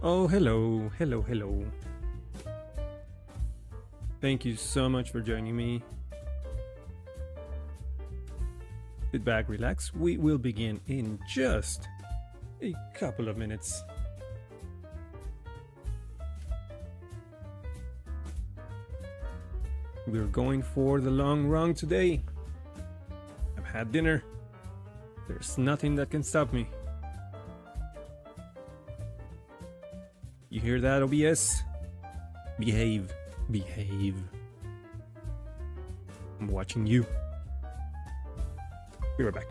Oh, hello, hello, hello. Thank you so much for joining me. Sit back, relax. We will begin in just a couple of minutes. We're going for the long run today. I've had dinner. There's nothing that can stop me. You hear that, OBS? Behave, behave. I'm watching you. Be right back.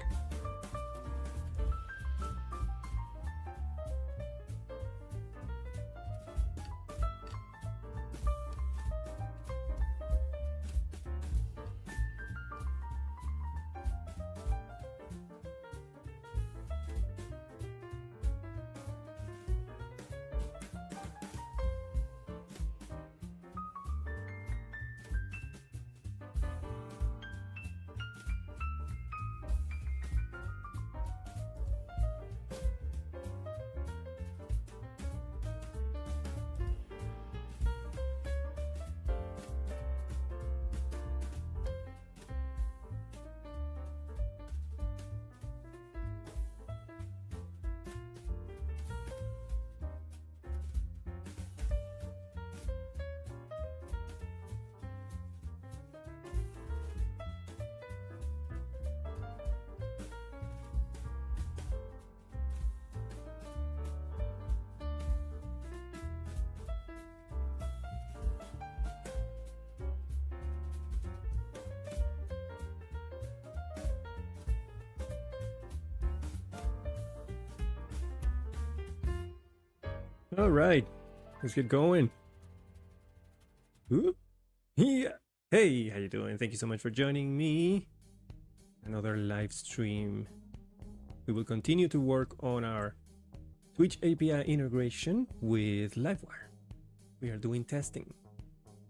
All right, let's get going. Ooh. Yeah. Hey, how you doing? Thank you so much for joining me. Another live stream. We will continue to work on our Twitch API integration with Livewire. We are doing testing.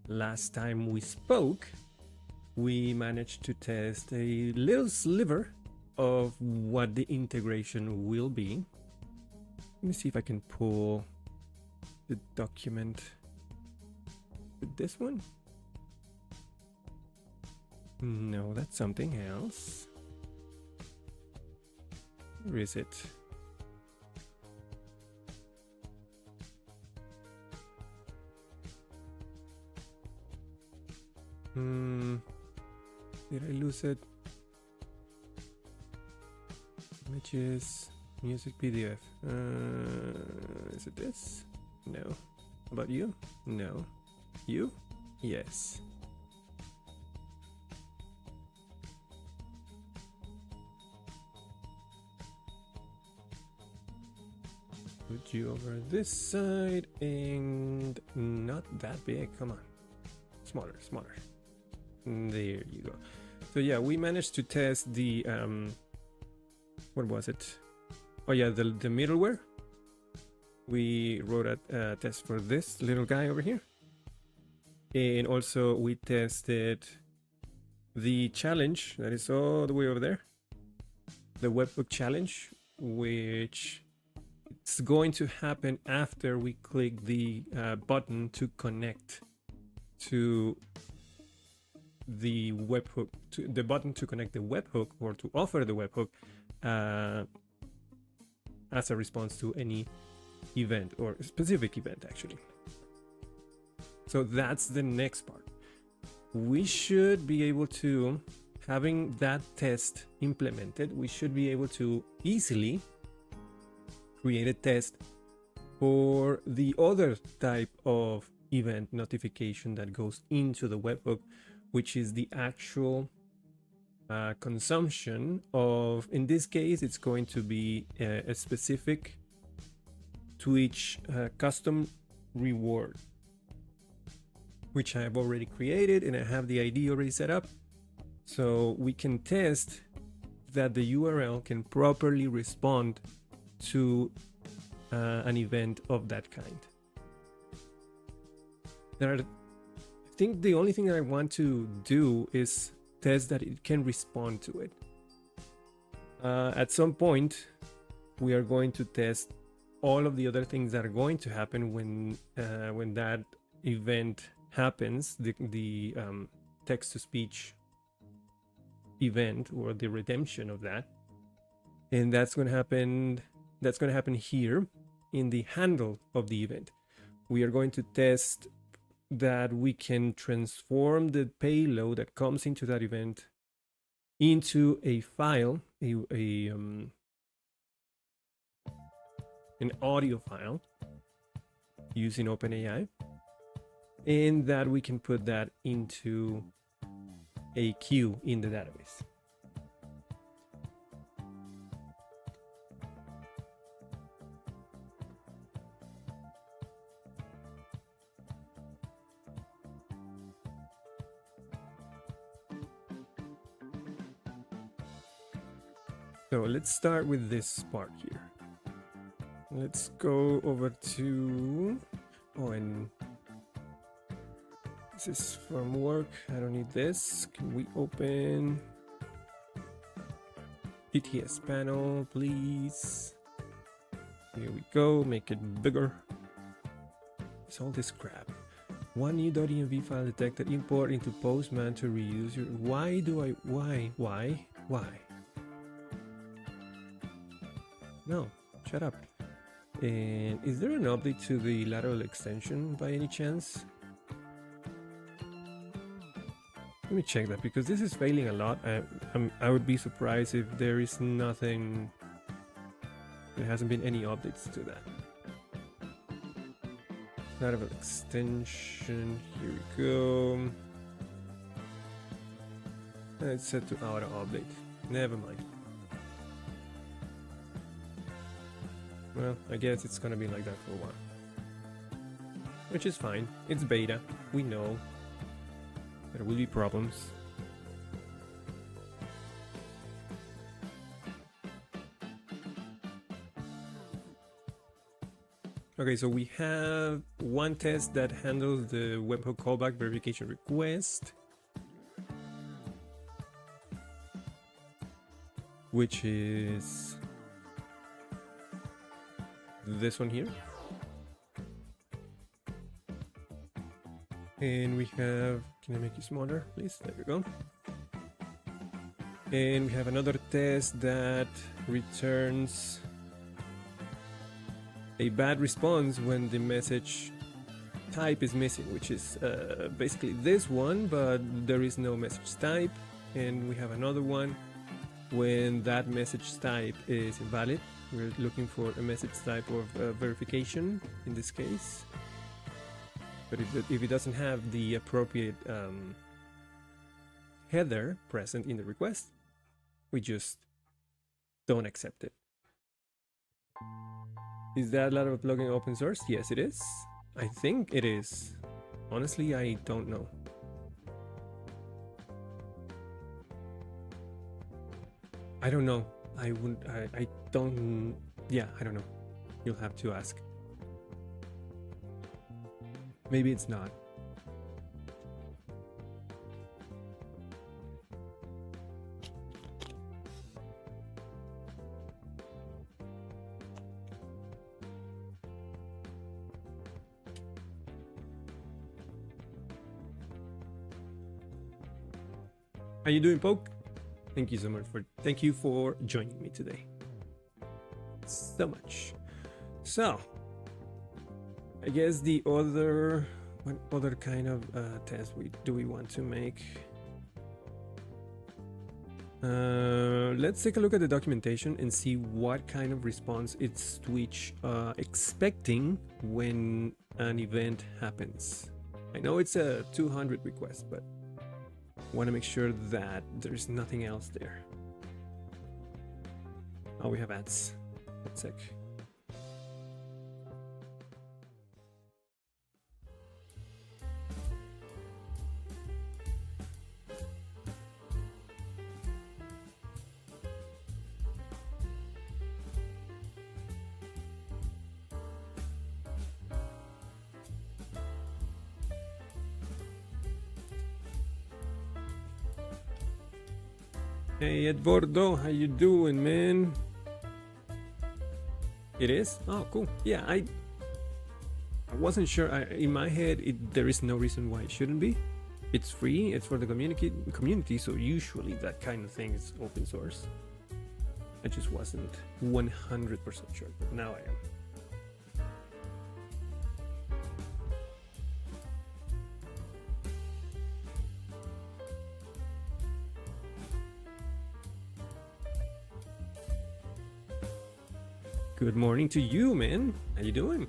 Last time we spoke, we managed to test a little sliver of what the integration will be. Let me see if I can pull the document with this one. No, that's something else. Where is it? Did I lose it? Images, music, PDF. Is it this? No. How about you? No. You? Yes. Put you over this side and not that big. Come on. Smaller, smaller. There you go. So yeah, we managed to test the what was it? Oh yeah, the middleware. We wrote a test for this little guy over here. And also we tested the challenge that is all the way over there. The webhook challenge, which it's going to happen after we click the button to connect to the webhook, to the button to connect the webhook or to offer the webhook as a response to any event or a specific event actually. So that's the next part. We should be able to, having that test implemented, we should be able to easily create a test for the other type of event notification that goes into the webhook, which is the actual consumption of, in this case, it's going to be a specific Twitch custom reward, which I have already created and I have the ID already set up. So we can test that the URL can properly respond to an event of that kind. I think the only thing that I want to do is test that it can respond to it. At some point, we are going to test all of the other things that are going to happen when that event happens, the text-to-speech event or the redemption of that. And that's going to happen here in the handle of the event. We are going to test that we can transform the payload that comes into that event into a file, an audio file using OpenAI, and that we can put that into a queue in the database. So let's start with this part here. Let's go over to, and this is from work. I don't need this. Can we open PTS panel, please? Here we go. Make it bigger. It's all this crap. One new .env file detected. Import into Postman to reuse your. Why? No, shut up. And is there an update to the lateral extension by any chance? Let me check that, because this is failing a lot. I would be surprised if there is nothing. There hasn't been any updates to that. Lateral extension. Here we go. It's set to auto update. Never mind. Well, I guess it's gonna be like that for a while. Which is fine. It's beta. We know. There will be problems. Okay, so we have one test that handles the webhook callback verification request, which is this one here. And we have, can I make it smaller, please? There we go. And we have another test that returns a bad response when the message type is missing, which is basically this one, but there is no message type. And we have another one when that message type is invalid. We're looking for a message type of verification in this case. But if it doesn't have the appropriate header present in the request, we just don't accept it. Is that lateral plugin open source? Yes, it is. I think it is. Honestly, I don't know. I don't know. I don't. Yeah, I don't know. You'll have to ask. Maybe it's not. How you doing, Poke? Thank you so much thank you for joining me today. So much. So, I guess the other, what other kind of test do we want to make? Let's take a look at the documentation and see what kind of response it's Twitch expecting when an event happens. I know it's a 200 request, but want to make sure that there's nothing else there. Oh, we have ads. 1 sec. Hey Eduardo, how you doing, man? It is? Oh, cool. Yeah, I wasn't sure. In my head, there is no reason why it shouldn't be. It's free. It's for the community. So usually that kind of thing is open source. I just wasn't 100% sure, but now I am. Good morning to you, man. How you doing?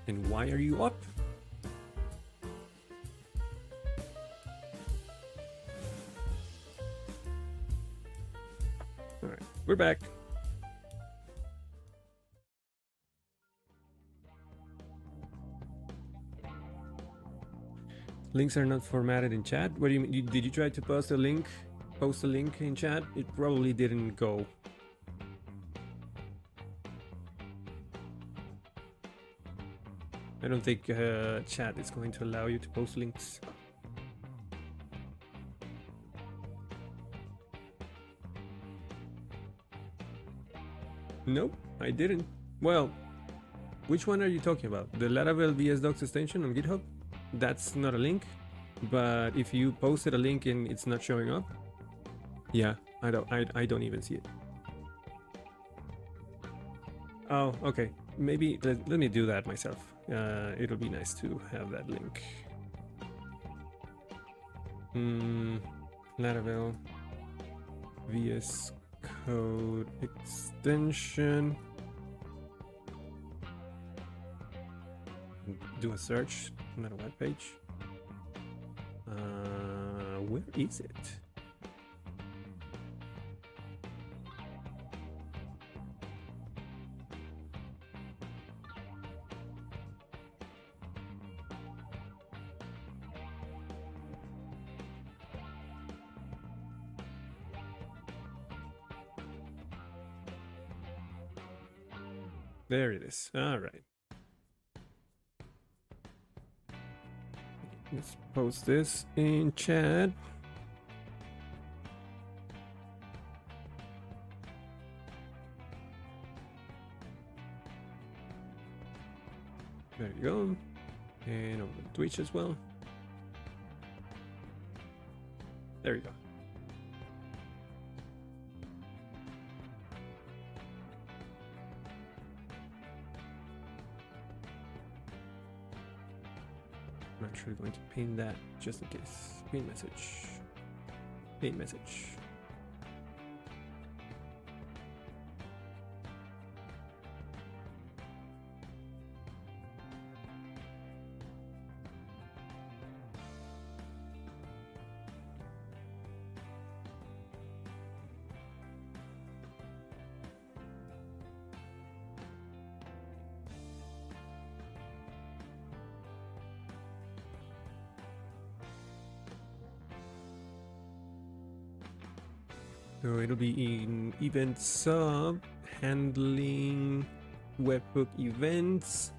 And why are you up? All right, we're back. Links are not formatted in chat. What do you mean? Did you try to post a link? Post a link in chat? It probably didn't go. I don't think chat is going to allow you to post links. Nope, I didn't. Well, which one are you talking about? The Laravel VS Docs extension on GitHub? That's not a link. But if you posted a link and it's not showing up, yeah, I don't even see it. Oh, okay. Maybe let me do that myself. It'll be nice to have that link. Laravel VS Code extension. Do a search, not a web page. Where is it? There it is. All right. Let's post this in chat. There you go. And on Twitch as well. There you go. I'm actually going to pin that just in case. Pin message. Pin message. So it'll be in event sub, handling webhook events.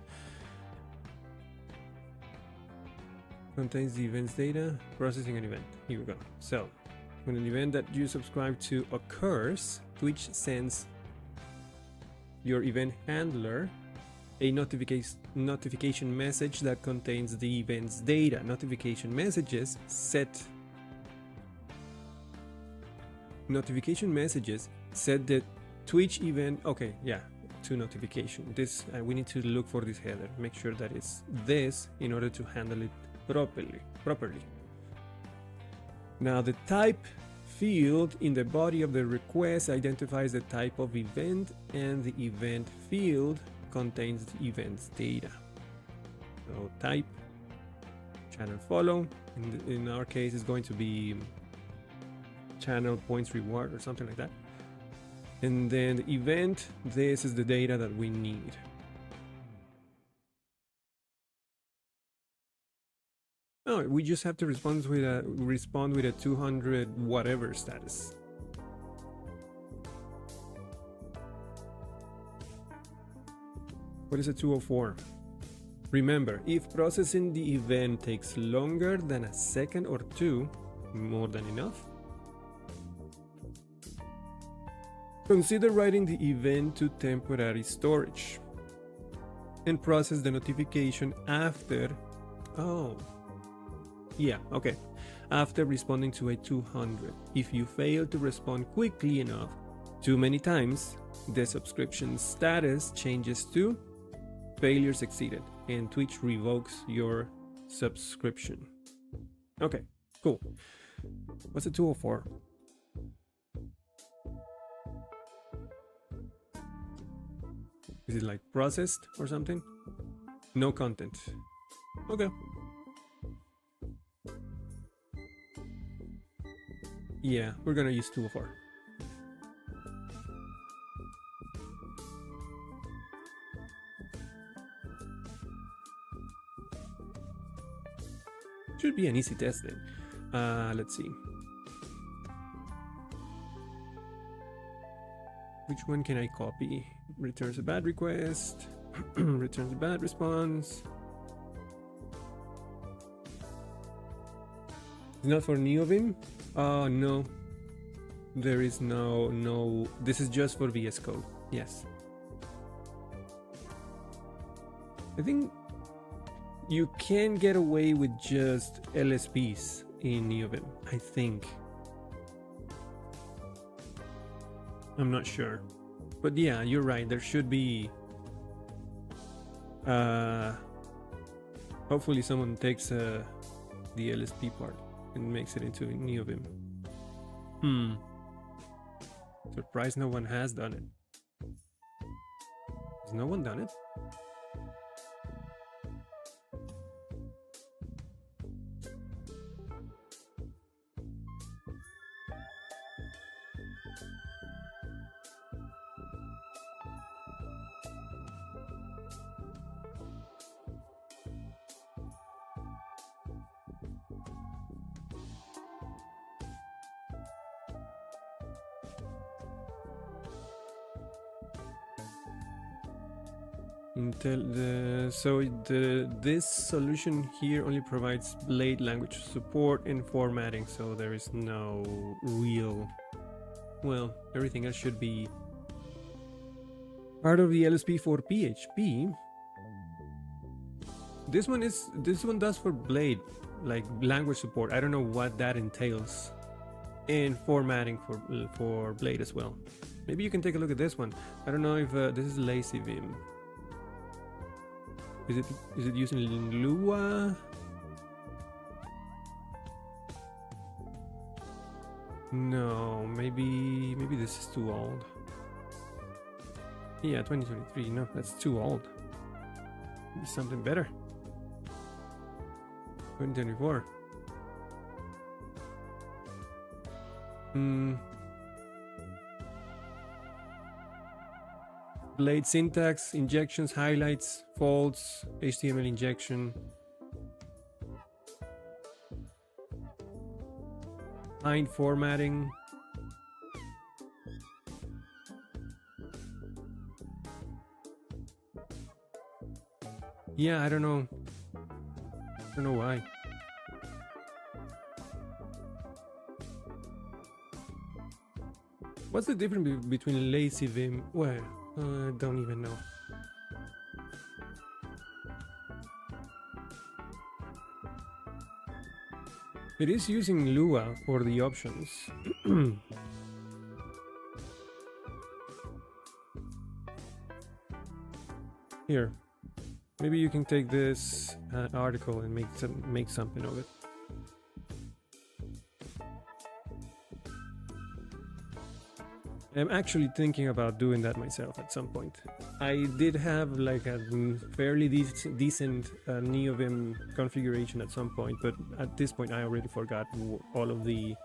Contains the events data, processing an event. Here we go. So when an event that you subscribe to occurs, Twitch sends your event handler a notification message that contains the event's data. Notification messages set the Twitch event. Okay, yeah, to notification. This we need to look for this header. Make sure that it's this in order to handle it properly. Now the type field in the body of the request identifies the type of event, and the event field contains the event's data. So type, channel follow. In our case, it's going to be channel points reward or something like that. And then the event, this is the data that we need. Oh, we just have to respond with a 200 whatever status. What is a 204? Remember, if processing the event takes longer than a second or two, more than enough. Consider writing the event to temporary storage and process the notification after. Oh, yeah, okay. After responding to a 200. If you fail to respond quickly enough, too many times, the subscription status changes to failure succeeded and Twitch revokes your subscription. Okay, cool. What's a 204? Is it like processed or something? No content. Okay. Yeah, we're gonna use 204. Should be an easy test then. Let's see. Which one can I copy? Returns a bad request. Returns a bad response. It's not for NeoVim? Oh no. There is no. This is just for VS Code. Yes. I think you can get away with just LSPs in NeoVim. I think. I'm not sure. But yeah, you're right. There should be. Hopefully someone takes the LSP part and makes it into NeoVim. Surprised no one has done it. Has no one done it? This solution here only provides Blade language support and formatting, so there is no real. Well, everything else should be part of the LSP for PHP. This one does for Blade, like language support. I don't know what that entails, and formatting for Blade as well. Maybe you can take a look at this one. I don't know if this is LazyVim. Is it using Lua? No, maybe this is too old. Yeah, 2023. No, that's too old. Maybe something better. 2024. Blade syntax, injections, highlights, folds, HTML injection. Hind formatting. Yeah, I don't know. I don't know why. What's the difference between LazyVim? Well, I don't even know. It is using Lua for the options. Here, maybe you can take this article and make something of it. I'm actually thinking about doing that myself at some point. I did have like a fairly decent NeoVim configuration at some point, but at this point I already forgot all of the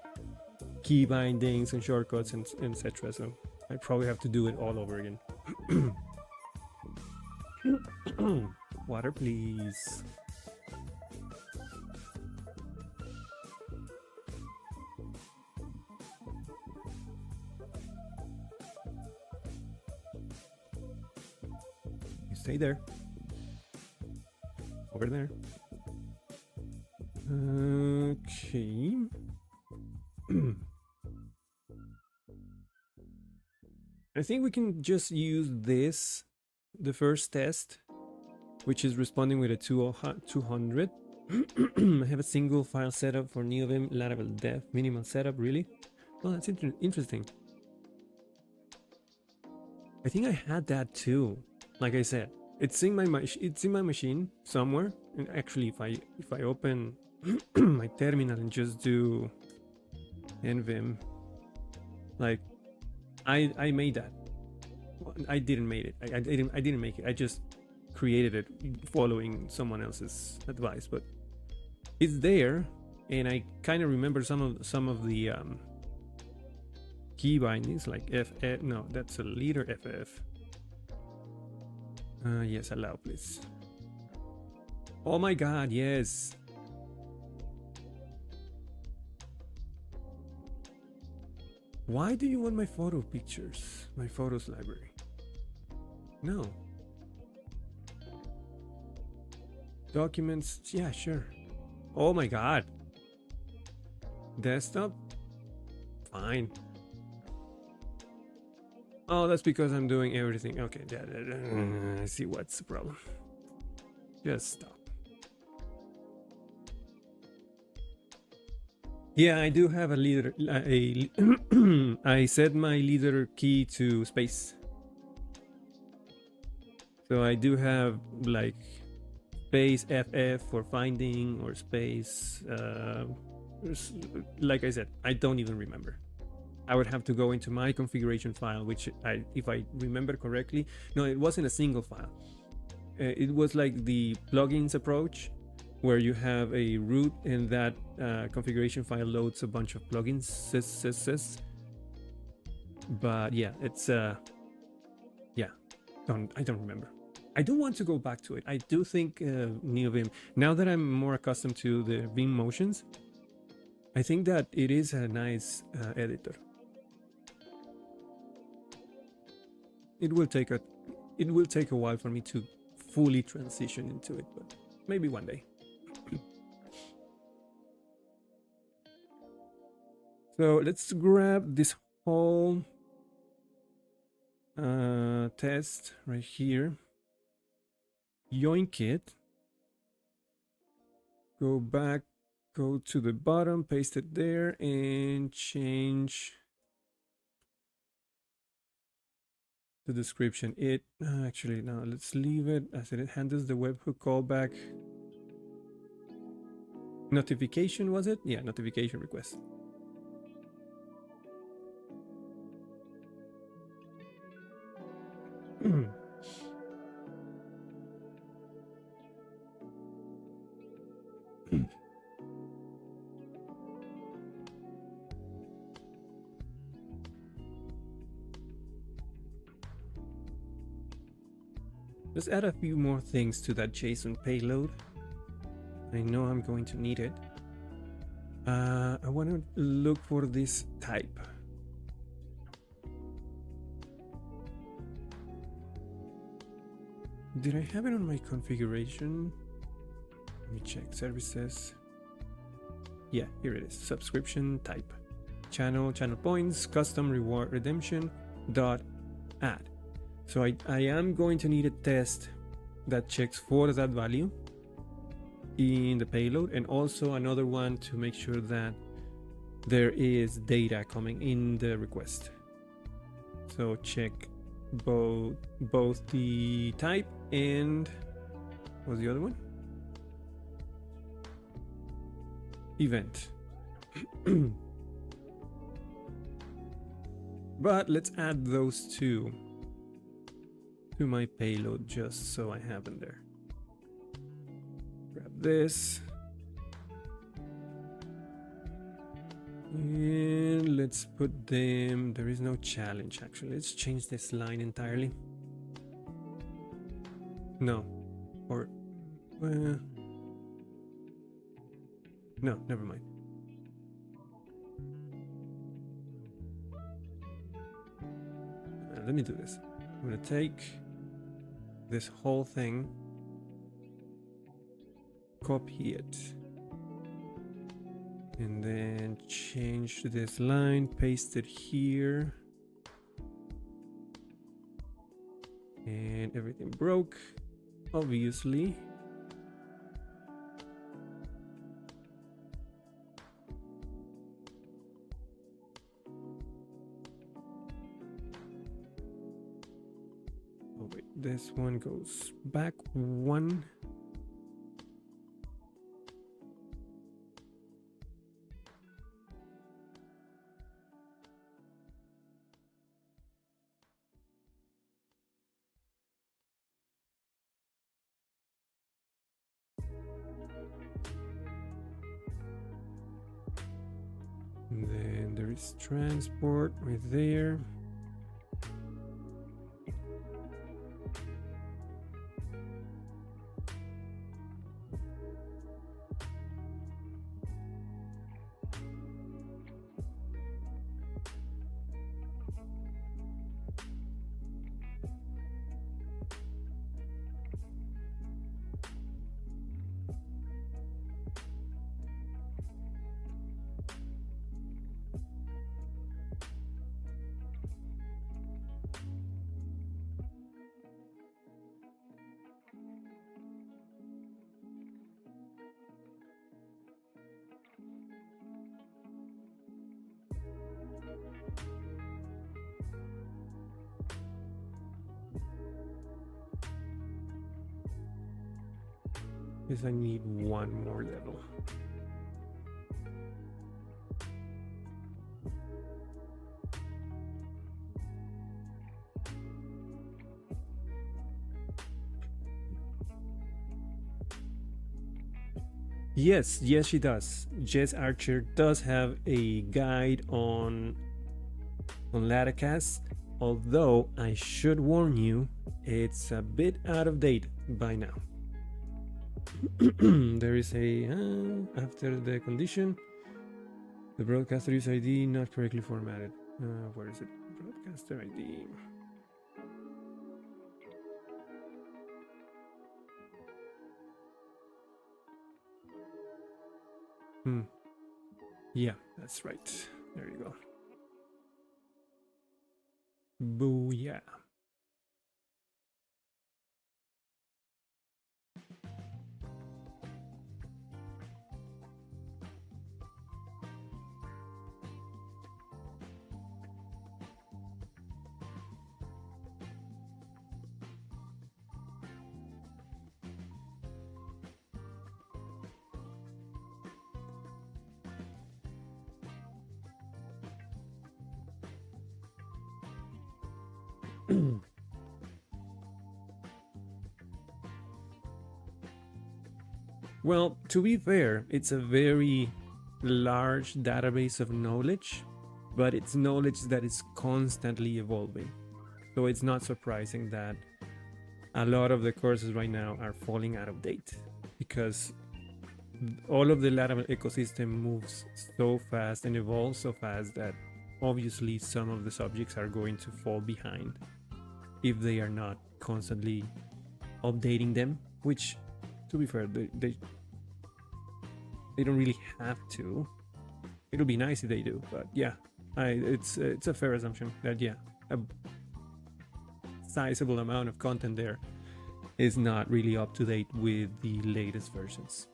key bindings and shortcuts and etc. So I probably have to do it all over again. Water, please. Stay there. Over there. Okay. I think we can just use this, the first test, which is responding with a 200. I have a single file setup for NeoVim, Laravel dev, minimal setup, really? Well, that's interesting. I think I had that too. Like I said, it's in my machine somewhere. And actually, if I open my terminal and just do nvim, like I made that. I didn't make it. I didn't make it. I just created it following someone else's advice, but it's there, and I kind of remember some of the key bindings, like FF. No, that's a leader FF. Yes, allow, please. Oh my god, yes. Why do you want my photo pictures? My photos library? No. Documents, yeah, sure. Oh my god. Desktop? Fine. Oh, that's because I'm doing everything. Okay, I see what's the problem. Just stop. Yeah, I do have a leader. I set my leader key to space. So I do have like space FF for finding, or space. Like I said, I don't even remember. I would have to go into my configuration file, which if I remember correctly, no, it wasn't a single file. It was like the plugins approach, where you have a root and that configuration file loads a bunch of plugins. But yeah, it's yeah, I don't remember. I do want to go back to it. I do think NeoVim, now that I'm more accustomed to the Vim motions, I think that it is a nice editor. It will take a while for me to fully transition into it, but maybe one day. So let's grab this whole test right here. Yoink it. Go back, go to the bottom, paste it there, and change the description. It actually, no, let's leave it as it handles the webhook callback. Notification, was it? Yeah, notification request. Let's add a few more things to that JSON payload. I know I'm going to need it. I want to look for this type. Did I have it on my configuration? Let me check services. Yeah, here it is. Subscription type. Channel points, custom reward redemption dot add. So I am going to need a test that checks for that value in the payload, and also another one to make sure that there is data coming in the request. So check both the type and what's the other one? Event. But let's add those two to my payload just so I have them there. Grab this. And let's put them, there is no challenge actually. Let's change this line entirely. No, or no, never mind. Let me do this. I'm gonna take this whole thing, copy it, and then change this line, paste it here, And everything broke, obviously. Oh wait, this one goes back one. And then there is transport right there. Because I need one more level. Yes, she does. Jess Archer does have a guide on Latticast, although I should warn you, it's a bit out of date by now. There is a after the condition, the broadcaster use ID not correctly formatted. Where is it? Broadcaster ID. Yeah, that's right. There you go. Booyah. Well, to be fair, it's a very large database of knowledge, but it's knowledge that is constantly evolving. So it's not surprising that a lot of the courses right now are falling out of date, because all of the Laravel ecosystem moves so fast and evolves so fast that obviously some of the subjects are going to fall behind if they are not constantly updating them, which, to be fair, they don't really have to. It'll be nice if they do, but yeah, it's a fair assumption that a sizable amount of content there is not really up to date with the latest versions.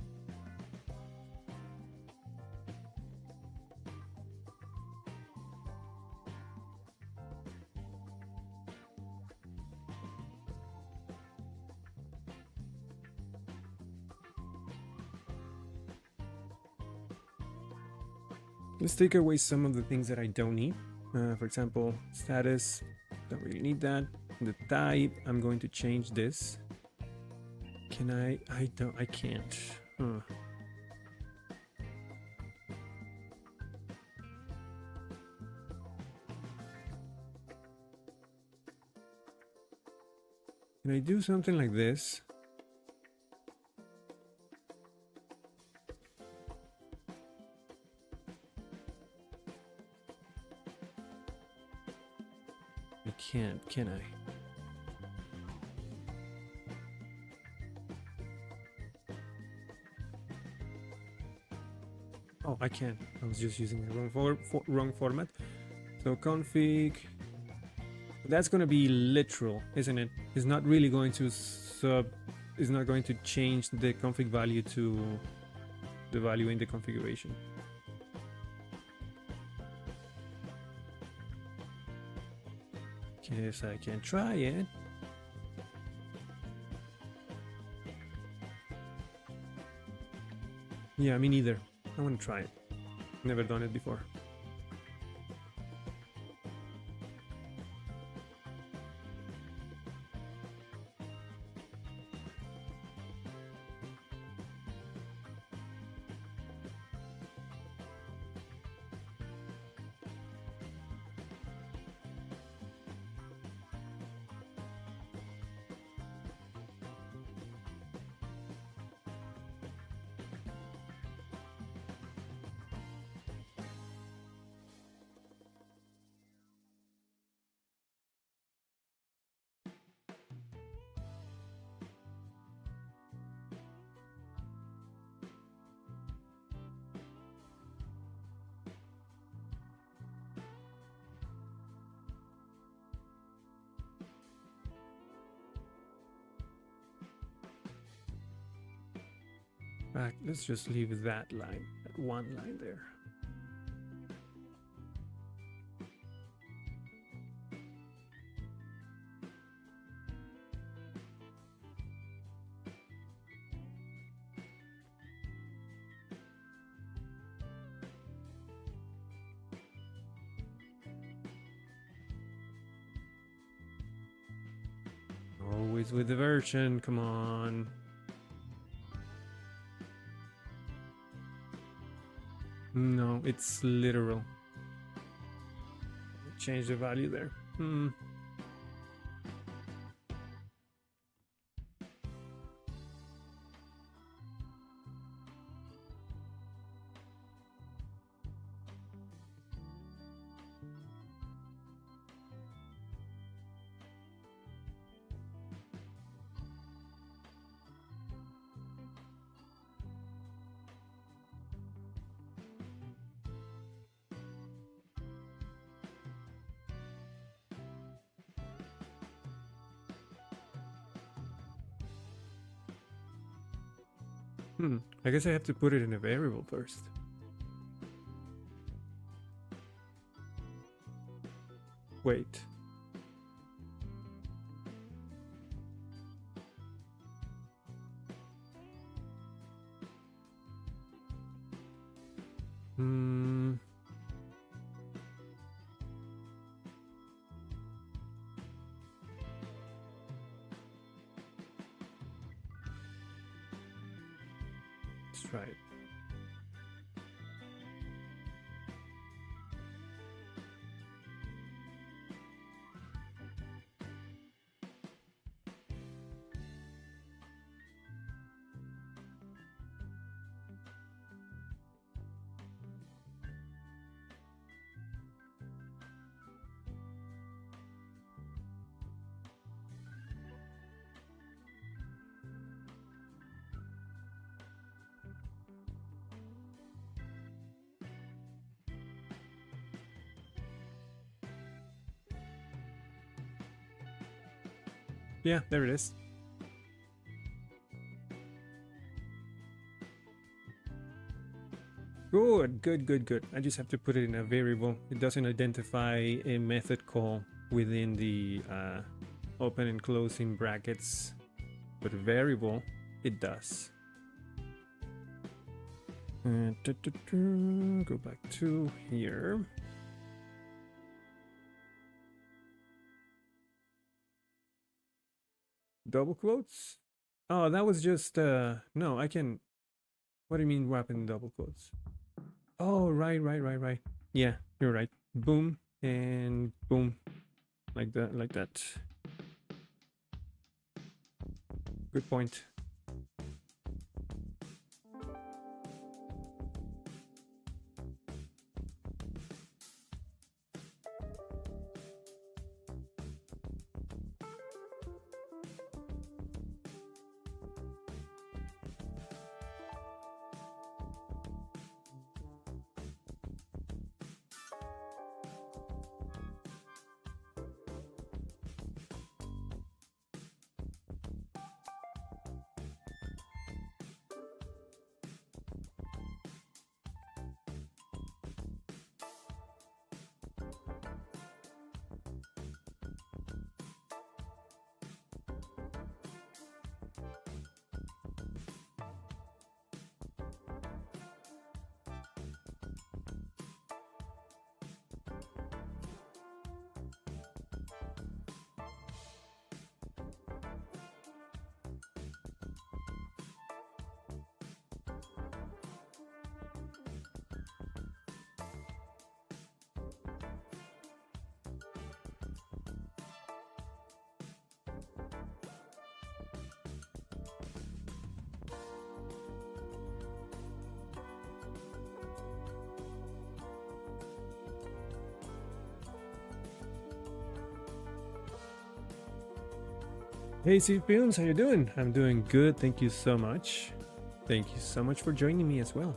Let's take away some of the things that I don't need. For example, status, don't really need that. The type, I'm going to change this. Can I can't. Huh. Can I do something like this? I can't, can I? Oh, I can. I was just using the wrong format. So config, That's going to be literal, isn't it? It's not really going to it's not going to change the config value to the value in the configuration. Guess I can try it. Yeah, me neither. I want to try it. Never done it before. Let's just leave that line, that one line there. Always with the version, come on. No, it's literal. Change the value there. I guess I have to put it in a variable first. Wait. Let's try it. Yeah, there it is. Good. I just have to put it in a variable. It doesn't identify a method call within the open and closing brackets, but a variable, it does. Go back to here. Double quotes? Oh, that was just no, I can. What do you mean wrap in double quotes? Oh, right. Yeah, you're right. Boom and boom, like that. Good point. Hey Steve Films, how you doing? I'm doing good, thank you so much. Thank you so much for joining me as well.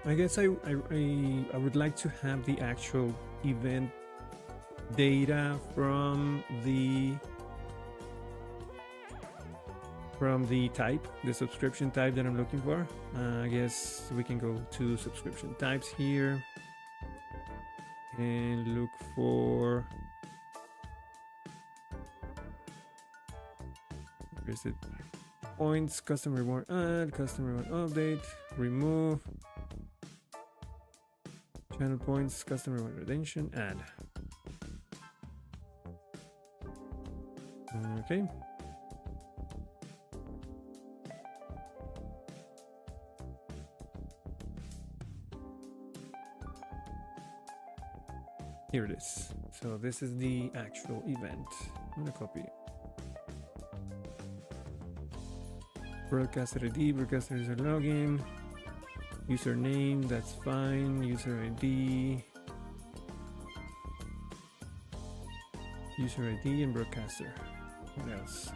I guess I would like to have the actual event data from the type, the subscription type that I'm looking for. I guess we can go to subscription types here and look for, where is it? Points, customer reward add, customer reward update, remove, channel points, customer reward redemption, add. Okay. Here it is. So this is the actual event. I'm gonna copy it. Broadcaster ID, broadcaster user login, username, that's fine, user ID, and broadcaster. What else?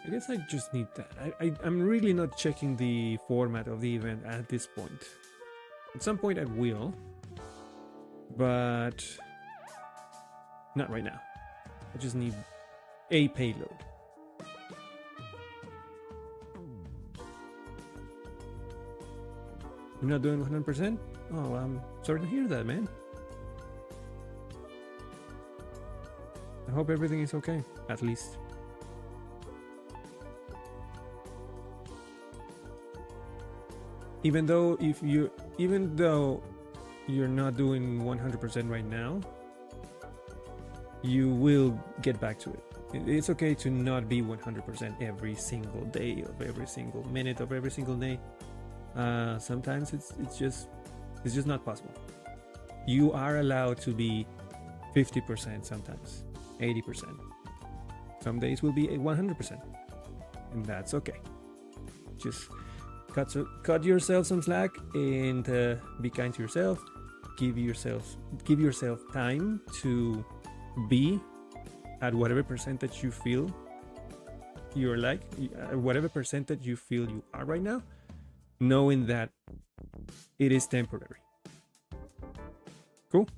I guess I just need that. I'm really not checking the format of the event at this point. At some point I will, but not right now. I just need a payload. You're not doing 100%? Oh, I'm sorry to hear that, man. I hope everything is okay, at least. Even though you're not doing 100% right now, you will get back to it. It's okay to not be 100% every single day of every single minute of every single day. Sometimes it's just not possible. You are allowed to be 50%, sometimes 80%. Some days will be 100%, and that's okay. Just cut yourself some slack and be kind to yourself. Give yourself time to be at whatever percentage you feel you're like, whatever percentage you feel you are right now, knowing that it is temporary. Cool.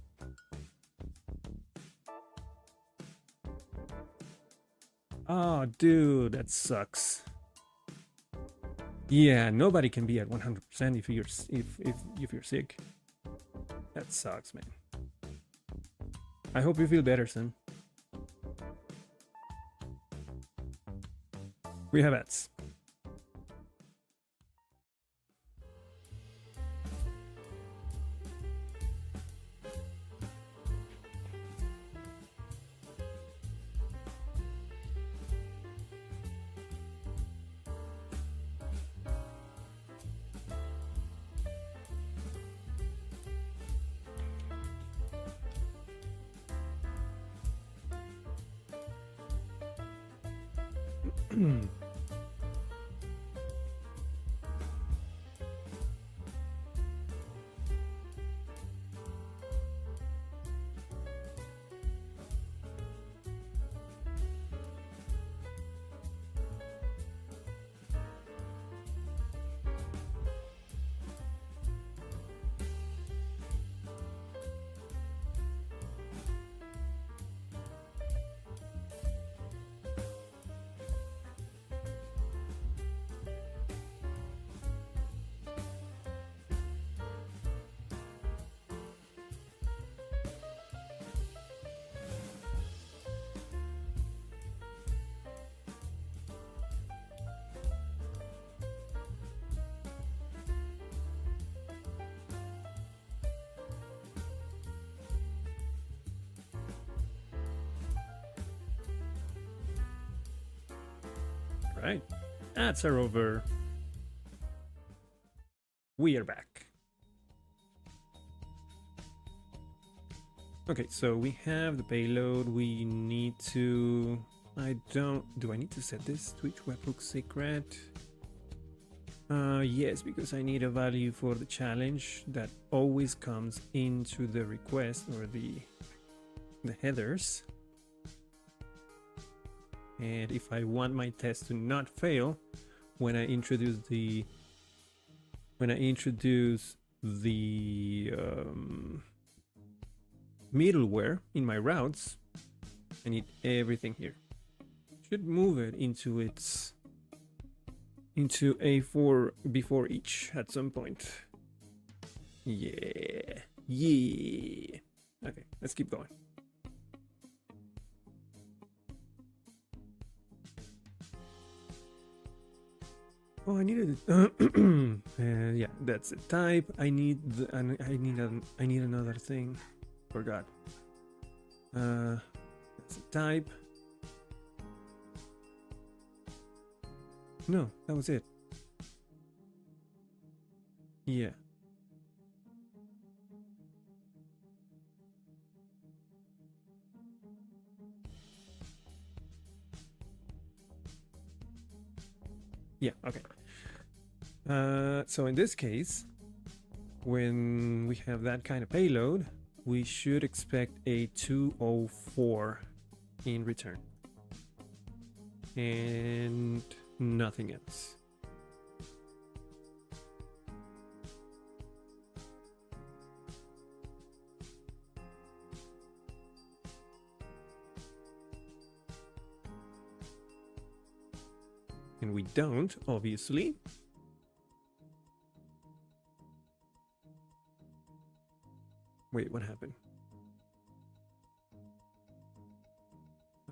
Oh, dude, that sucks. Yeah, nobody can be at 100% if you're sick. That sucks, man. I hope you feel better, son. We have ads. Right, ads are over. We are back. Okay, so we have the payload. We need to I don't... Do I need to set this? Twitch webhook secret? Yes, because I need a value for the challenge that always comes into the request or the headers. And if I want my test to not fail when I introduce the middleware in my routes, I need everything here. Should move it into A4 before each at some point. Yeah. Okay, let's keep going. Oh, I needed yeah, that's a type. I need another thing. Forgot. That's a type. No, that was it. Yeah. Yeah, okay. So in this case, when we have that kind of payload, we should expect a 204 in return. And nothing else. And we don't, obviously. Wait, what happened?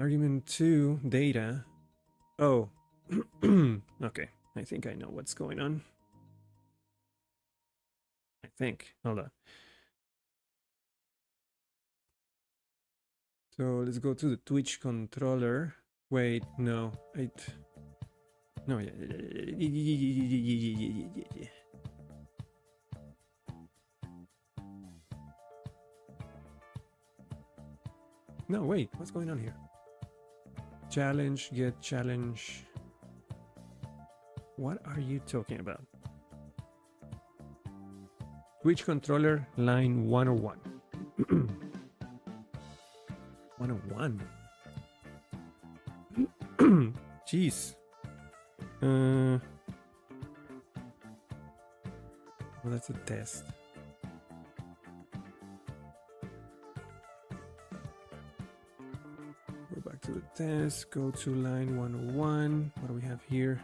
Argument 2, data. Oh, okay. I think I know what's going on. I think. Hold on. So let's go to the Twitch controller. Wait, no. No, yeah. No, wait. What's going on here? Challenge, get challenge. What are you talking about? Twitch controller line 101. 101. Jeez. Well, that's a test. Go back to the test. Go to line 101. What do we have here?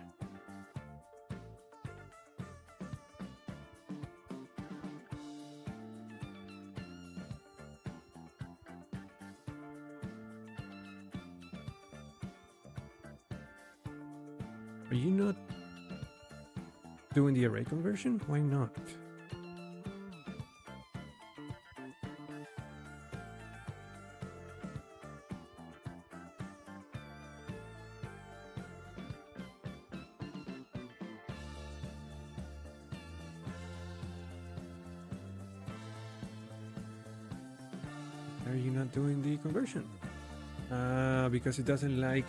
Are you not doing the array conversion? Why not? Are you not doing the conversion? Because it doesn't like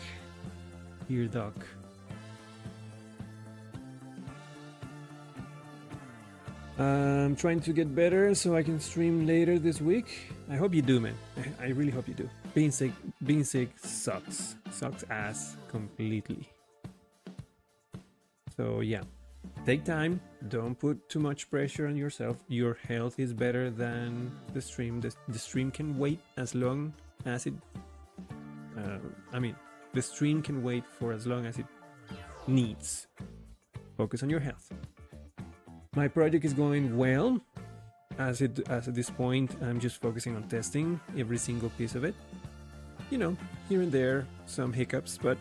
here doc. I'm trying to get better so I can stream later this week. I hope you do, man. I really hope you do. Being sick sucks. Sucks ass completely. So yeah, take time. Don't put too much pressure on yourself. Your health is better than the stream. The stream can wait as long as it... the stream can wait for as long as it needs. Focus on your health. My project is going well. As at this point, I'm just focusing on testing every single piece of it. You know, here and there, some hiccups, but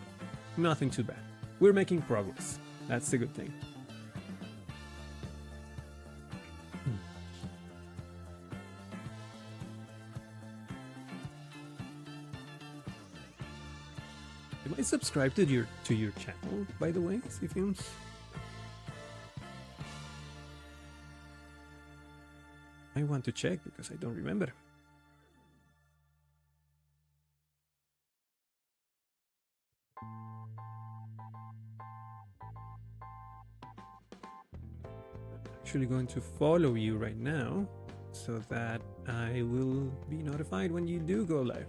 nothing too bad. We're making progress. That's the good thing. Am I subscribed to your channel, by the way, Films? I want to check because I don't remember. actually going to follow you right now so that I will be notified when you do go live.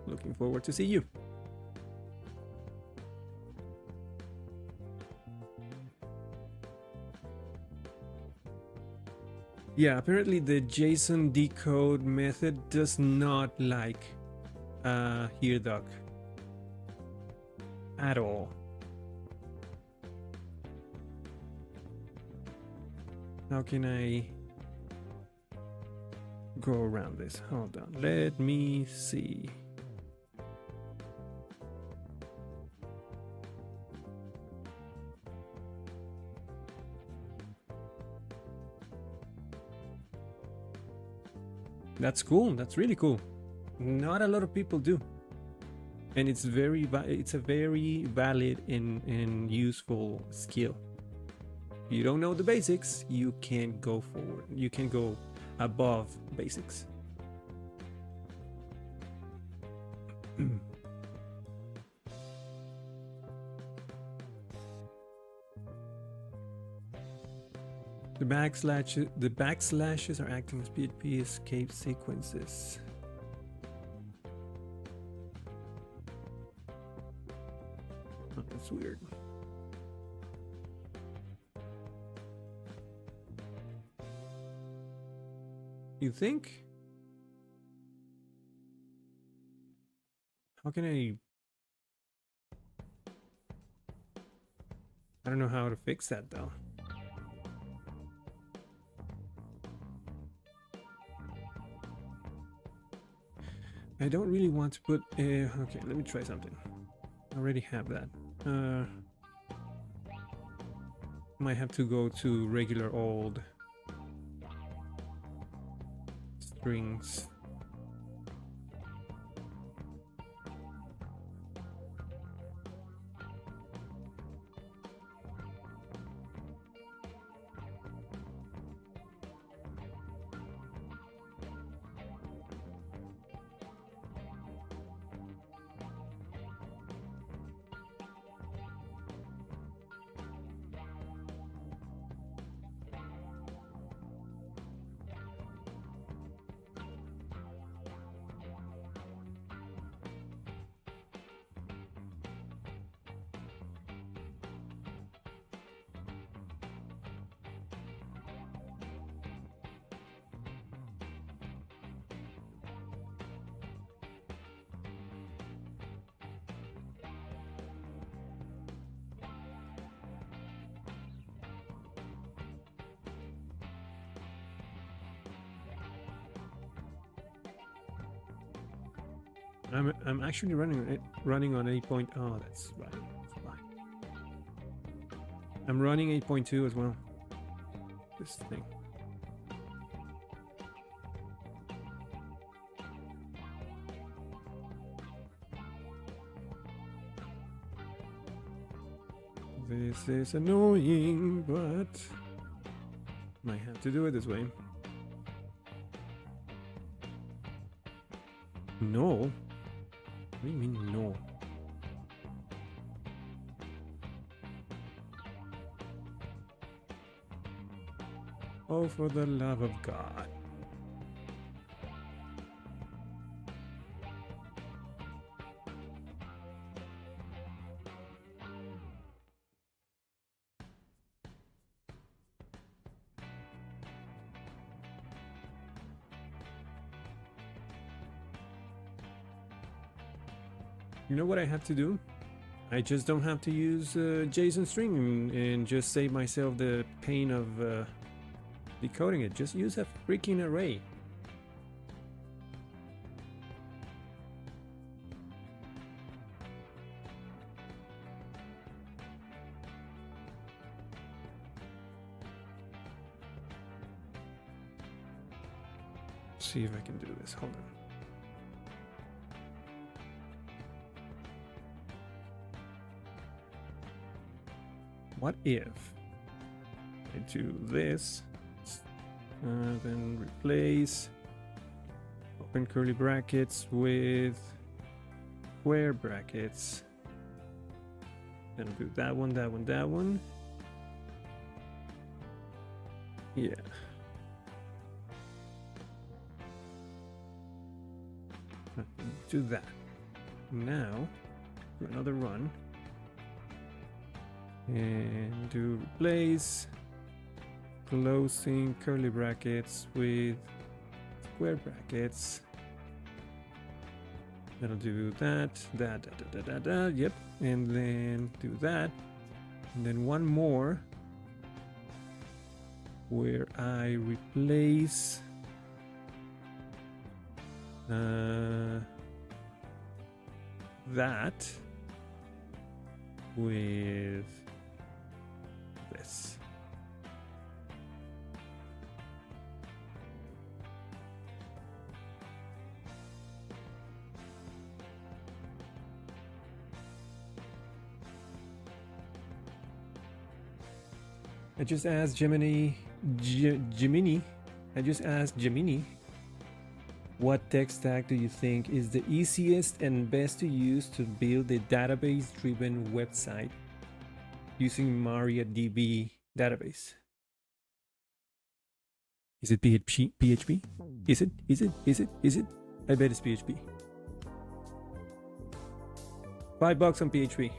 Looking forward to see you. Yeah, apparently the JSON decode method does not like here doc at all. How can I go around this? Hold on, let me see. That's cool. That's really cool. Not a lot of people do, and it's a very valid and useful skill. If you don't know the basics, you can't go forward. You can go above basics. The backslashes are acting as PHP escape sequences. Oh, that's weird. You think? How can I don't know how to fix that though. I don't really want to put okay, let me try something. I already have that. Might have to go to regular old strings. I'm actually running on 8. Oh, that's right. That's fine. I'm running 8.2 as well. This thing. This is annoying, but might have to do it this way. No. What do you mean, no? Oh, for the love of God. You know what I have to do? I just don't have to use JSON string and just save myself the pain of decoding it. Just use a freaking array. Let's see if I can do this. Hold on. What if I do this, then replace open curly brackets with square brackets, then do that one, that one, that one. Yeah. Do that. Now, do another run. And do replace closing curly brackets with square brackets. That'll do that, yep. And then do that. And then one more where I replace that with this. I just asked Gemini, what tech stack do you think is the easiest and best to use to build a database-driven website using MariaDB database? Is it PHP? Is it? I bet it's PHP. $5 on PHP.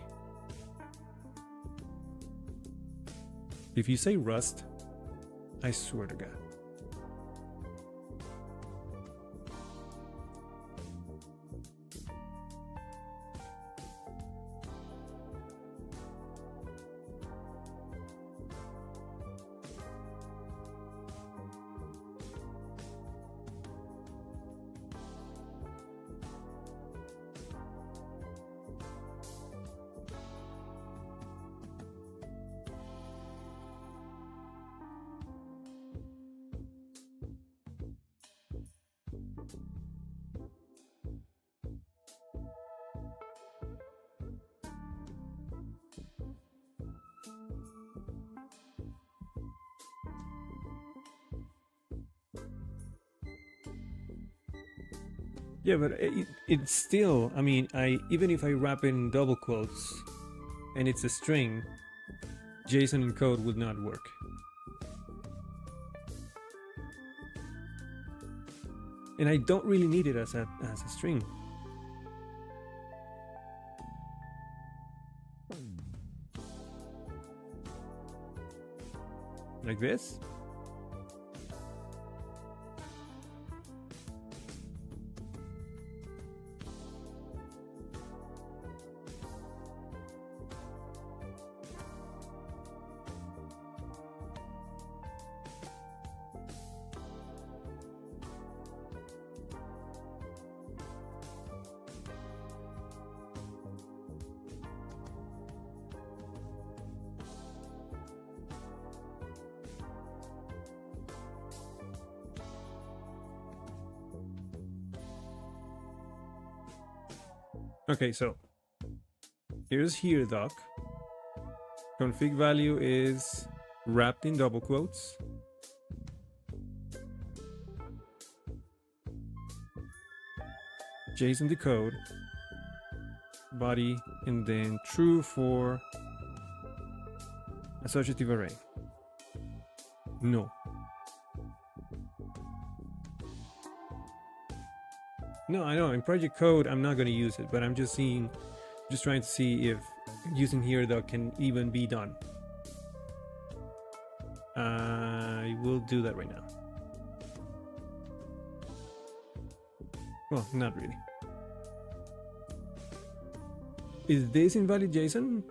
If you say Rust, I swear to God. Yeah, but it's still, I mean, even if I wrap in double quotes and it's a string, JSON encode would not work. And I don't really need it as a string. Like this. Okay, so here's here doc. Config value is wrapped in double quotes. JSON decode, body, and then true for associative array. No. No, I know in project code I'm not going to use it, but I'm just trying to see if using here though can even be done. I will do that right now. Well, not really. Is this invalid JSON?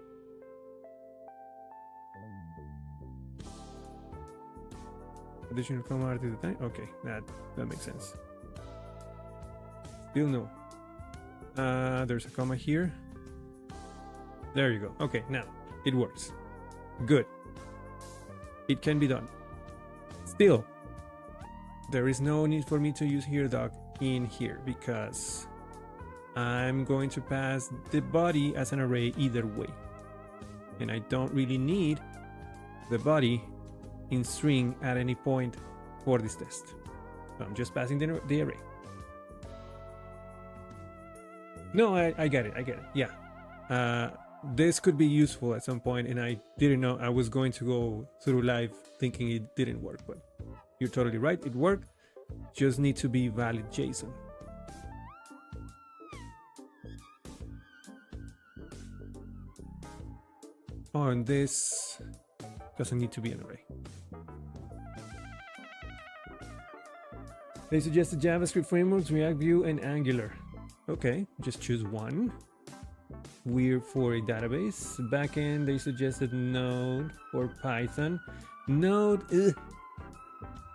Additional comma at the time? Okay, that makes sense. Still no. There's a comma here. There you go. Okay, now it works. Good. It can be done. Still, there is no need for me to use here doc in here because I'm going to pass the body as an array either way. And I don't really need the body in string at any point for this test. So I'm just passing the array. No, I get it. Yeah. this could be useful at some point, and I didn't know I was going to go through life thinking it didn't work, but you're totally right, it worked. Just need to be valid JSON. Oh, and this doesn't need to be an array. They suggested JavaScript frameworks, React, Vue, and Angular. Okay, just choose one. Weird for a database. Backend, they suggested Node or Python. Node, ugh.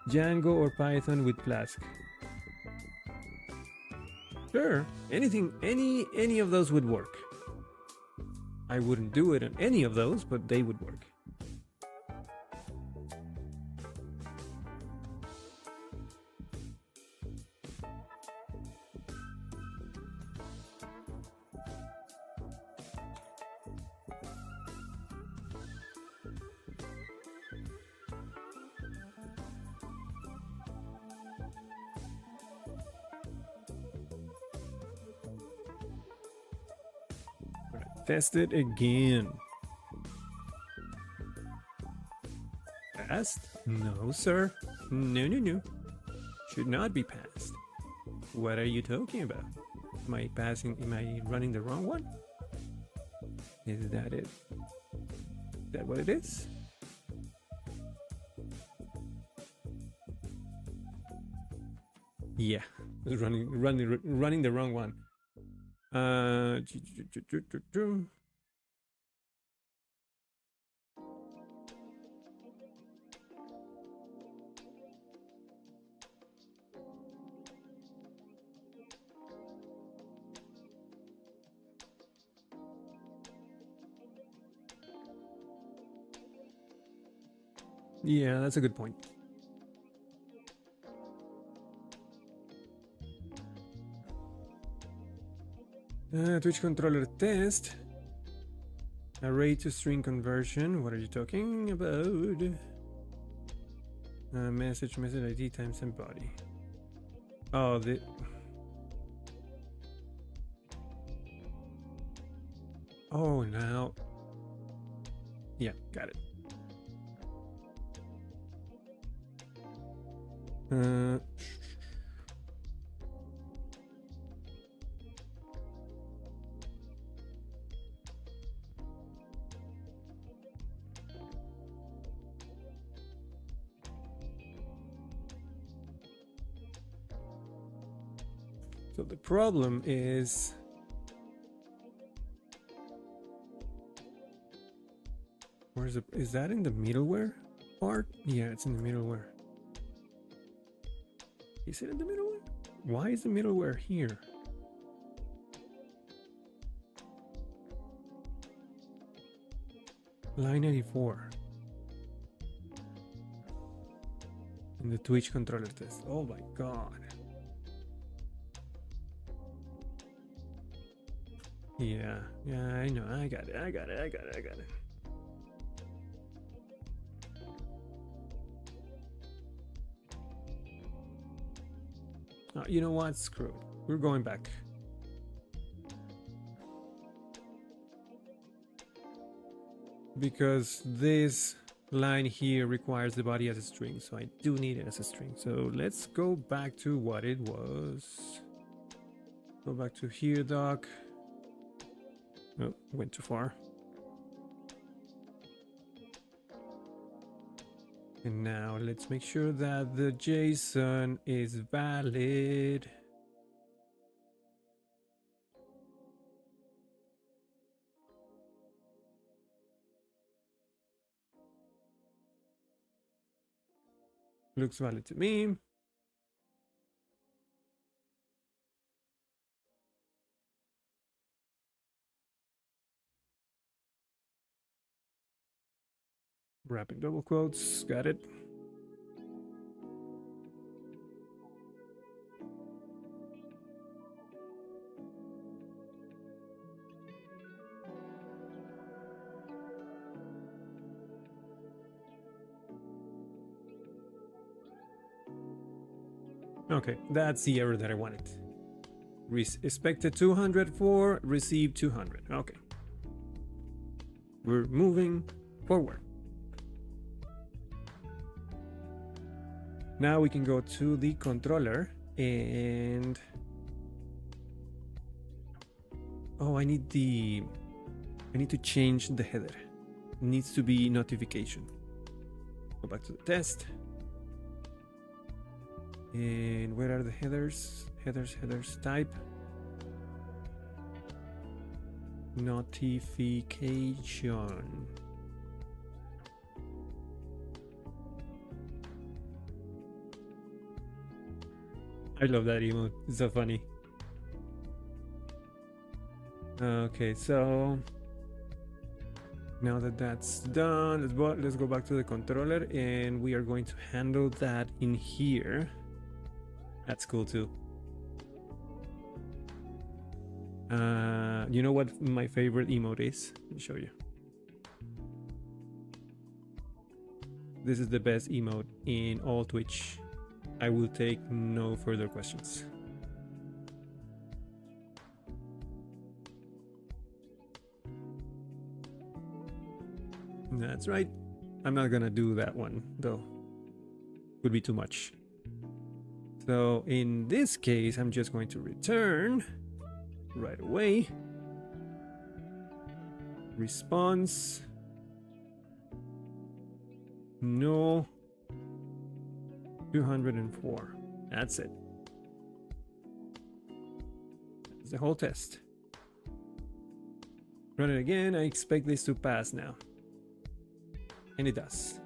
Django or Python with Flask. Sure, anything, any of those would work. I wouldn't do it on any of those, but they would work. Test it again. Passed? No, sir. No. Should not be passed. What are you talking about? Am I running the wrong one? Is that it? Is that what it is? Yeah, I was running the wrong one. Yeah, that's a good point. Twitch controller test. Array to string conversion. What are you talking about? Message ID times and body. Oh, oh, now. Yeah, got it. So the problem is is that in the middleware part? Yeah, it's in the middleware. Is it in the middleware? Why is the middleware here? Line 84. In the Twitch controller test. Oh my god. Yeah, I know. I got it. You know what? Screw it. We're going back. Because this line here requires the body as a string, so I do need it as a string. So let's go back to what it was. Go back to here, doc. Oh, went too far. And now let's make sure that the JSON is valid. Looks valid to me. Wrapping double quotes, got it. Okay, that's the error that I wanted. Expected 200 for received 200. Okay. We're moving forward. Now we can go to the controller and I need to change the header. It needs to be notification. Go back to the test. And where are the headers? Headers type. Notification. I love that emote. It's so funny. Okay, so now that that's done, let's go back to the controller, and we are going to handle that in here. That's cool too. You know what my favorite emote is? Let me show you. This is the best emote in all Twitch. I will take no further questions. That's right. I'm not gonna do that one though. Would be too much. So in this case, I'm just going to return right away. Response. No. 204. That's it. That's the whole test. Run it again. I expect this to pass now. And it does.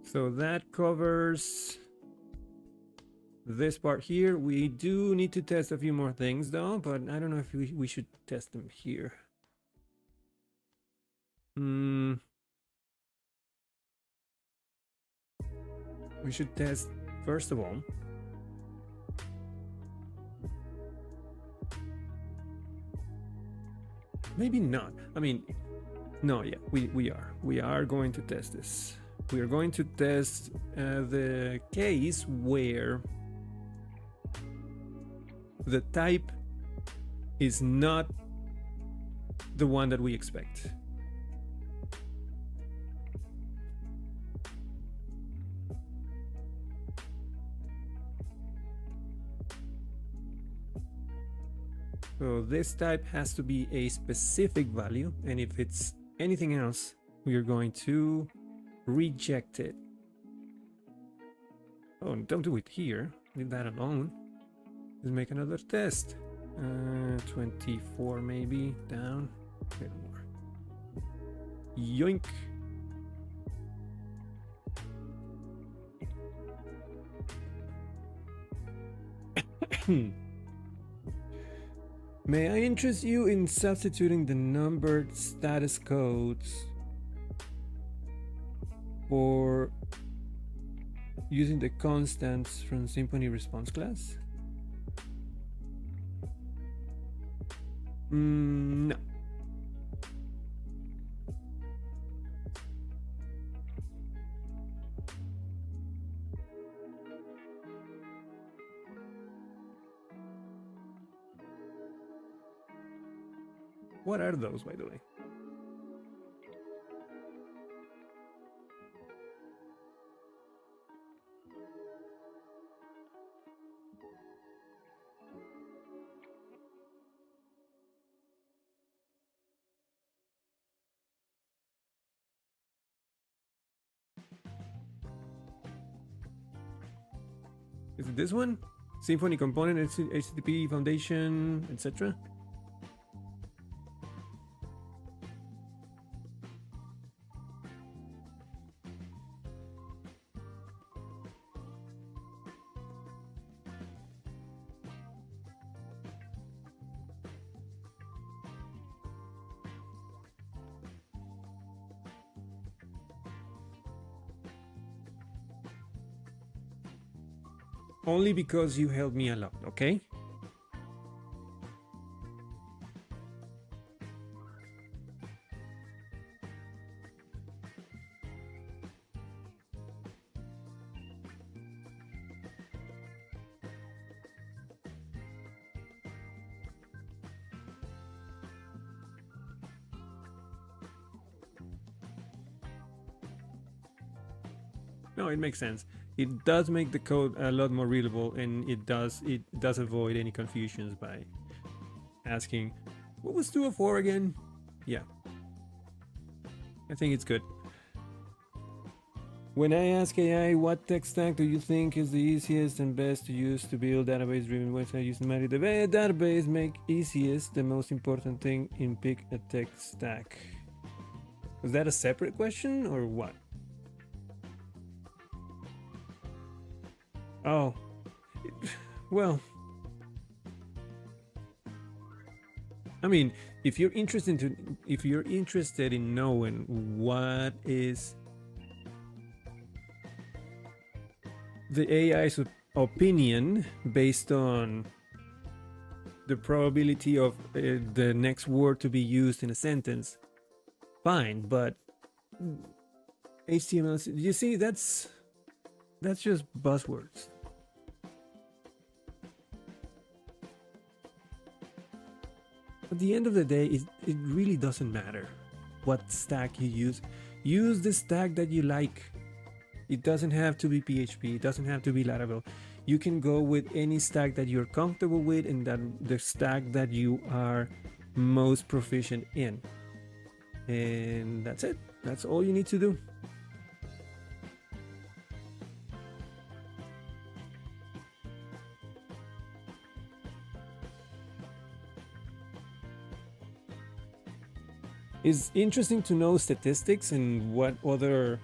So that covers this part here. We do need to test a few more things though, but I don't know if we should test them here. We should test, first of all, maybe not. I mean, no, yeah, we are going to test this. We are going to test the case where the type is not the one that we expect. So this type has to be a specific value, and if it's anything else, we are going to reject it. Oh, don't do it here. Leave that alone. Let's make another test. 24 maybe, down. A little more. Yoink. May I interest you in substituting the numbered status codes for using the constants from Symfony response class? No. What are those, by the way? Is it this one? Symfony component, HTTP foundation, etc. Only because you helped me a lot, okay? No, it makes sense. It does make the code a lot more readable, and it does avoid any confusions by asking, what was 204 again? Yeah, I think it's good. When I ask AI, what tech stack do you think is the easiest and best to use to build database-driven website using MariaDB? Database make easiest the most important thing in pick a tech stack. Was that a separate question or what? Oh, well, I mean, if you're interested in knowing what is the AI's opinion based on the probability of the next word to be used in a sentence, fine. But HTML, you see, that's just buzzwords. At the end of the day, it really doesn't matter what stack you use. Use the stack that you like. It doesn't have to be PHP, it doesn't have to be Laravel. You can go with any stack that you're comfortable with and that the stack that you are most proficient in. And that's it. That's all you need to do. It's interesting to know statistics and what the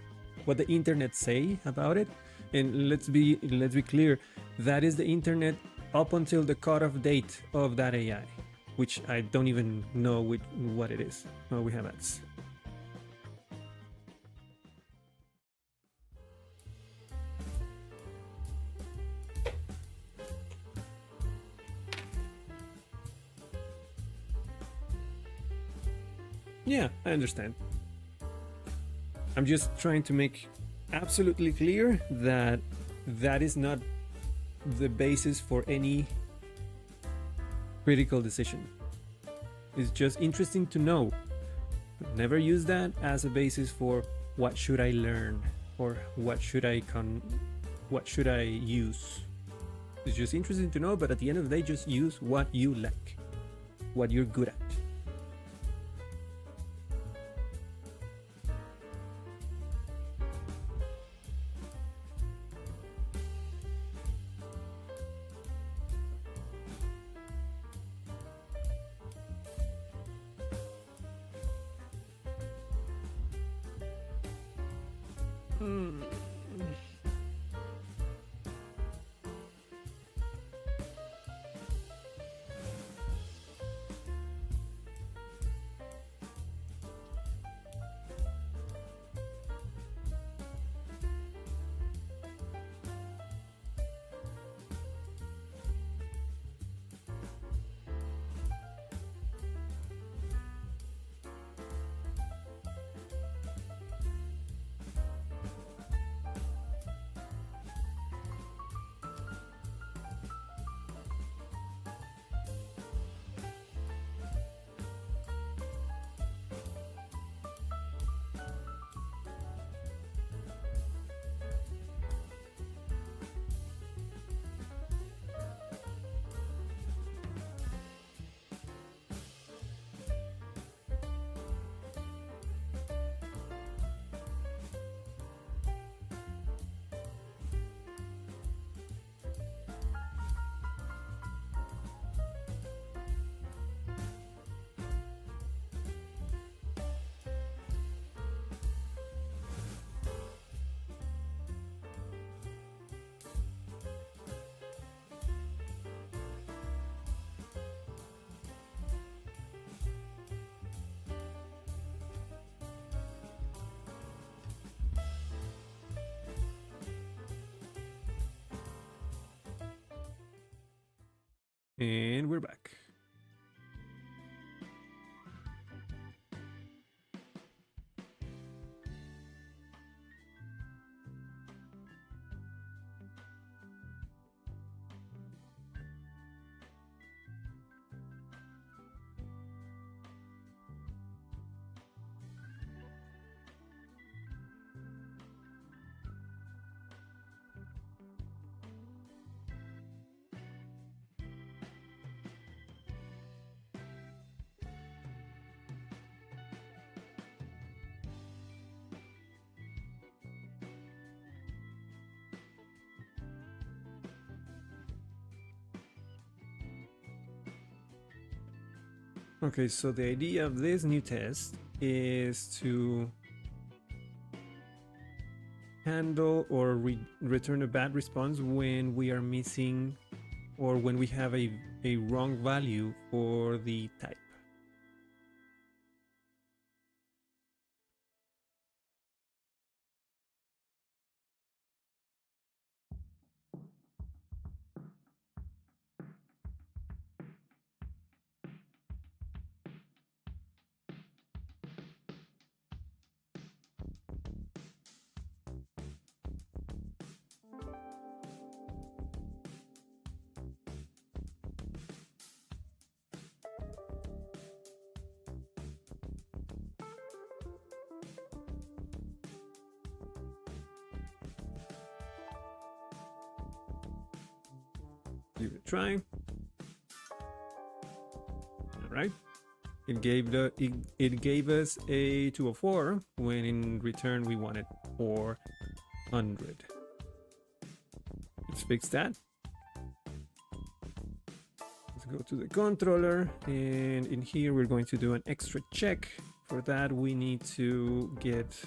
internet say about it. And let's be clear, that is the internet up until the cutoff date of that AI, which I don't even know what it is. Oh, we have ads. Yeah, I understand. I'm just trying to make absolutely clear that that is not the basis for any critical decision. It's just interesting to know. Never use that as a basis for what should I learn or what should I use. It's just interesting to know, but at the end of the day, just use what you like, what you're good at. And we're back. Okay, so the idea of this new test is to handle or return a bad response when we are missing or when we have a wrong value for the type. Give it a try. All right. It gave us a 204 when in return we wanted 400. Let's fix that. Let's go to the controller, and in here we're going to do an extra check. For that we need to get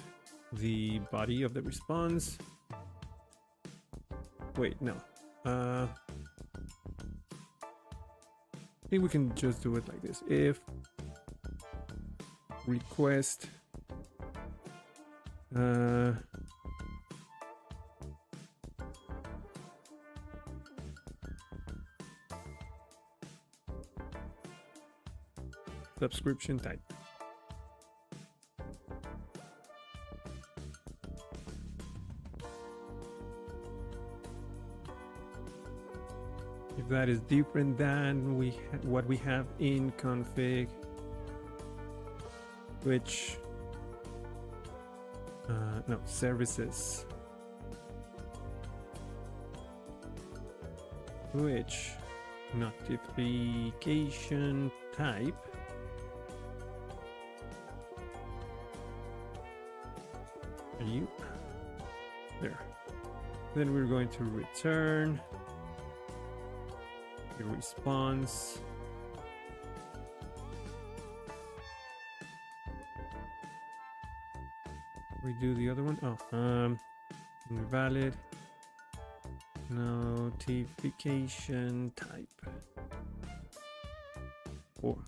the body of the response. Wait, no. I think we can just do it like this. If request subscription type. If that is different than what we have in config, which no, services, which notification type are you there? Then we're going to return the response. We do the other one. Oh, invalid notification type 400.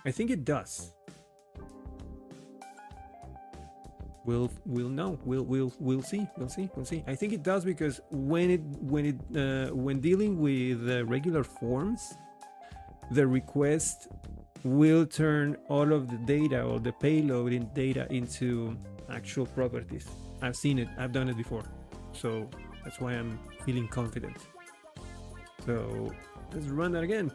I think it does. We'll know. We'll see. I think it does, because when dealing with regular forms, the request will turn all of the data or the payload in data into actual properties. I've seen it. I've done it before, so that's why I'm feeling confident. So let's run that again.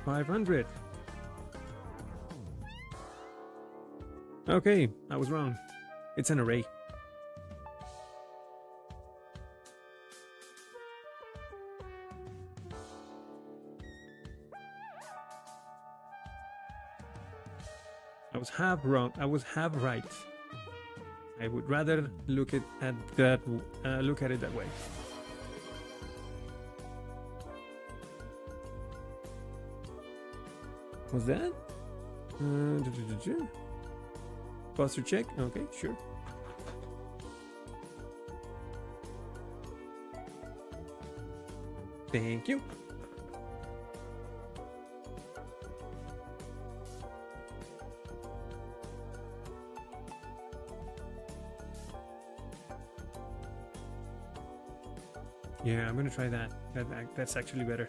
$500. Okay, I was wrong. It's an array. I was half wrong. I was half right. I would rather look at that. Look at it that way. Was that? Posture check. Okay, sure. Thank you. Yeah, I'm gonna try that. That's actually better.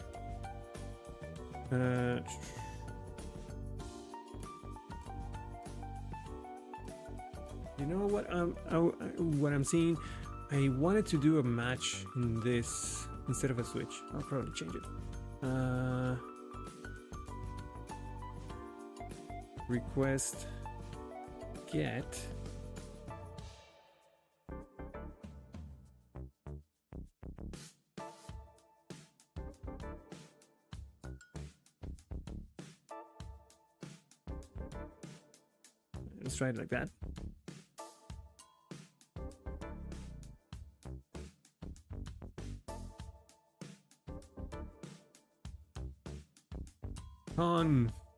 You know what? What I'm seeing, I wanted to do a match in this instead of a switch. I'll probably change it. Request get Let's try it like that.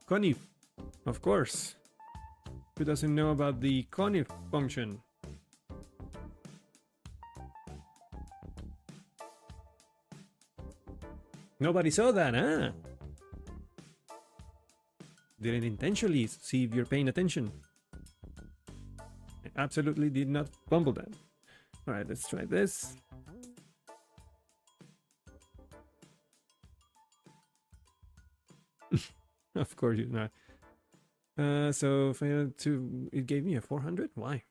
Conif, of course. Who doesn't know about the conif function? Nobody saw that, huh? Didn't intentionally see if you're paying attention. I absolutely did not fumble that. All right, let's try this. Of course you're not. So failed to. It gave me a 400. Why?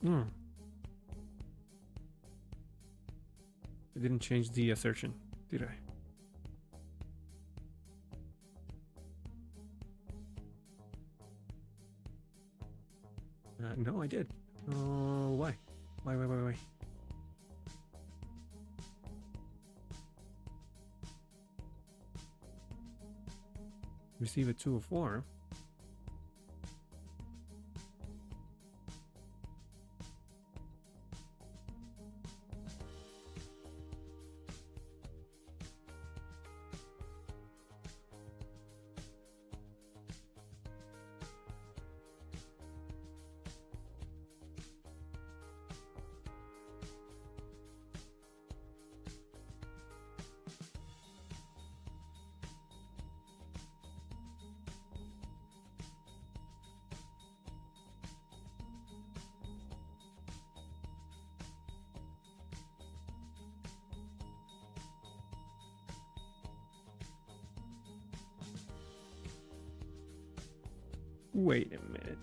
Hmm. I didn't change the assertion, did I? No, I did. Oh, why? Why? Receive a 204. Wait a minute.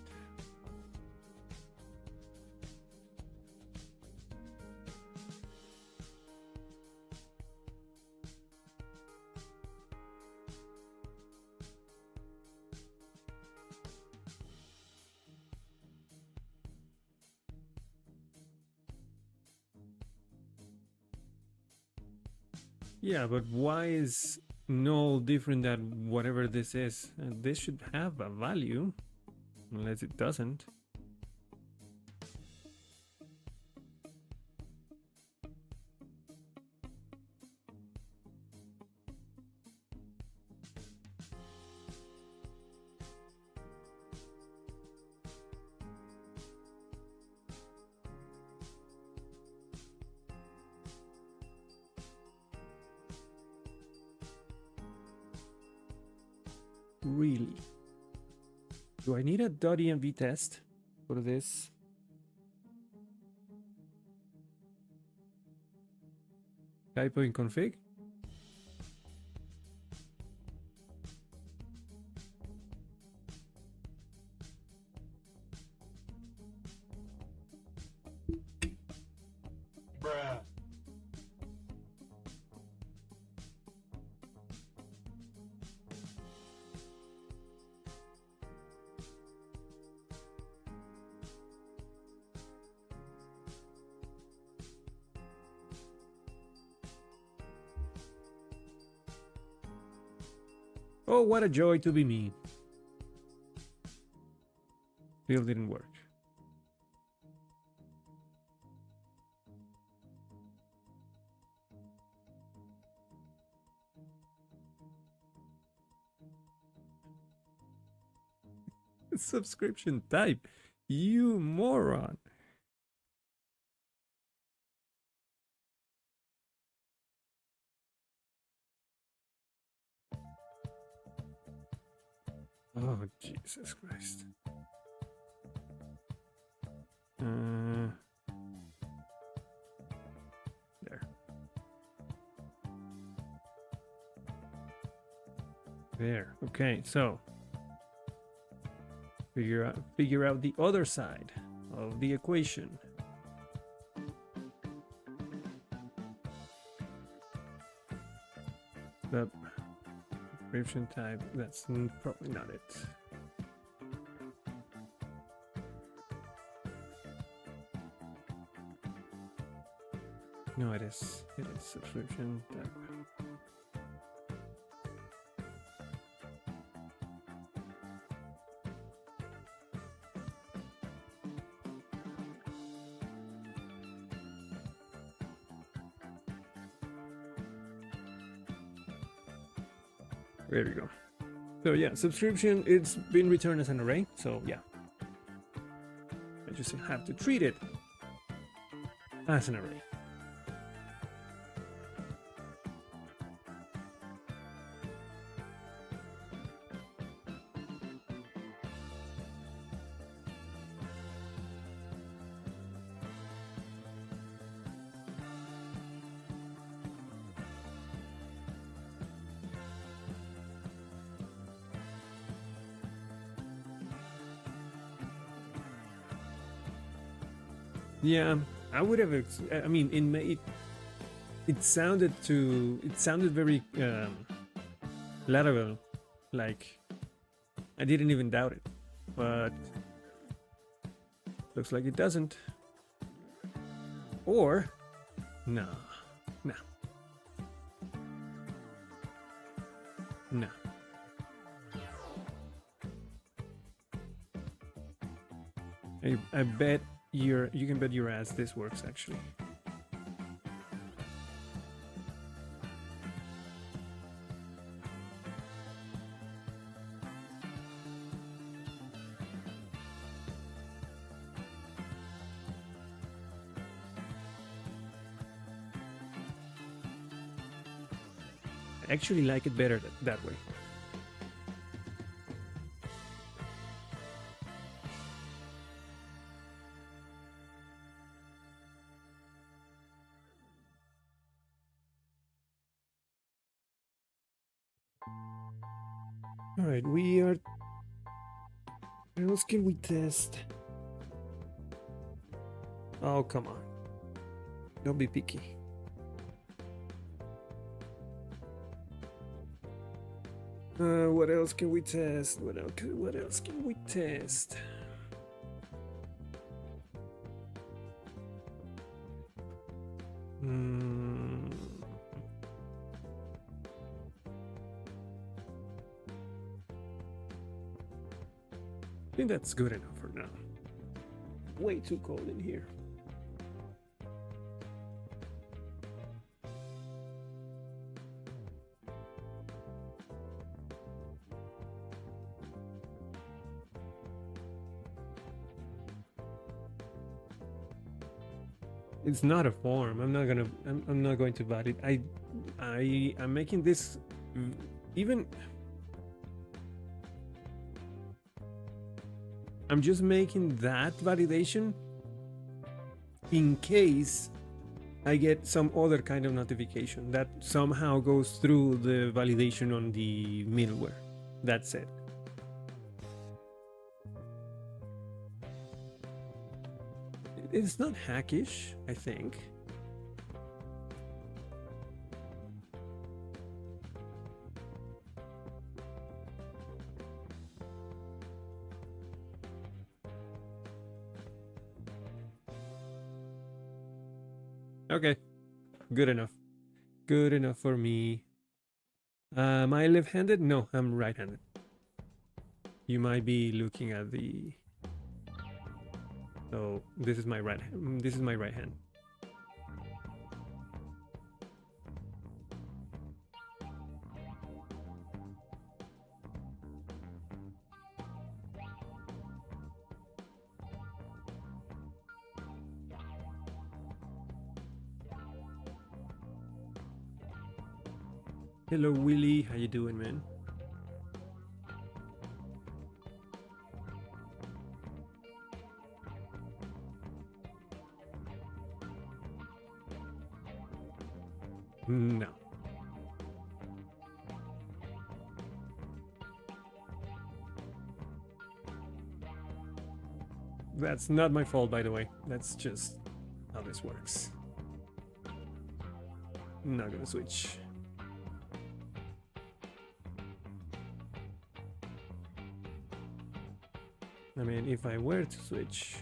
Yeah, but why is null different than whatever this is? This should have a value, unless it doesn't. Really? Do I need a .env test for this? Typo in config? Bruh. Oh, what a joy to be me. Still didn't work. Subscription type, you moron. Oh, Jesus Christ. There. There. Okay, so figure out the other side of the equation. The subscription type, that's probably not it. No, it is. It is subscription type. There you go. So yeah, subscription, it's been returned as an array. So yeah, I just have to treat it as an array. Yeah, I would have. I mean, it sounded very Laravel, like I didn't even doubt it, but looks like it doesn't. Or no, no, no. I bet you can bet your ass this works actually. I actually like it better that way. All right, we are. What else can we test? Oh, come on. Don't be picky. What else can we test? What else can we test? I think that's good enough for now. Way too cold in here. It's not a form. I'm not going to validate. I'm making this even. I'm just making that validation in case I get some other kind of notification that somehow goes through the validation on the middleware. That's it. It's not hackish, I think. Okay, good enough. Good enough for me. Am I left-handed? No, I'm right-handed. You might be looking at the. So this is my right. This is my right hand. Hello, Willie. How you doing, man? No. That's not my fault, by the way. That's just how this works. I'm not gonna switch. I mean, if I were to switch...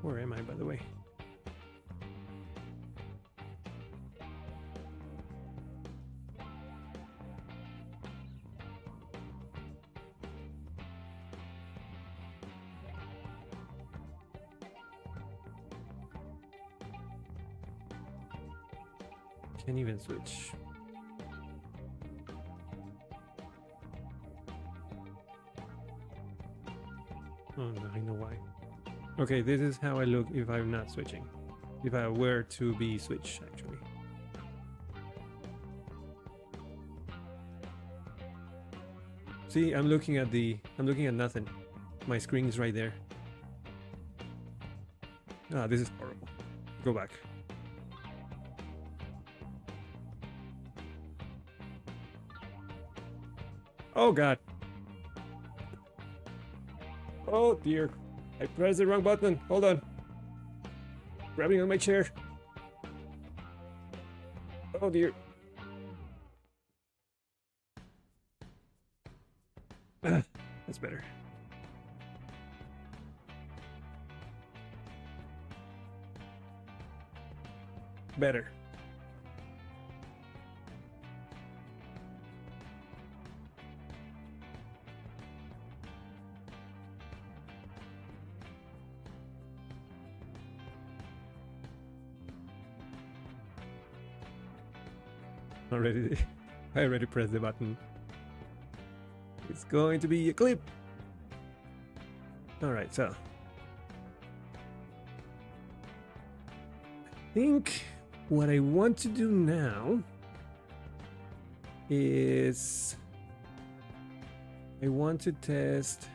Where am I, by the way? Can't even switch. Oh no, I know why. Okay, this is how I look if I'm not switching. If I were to be switched, actually. See, I'm looking at nothing. My screen is right there. Ah, this is horrible. Go back. Oh god. Oh dear. I pressed the wrong button. Hold on. Grabbing on my chair. Oh dear. That's better. Better. I already pressed the button. It's going to be a clip. All right, so I think what I want to do now is I want to test.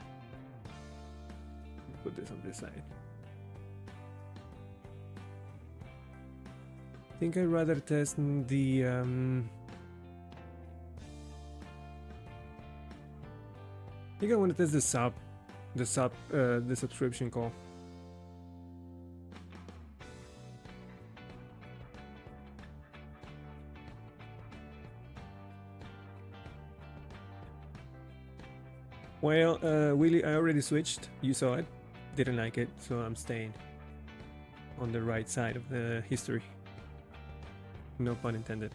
Put this on this side. I think I'd rather test the I think I want to test the subscription call. Well, Willie, I already switched. You saw it. Didn't like it, so I'm staying on the right side of the history. No pun intended.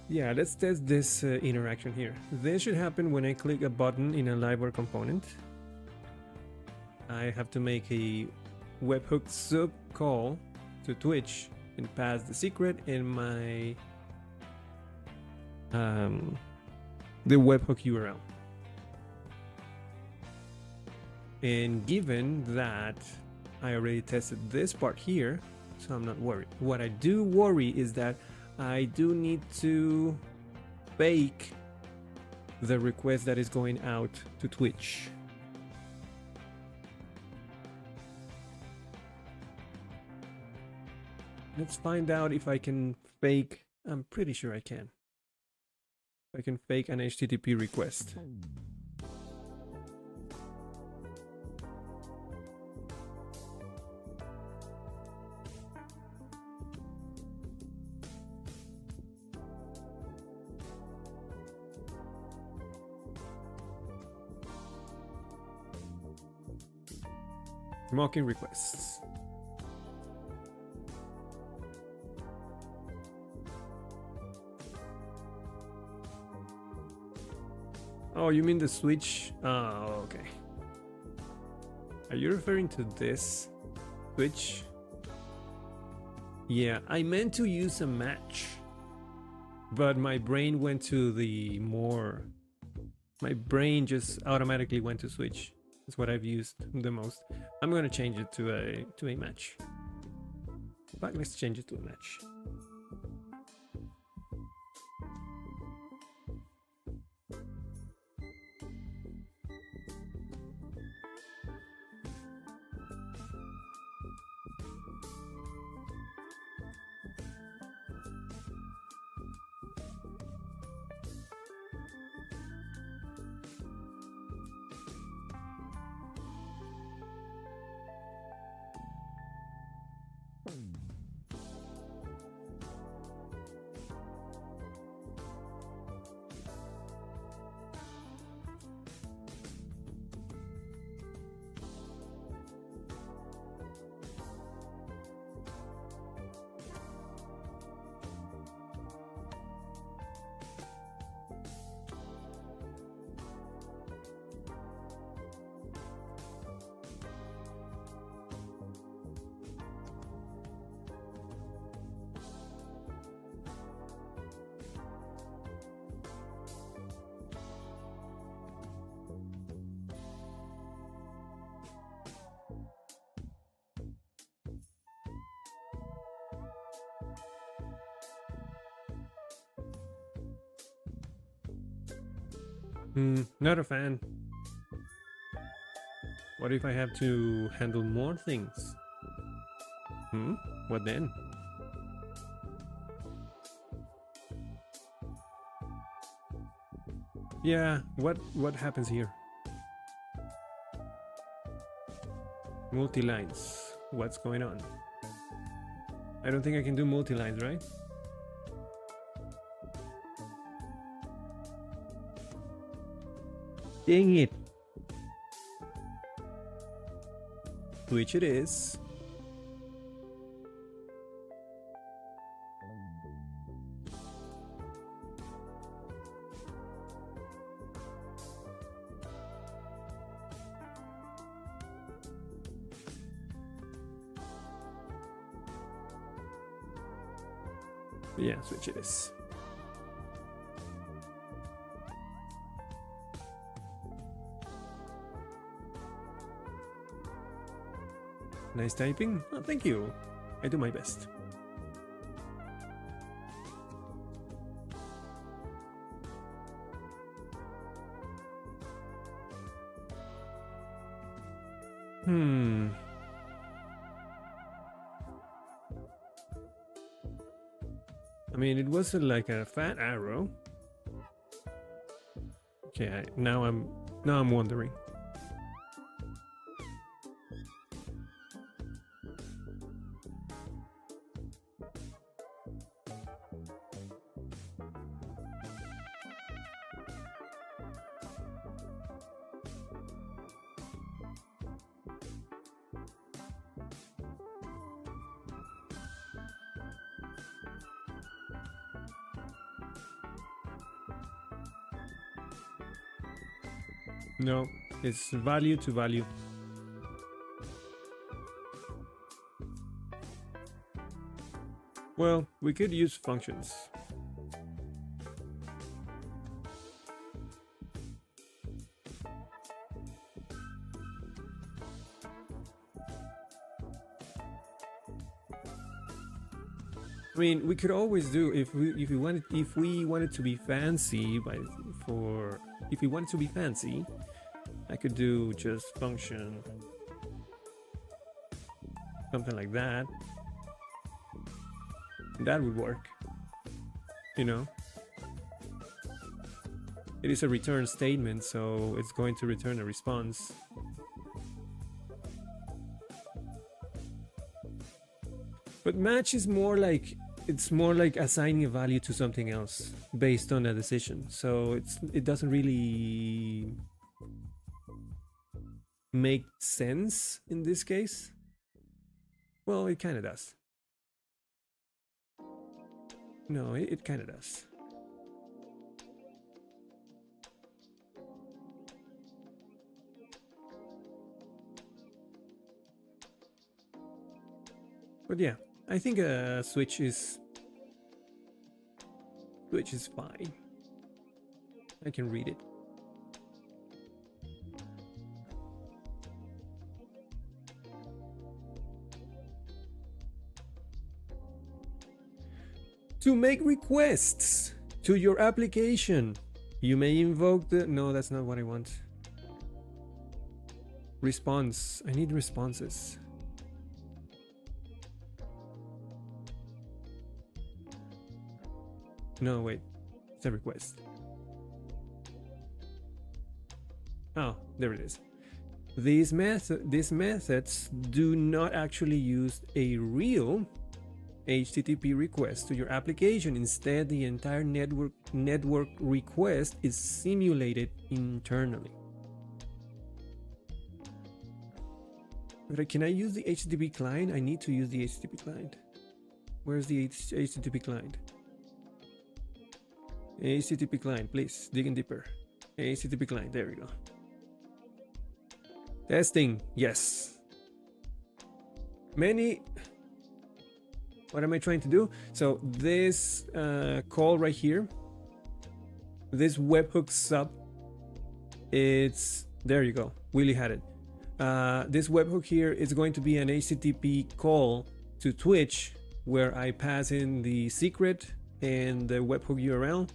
Yeah, let's test this interaction here. This should happen when I click a button in a Livewire component. I have to make a webhook sub call to Twitch and pass the secret in my the webhook URL. And given that I already tested this part here, so I'm not worried. What I do worry is that I do need to fake the request that is going out to Twitch. Let's find out if I can fake. I'm pretty sure I can. I can fake an HTTP request. Mocking requests. Oh, you mean the switch? Oh, okay. Are you referring to this switch? Yeah, I meant to use a match, but my brain went to the more. My brain just automatically went to switch. That's what I've used the most. I'm gonna change it to a match. But let's change it to a match. Not a fan. What if I have to handle more things? What then? Yeah, what happens here? Multi-lines. What's going on? I don't think I can do multi-lines, right? Dang it. Which it is. Yeah, switch it is. Nice typing. Oh, thank you. I do my best. I mean, it was like a fat arrow. Okay, now I'm wondering. No, it's value to value. Well, we could use functions. I mean, we could always do if we wanted to be fancy if we wanted to be fancy, I could do just function, something like that. That would work, you know. It is a return statement, so it's going to return a response. But match is more like, it's more like assigning a value to something else based on a decision. So it doesn't really make sense in this case. Well, it kind of does. No, it kind of does. But yeah, I think a switch is fine. I can read it. To make requests to your application, you may invoke the... No, that's not what I want. Response. I need responses. No, wait. It's a request. Oh, there it is. These methods do not actually use a real HTTP request to your application. Instead, the entire network request is simulated internally. But can I use the HTTP client? I need to use the HTTP client. Where's the HTTP client? HTTP client, please, dig in deeper. HTTP client, there we go. Testing, yes. What am I trying to do? So this call right here, this webhook sub, it's, there you go, Willie had it. This webhook here is going to be an HTTP call to Twitch where I pass in the secret and the webhook URL,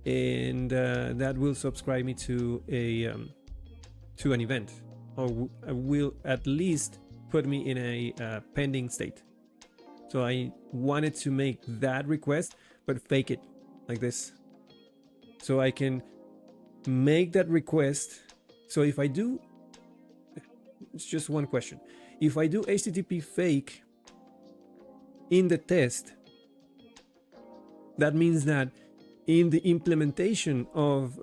and that will subscribe me to an event, or will at least put me in a pending state. So I wanted to make that request, but fake it like this, so I can make that request. So if I do, it's just one question. If I do HTTP fake in the test, that means that in the implementation of,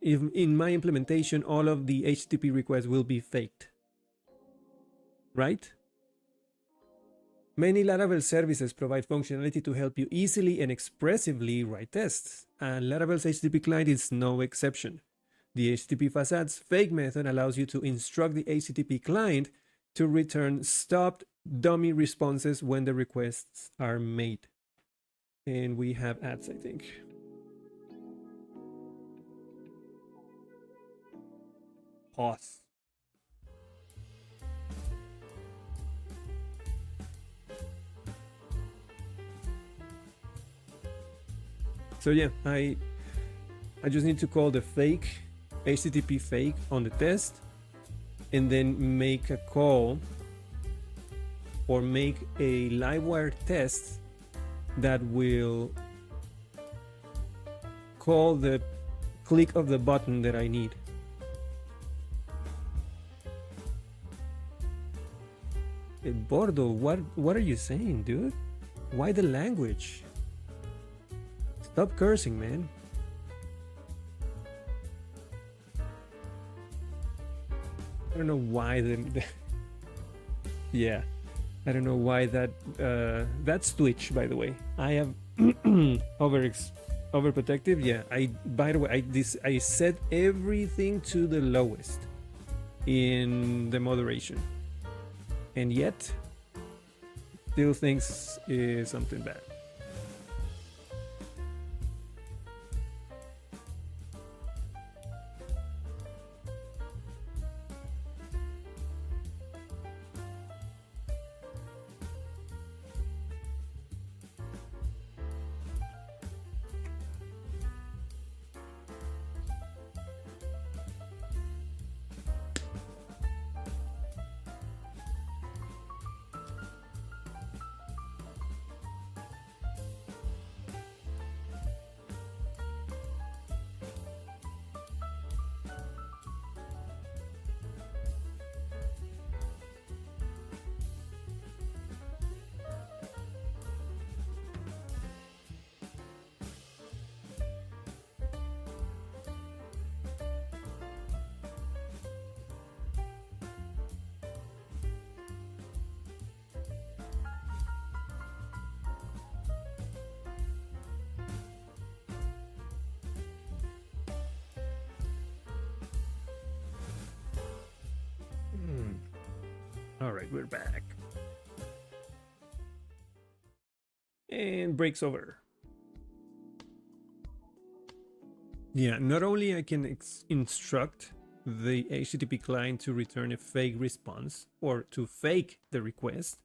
in my implementation, all of the HTTP requests will be faked, right? Many Laravel services provide functionality to help you easily and expressively write tests, and Laravel's HTTP client is no exception. The HTTP facades fake method allows you to instruct the HTTP client to return stopped dummy responses when the requests are made. And we have ads, I think. Pause. So yeah, I just need to call the fake HTTP fake on the test, and then make a call or make a Livewire test that will call the click of the button that I need. Bordo, what are you saying, dude? Why the language? Stop cursing, man. I don't know why yeah, I don't know why that that's Twitch, by the way. I have overprotective. Yeah, by the way, I set everything to the lowest in the moderation, and yet still thinks is something bad. All right, we're back. And breaks over. Yeah, not only I can instruct the HTTP client to return a fake response or to fake the request,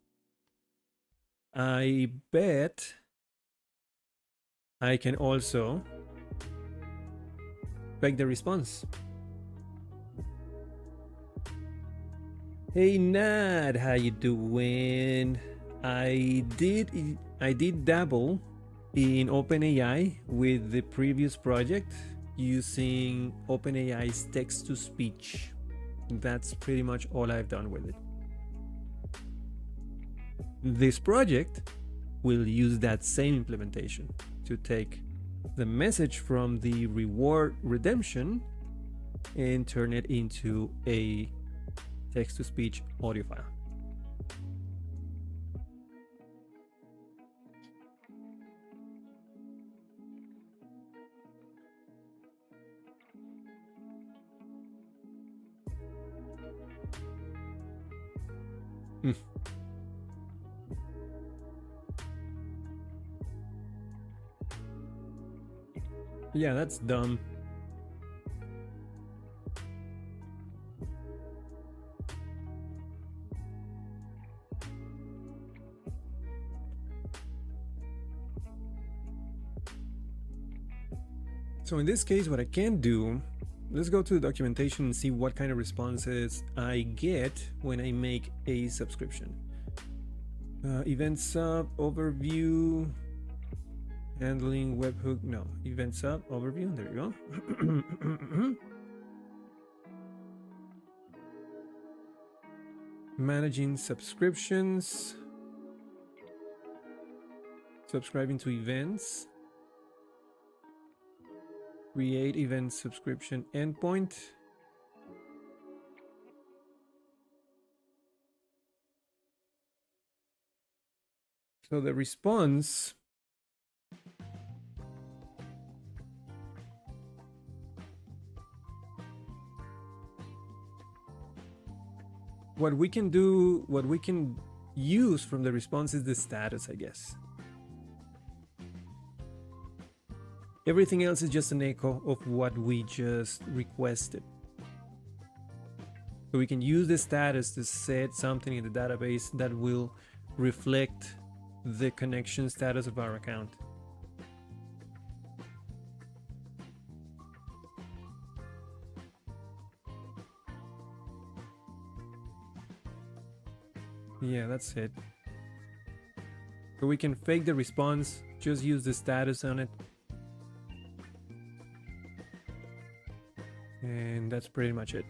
I bet I can also fake the response. Hey Nad, how you doing? I did dabble in OpenAI with the previous project using OpenAI's text-to-speech. That's pretty much all I've done with it. This project will use that same implementation to take the message from the reward redemption and turn it into a text-to-speech audio file. Yeah, that's dumb. So in this case, what I can do, let's go to the documentation and see what kind of responses I get when I make a subscription. Event sub, overview, handling webhook, no, event sub, overview, there you go. Managing subscriptions, subscribing to events, create event subscription endpoint. So the response what we can use from the response is the status, I guess. Everything else is just an echo of what we just requested. So we can use the status to set something in the database that will reflect the connection status of our account. Yeah, that's it. So we can fake the response, just use the status on it. And that's pretty much it.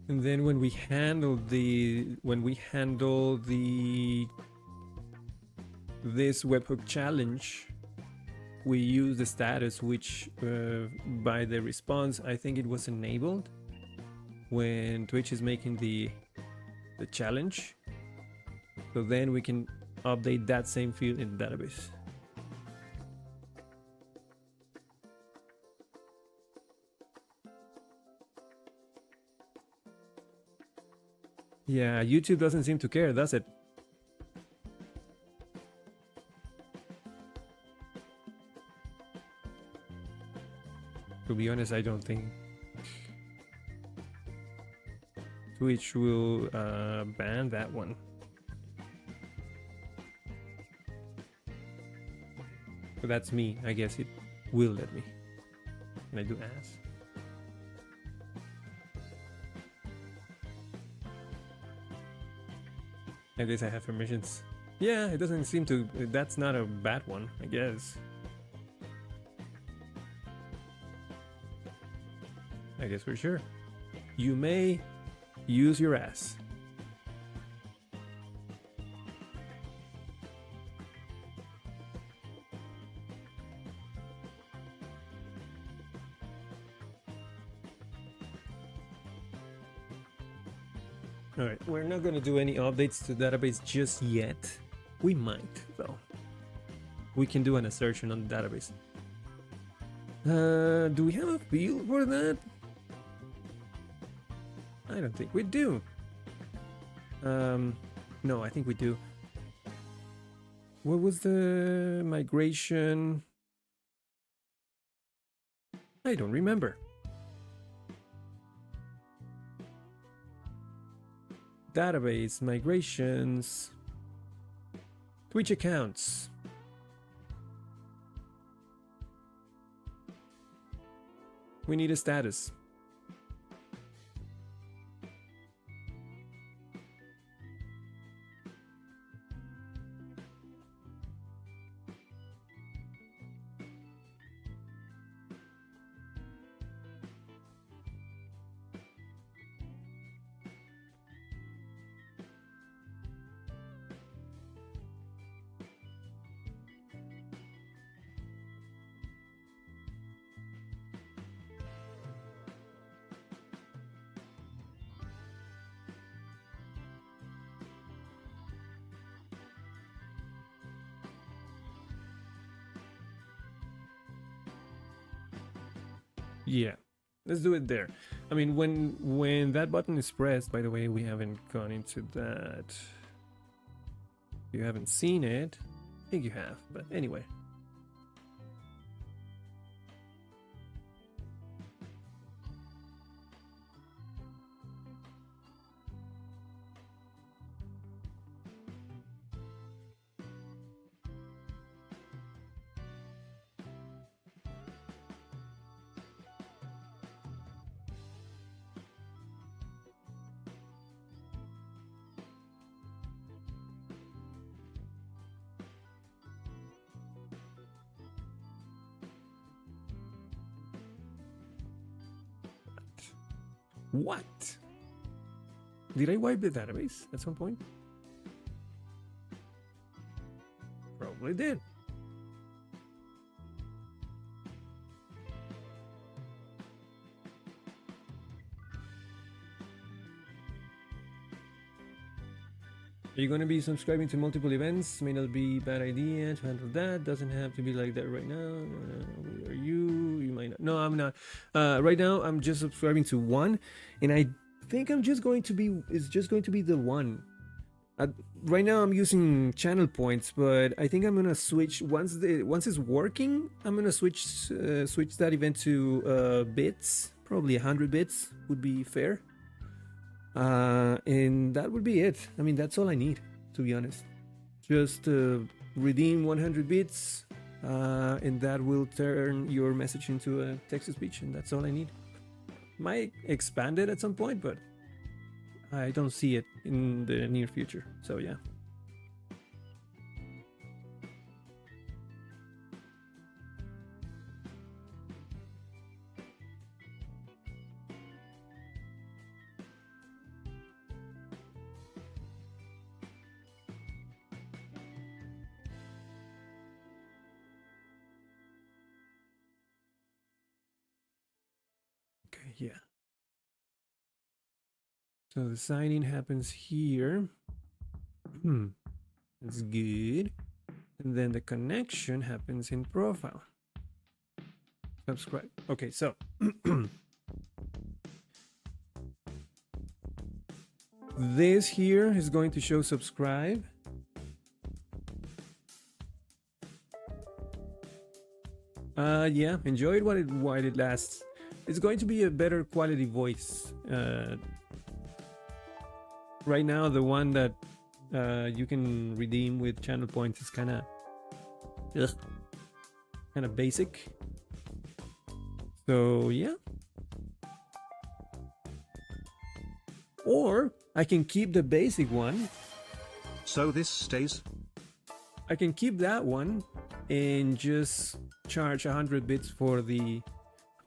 And then when we handle this webhook challenge, we use the status, which by the response, I think it was enabled when Twitch is making the challenge. So then we can update that same field in the database. Yeah, YouTube doesn't seem to care, does it? To be honest, I don't think Twitch will ban that one. But that's me. I guess it will let me. Can I do ass? I guess I have permissions. Yeah, it doesn't seem to. That's not a bad one, I guess. I guess we're sure. You may use your ass. Alright, we're not going to do any updates to the database just yet. We might, though. We can do an assertion on the database. Do we have a field for that? I don't think we do. No, I think we do. What was the migration? I don't remember. Database, migrations, Twitch accounts. We need a status. Yeah, let's do it there. I mean, when that button is pressed, by the way, we haven't gone into that. You haven't seen it. I think you have, but anyway. What? Did I wipe the database at some point? Probably did. Are you going to be subscribing to multiple events? May not be a bad idea to handle that. Doesn't have to be like that right now. Are you? You might not. No, I'm not. Right now, I'm just subscribing to one, and I think I'm just going to be. It's just going to be the one. Right now, I'm using channel points, but I think I'm gonna switch once it's working. I'm gonna switch that event to bits. Probably 100 bits would be fair. And that would be it. I mean, that's all I need, to be honest. Just redeem 100 bits, and that will turn your message into a text-to-speech, and that's all I need. Might expand it at some point, but I don't see it in the near future. So yeah. Yeah. So the signing happens here. That's good. And then the connection happens in profile. Subscribe. Okay, so this here is going to show subscribe. Yeah, enjoy it while it lasts. It's going to be a better quality voice. Right now, the one that you can redeem with channel points is kind of basic. So yeah. Or I can keep the basic one. So this stays? I can keep that one and just charge 100 bits for the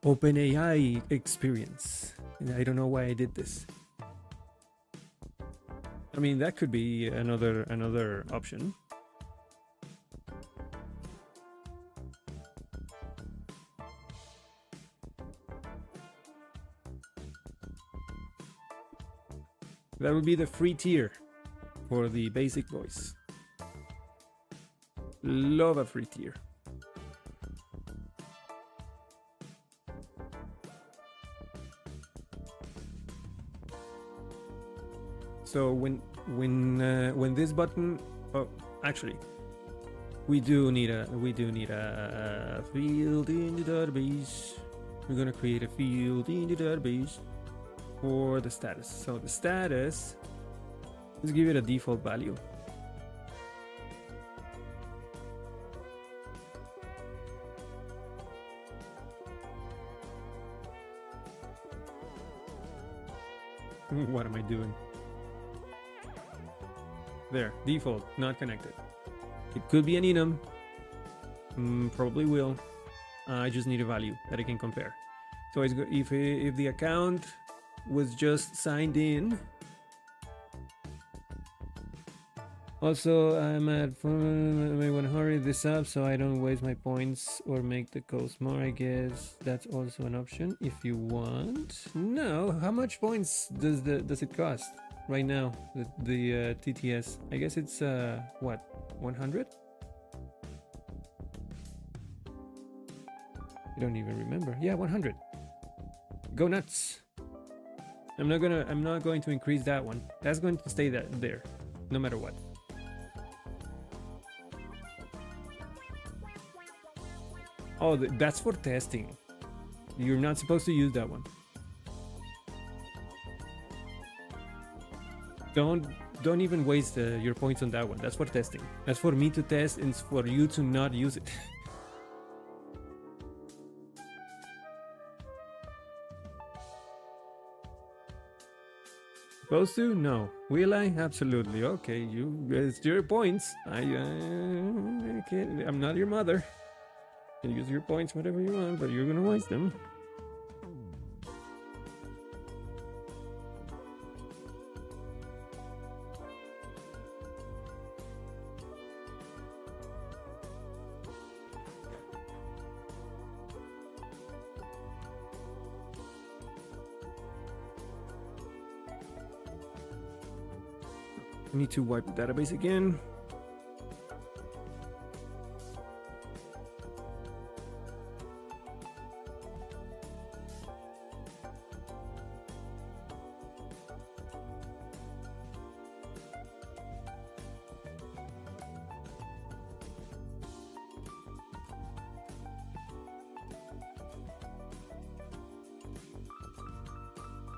OpenAI experience. And I don't know why I did this. I mean, that could be another option. That would be the free tier for the basic voice. Love a free tier. So when this button, oh, actually, we do need a field in the database. We're gonna create a field in the database for the status. So the status, let's give it a default value. What am I doing? There, default, not connected. It could be an enum. Probably will. I just need a value that I can compare. So it's if the account was just signed in. Also, I'm at. I want to hurry this up so I don't waste my points or make the cost more. I guess that's also an option if you want. No, how much points does it cost right now? The TTS. I guess it's what, 100? I don't even remember. Yeah, 100. Go nuts. I'm not going to increase that one. That's going to stay there, no matter what. Oh, that's for testing. You're not supposed to use that one. Don't even waste your points on that one. That's for testing. That's for me to test, and it's for you to not use it. Supposed to? No. Will I? Absolutely. Okay, it's your points. I'm not your mother. You can use your points whatever you want, but you're gonna waste them. I need to wipe the database again.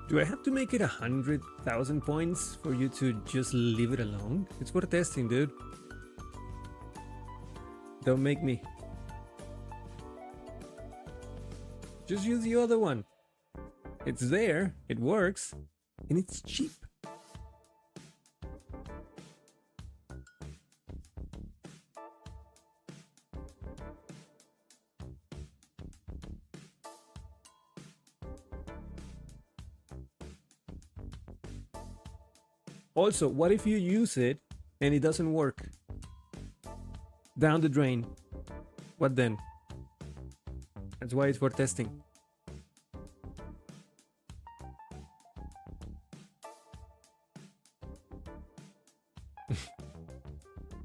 Do I have to make it 100,000 points for you to just leave it alone? It's for testing, dude. Don't make me. Just use the other one. It's there, it works, and it's cheap. Also, what if you use it and it doesn't work? Down the drain. What then? That's why it's for testing.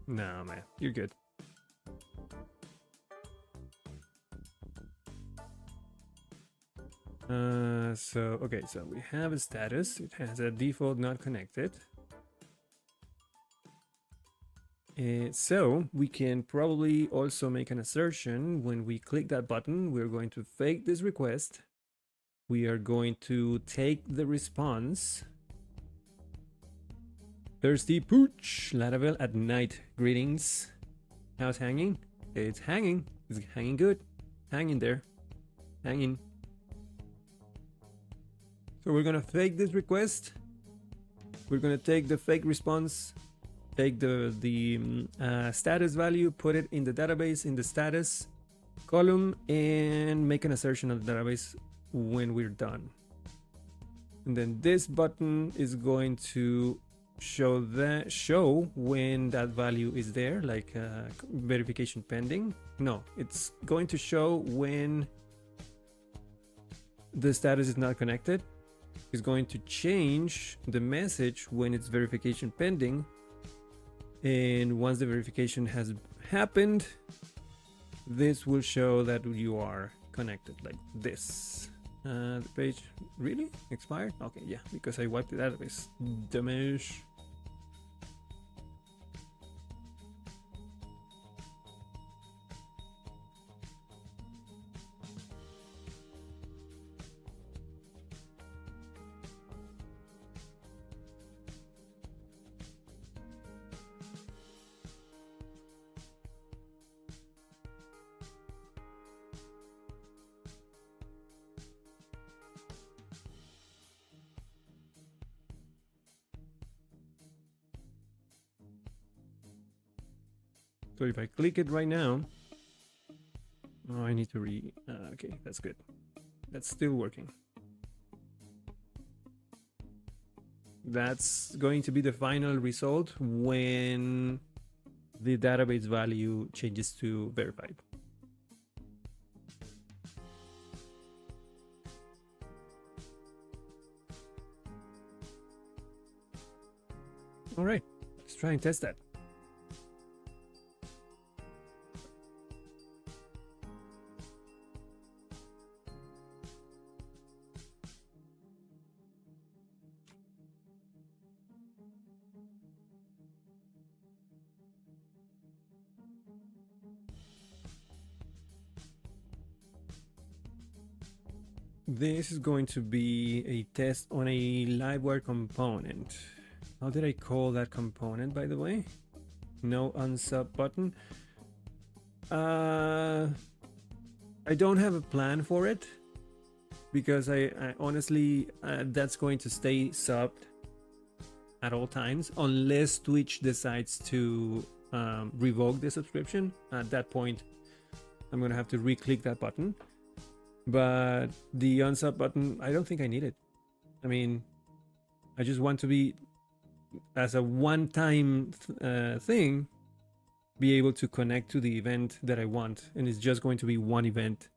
No, man, you're good. Okay, so we have a status. It has a default not connected. So we can probably also make an assertion. When we click that button, we're going to fake this request. We are going to take the response. Thirsty Pooch, Laravel at night. Greetings. How's hanging? It's hanging. It's hanging good. Hanging there. Hanging. So we're gonna fake this request. We're gonna take the fake response, take the status value, put it in the database in the status column, and make an assertion of the database when we're done. And then this button is going to show when that value is there, like verification pending. No, it's going to show when the status is not connected. It's going to change the message when it's verification pending, and once the verification has happened, this will show that you are connected, like this. The page really expired? Okay, yeah, because I wiped the database. Dummish. So if I click it right now, oh, I need to okay, that's good. That's still working. That's going to be the final result when the database value changes to verified. All right, let's try and test that. this is going to be a test on a Livewire component. How did I call that component, by the way? No unsub button. I don't have a plan for it because I honestly that's going to stay subbed at all times unless Twitch decides to revoke the subscription. At that point, I'm gonna have to re-click that button. But the unsub button, I don't think I need it. I mean, I just want to be, as a one-time thing, be able to connect to the event that I want, and it's just going to be one event,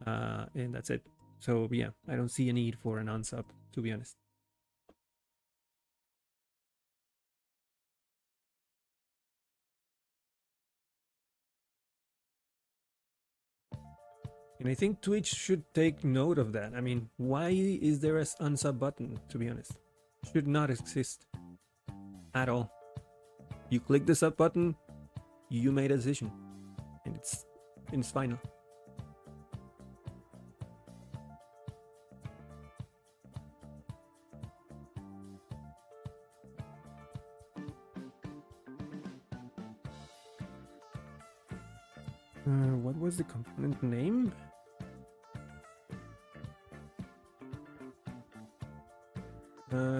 and that's it. So yeah, I don't see a need for an unsub, to be honest. And I think Twitch should take note of that. I mean, why is there an unsub button, to be honest? Should not exist at all. You click the sub button, you made a decision, and it's final. What was the component name?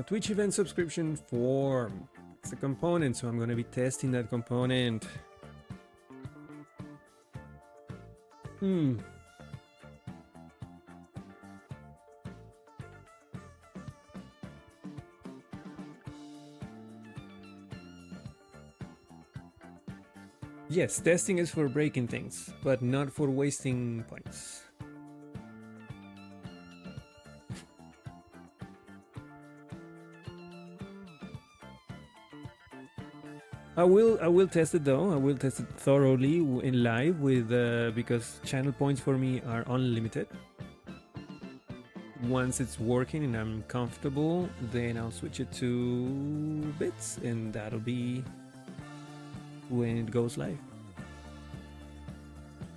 Twitch event subscription form. It's a component, so I'm going to be testing that component. Yes, testing is for breaking things, but not for wasting points. I will test it though. I will test it thoroughly in live with because channel points for me are unlimited. Once it's working and I'm comfortable, then I'll switch it to bits, and that'll be when it goes live.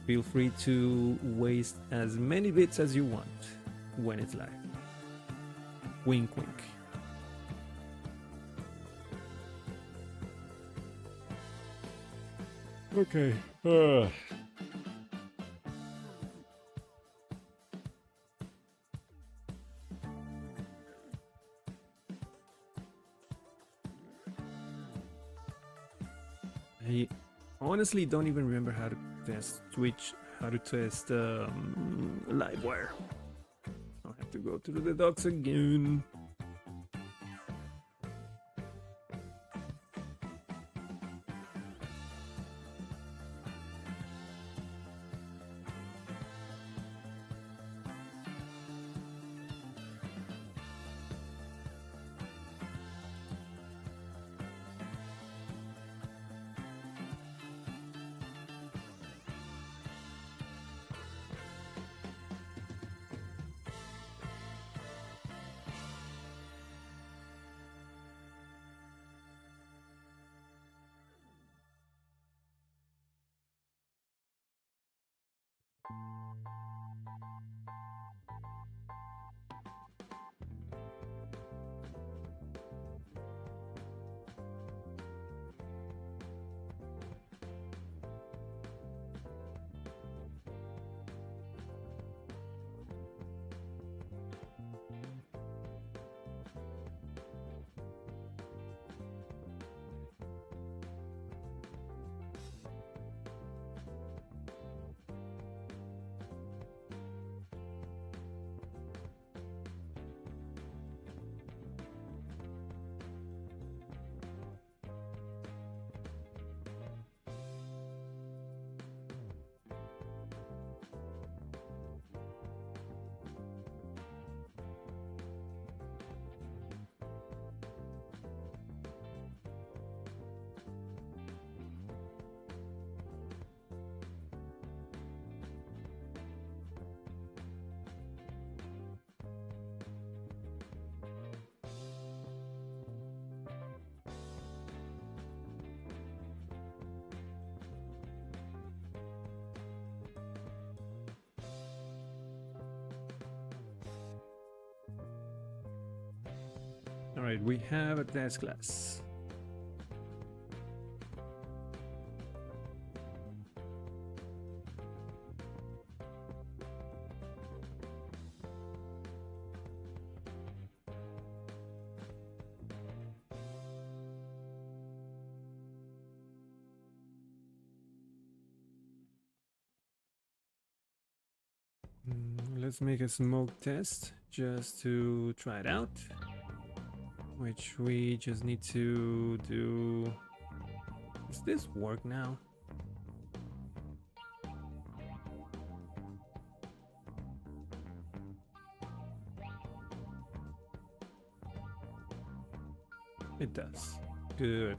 Feel free to waste as many bits as you want when it's live. Wink, wink. Okay. I honestly don't even remember how to test Twitch, how to test Livewire. I'll have to go through the docs again. All right, we have a test class. Let's make a smoke test just to try it out, which we just need to do. Does this work now? It does. Good.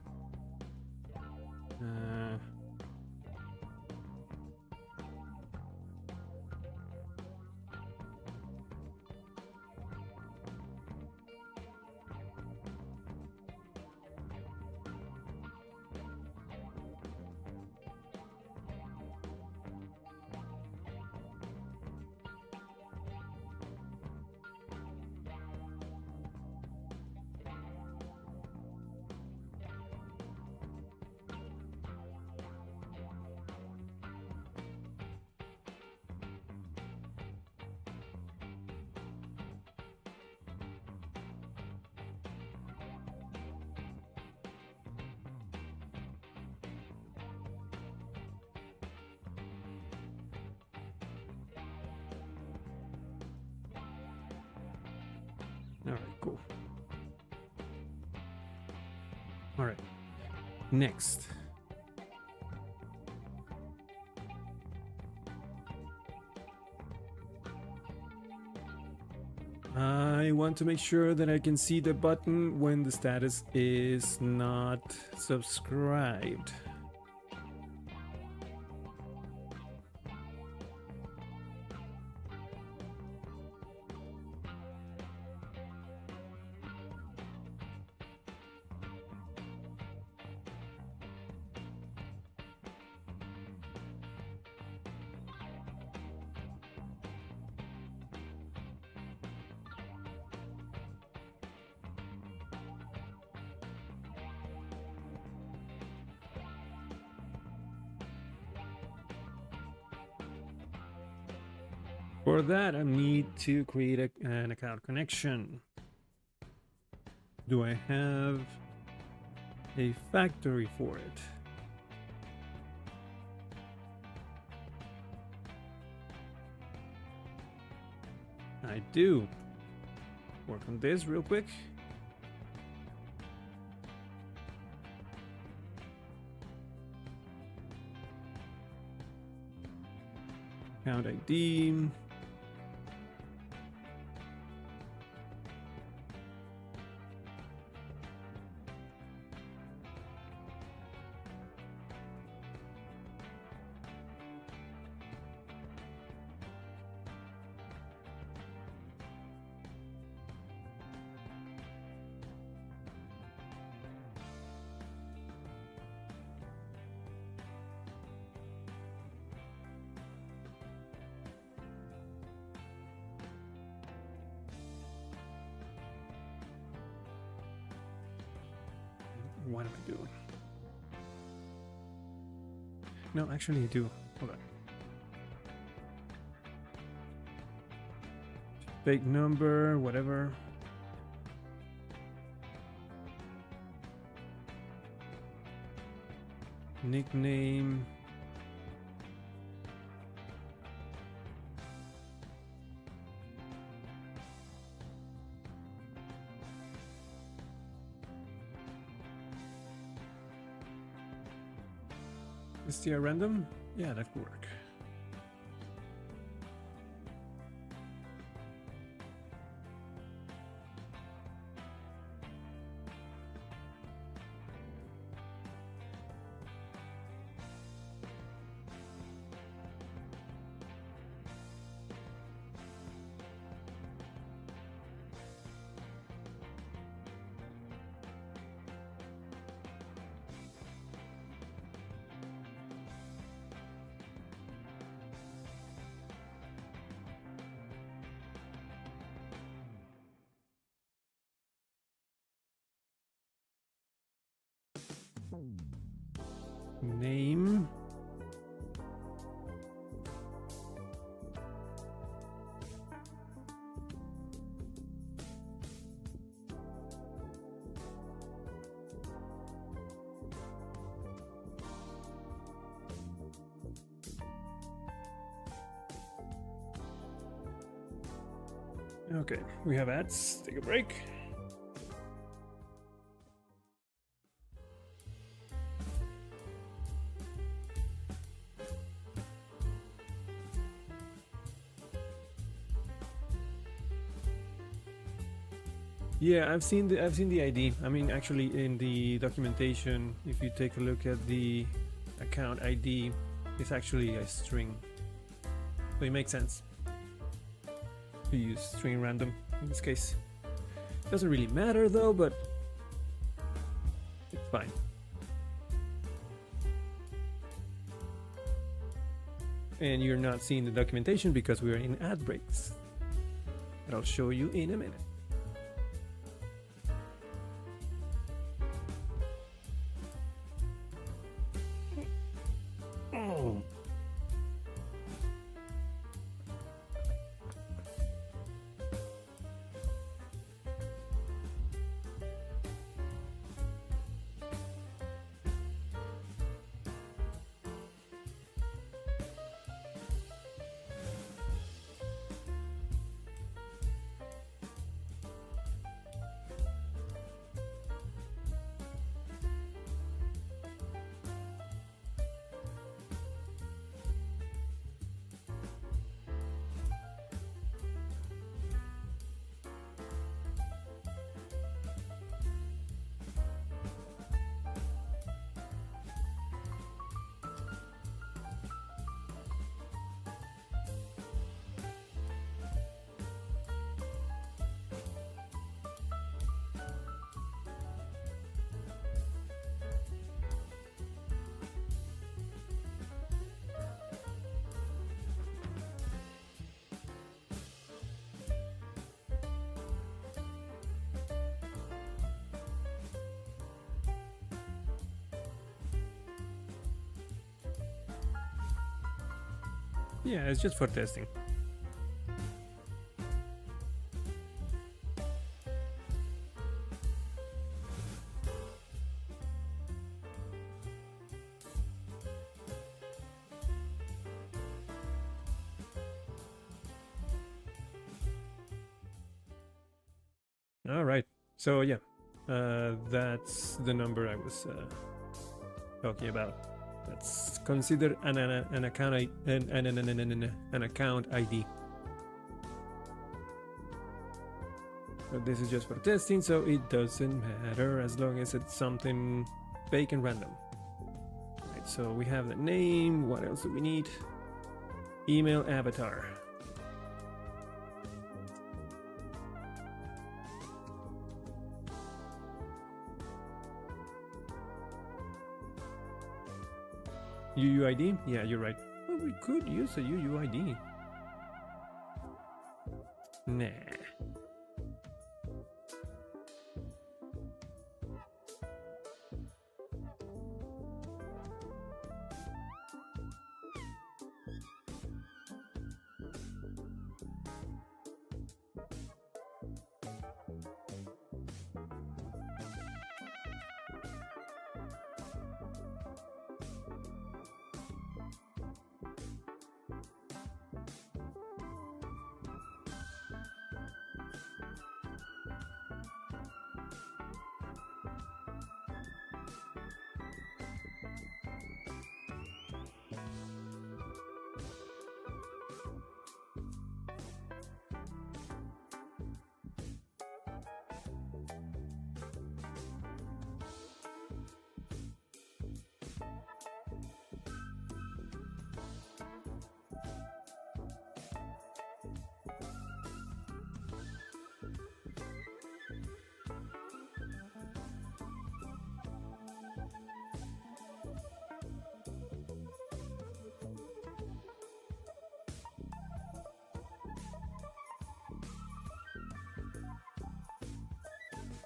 All right, cool. All right, next. I want to make sure that I can see the button when the status is not subscribed. For that, I need to create an account connection. Do I have a factory for it? I do. Work on this real quick. Account ID. What am I doing? No, actually I do. Hold on. Fake number, whatever. Nickname. Is the random? Yeah, that could work. Name. Okay, we have ads. Take a break. Yeah, I've seen the ID. I mean, actually, in the documentation, if you take a look at the account ID, it's actually a string, so it makes sense to use string random in this case. Doesn't really matter though, but it's fine. And you're not seeing the documentation because we're in ad breaks. But I'll show you in a minute. Oh. Yeah, it's just for testing. All right. So yeah, that's the number I was talking about. That's considered an account an account ID. But this is just for testing, so it doesn't matter as long as it's something fake and random. Right, so we have the name. What else do we need? Email avatar. UUID? Yeah, you're right. Well, we could use a UUID. Nah.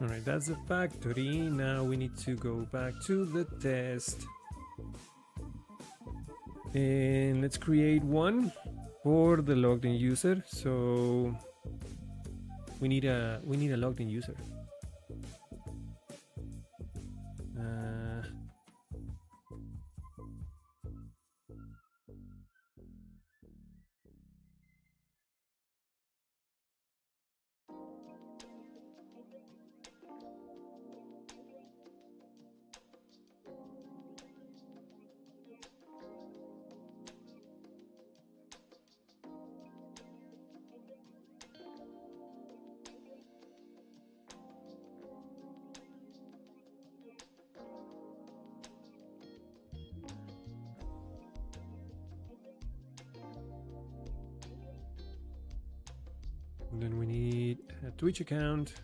All right, that's the factory. Now we need to go back to the test. And let's create one for the logged in user. So we need a logged in user. And then we need a Twitch account.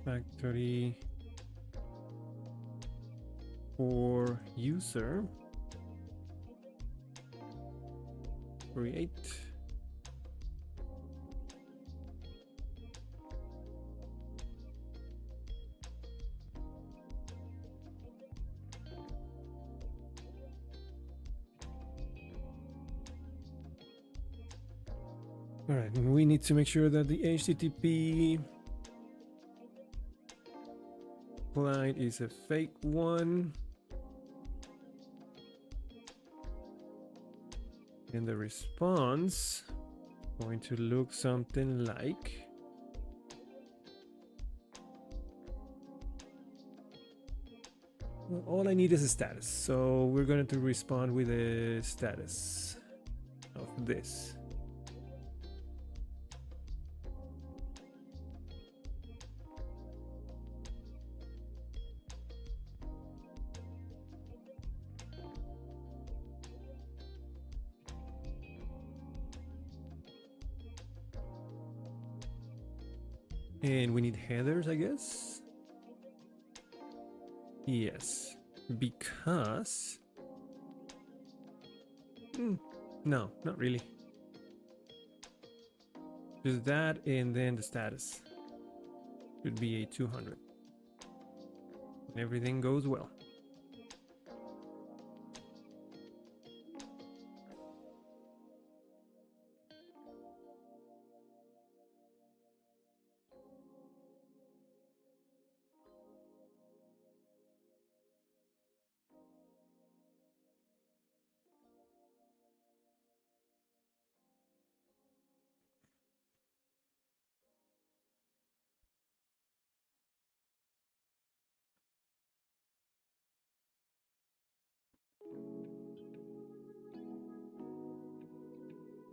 Factory for user. Create. All right, we need to make sure that the HTTP client is a fake one. And the response is going to look something like. Well, all I need is a status. So we're going to respond with a status of this. And we need headers, I guess. Yes, because... no, not really. Just that and then the status. Should be a 200. And everything goes well.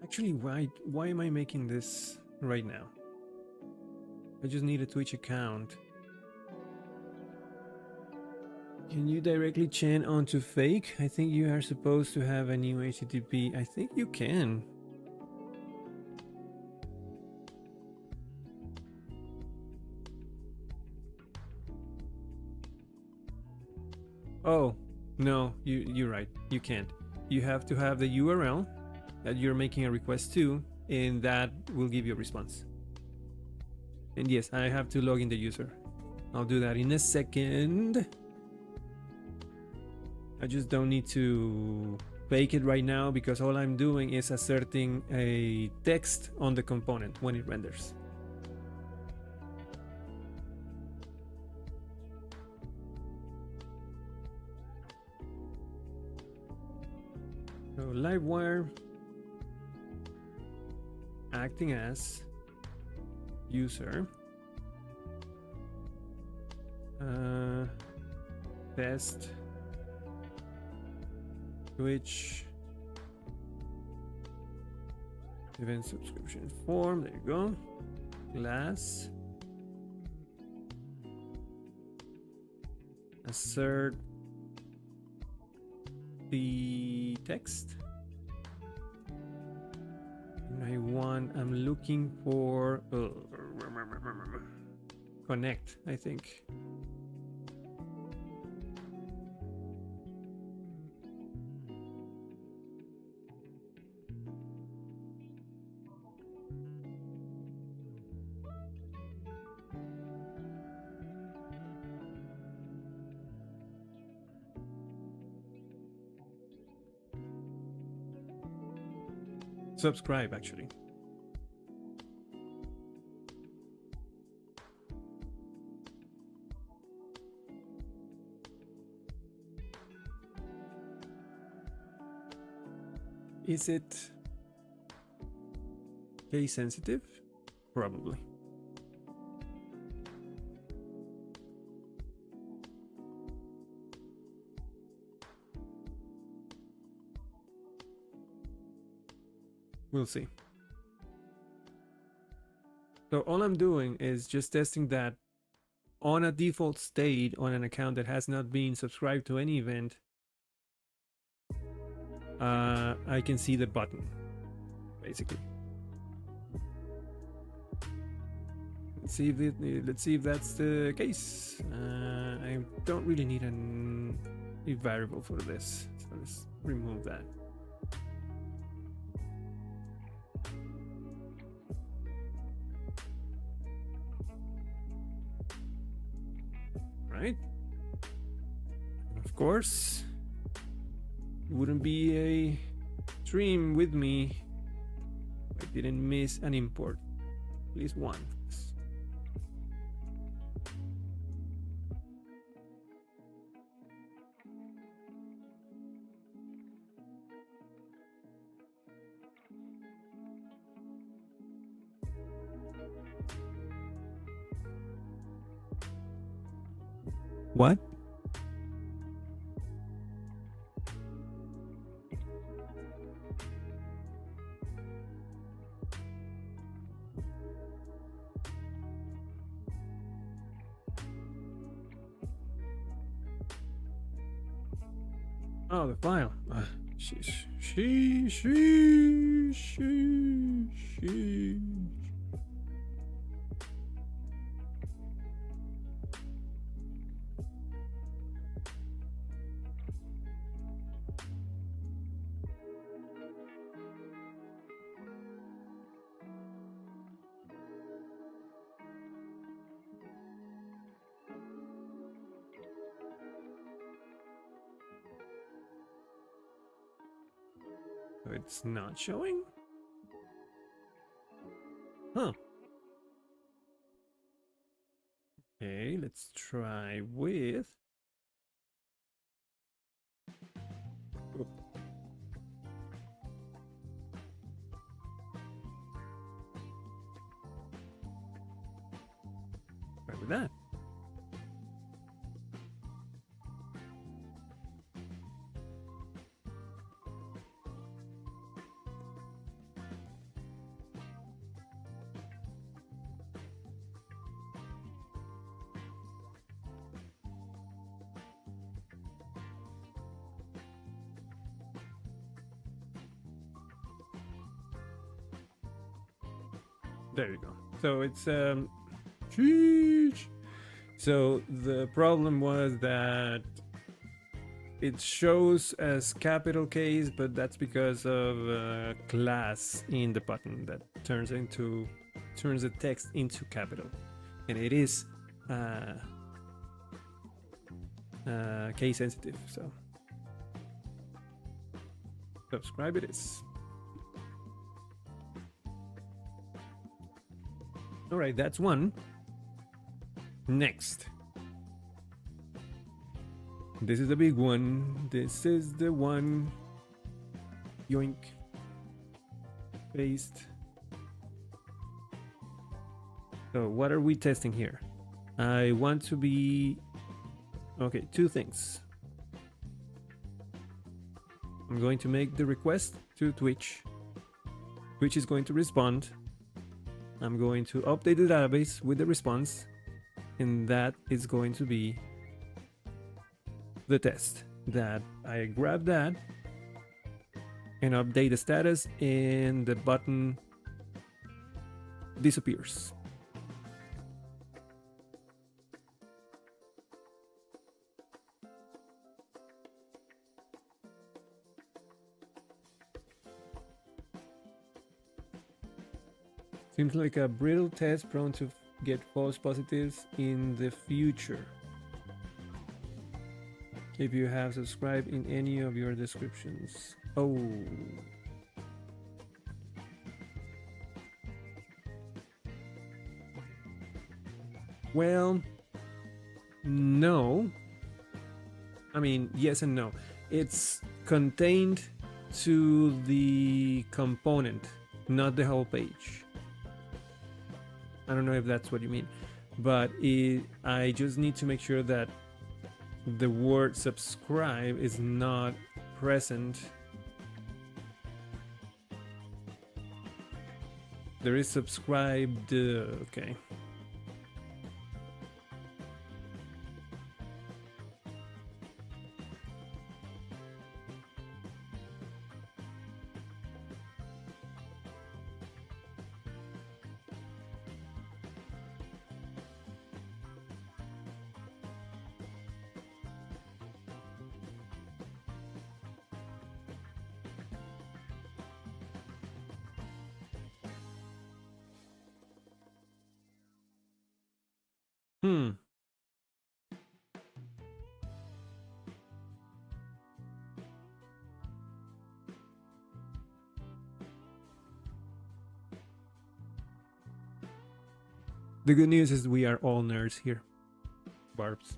Actually, why am I making this right now? I just need a Twitch account. Can you directly chain onto fake? I think you are supposed to have a new HTTP. I think you can. Oh, no, you're right. You can't. You have to have the URL that you're making a request to, and that will give you a response. And yes, I have to log in the user. I'll do that in a second. I just don't need to fake it right now because all I'm doing is asserting a text on the component when it renders. So Livewire acting as user, test Twitch event subscription form. There you go. Class assert the text. I'm looking for connect, I think. Subscribe, actually. Is it case sensitive? Probably. We'll see. So all I'm doing is just testing that on a default state on an account that has not been subscribed to any event. I can see the button, basically. Let's see if that's the case. I don't really need a variable for this, so let's remove that. Right? Of course, it wouldn't be a stream with me if I didn't miss an import. At least one. What? Oh, the file. Sheesh. It's not showing? Huh. Okay, let's try with... Oh. Try with that. There you go. So it's sheesh. So the problem was that it shows as capital case, but that's because of a class in the button that turns the text into capital, and it is case sensitive. So subscribe it is. All right, that's one. Next. This is the big one. This is the one. Yoink. Paste. So what are we testing here? I want to be... Okay, two things. I'm going to make the request to Twitch. Twitch is going to respond. I'm going to update the database with the response, and that is going to be the test. That I grab that and update the status, and the button disappears. Seems like a brittle test prone to get false positives in the future. If you have subscribed in any of your descriptions. Oh. Well, no. I mean, yes and no. It's contained to the component, not the whole page. I don't know if that's what you mean, but I just need to make sure that the word subscribe is not present. There is subscribed, okay. Hmm. The good news is we are all nerds here. Barbs.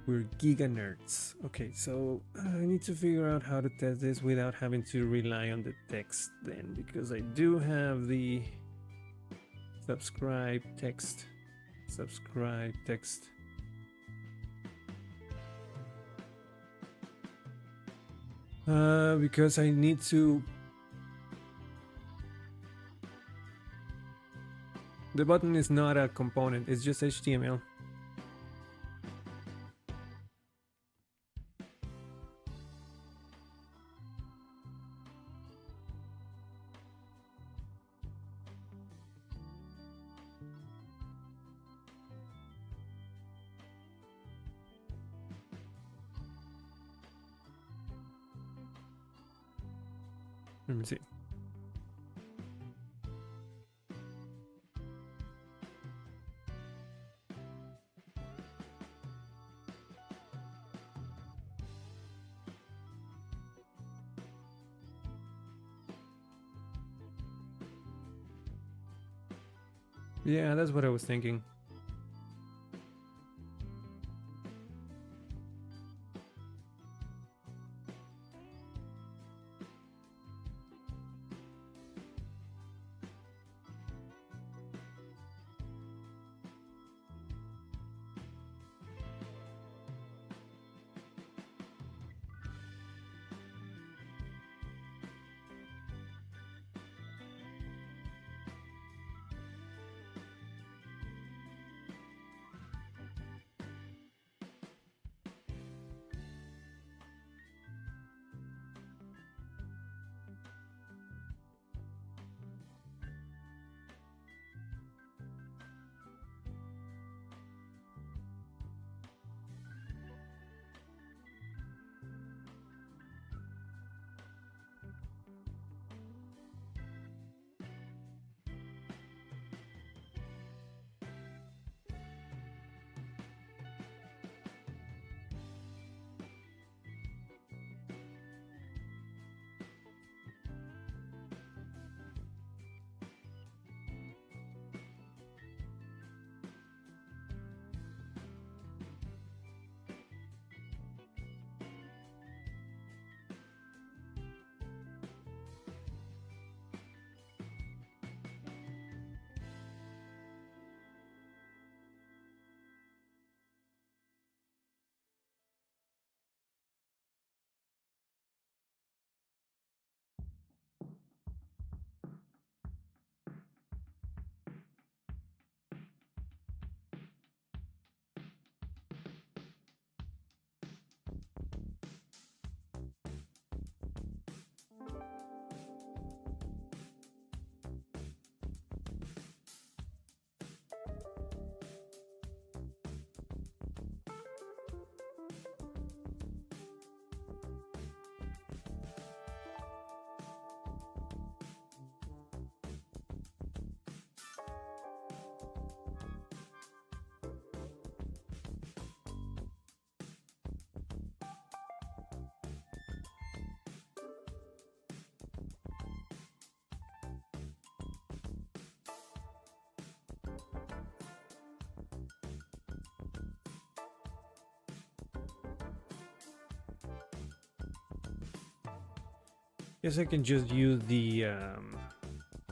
We're giga nerds. Okay, so I need to figure out how to test this without having to rely on the text then, because I do have the subscribe text. Subscribe text. Because I need to. The button is not a component, it's just HTML. Let me see. Yeah, that's what I was thinking. Guess I can just use the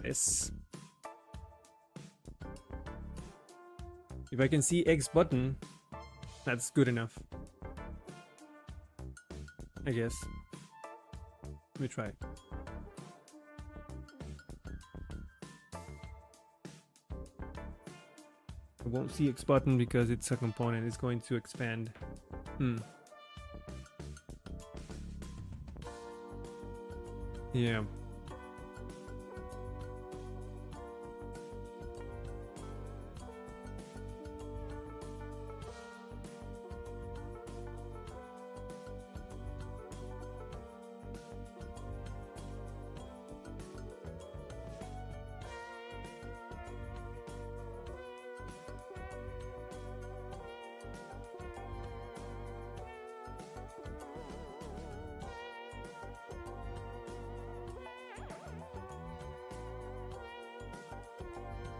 this. If I can see X button, that's good enough. I guess. Let me try it. I won't see X button because it's a component. It's going to expand. Yeah.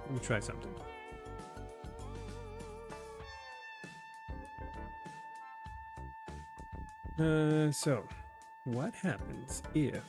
Let me try something. So, what happens if...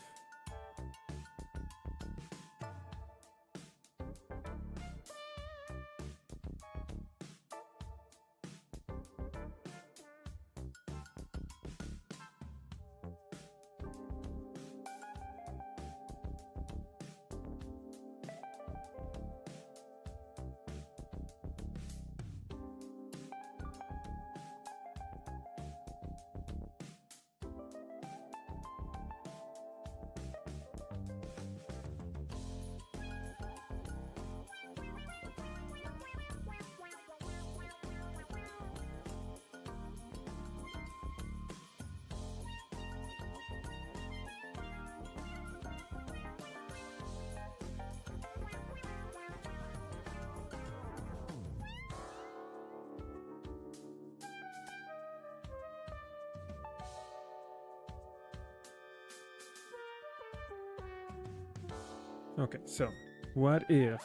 Okay, so what if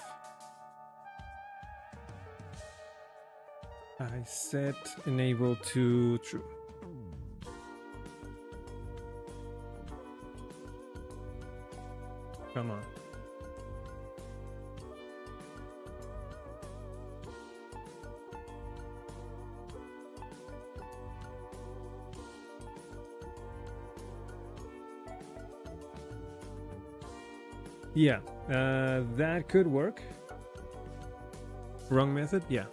I set enable to true? Come on. Yeah, that could work. Wrong method? Yeah,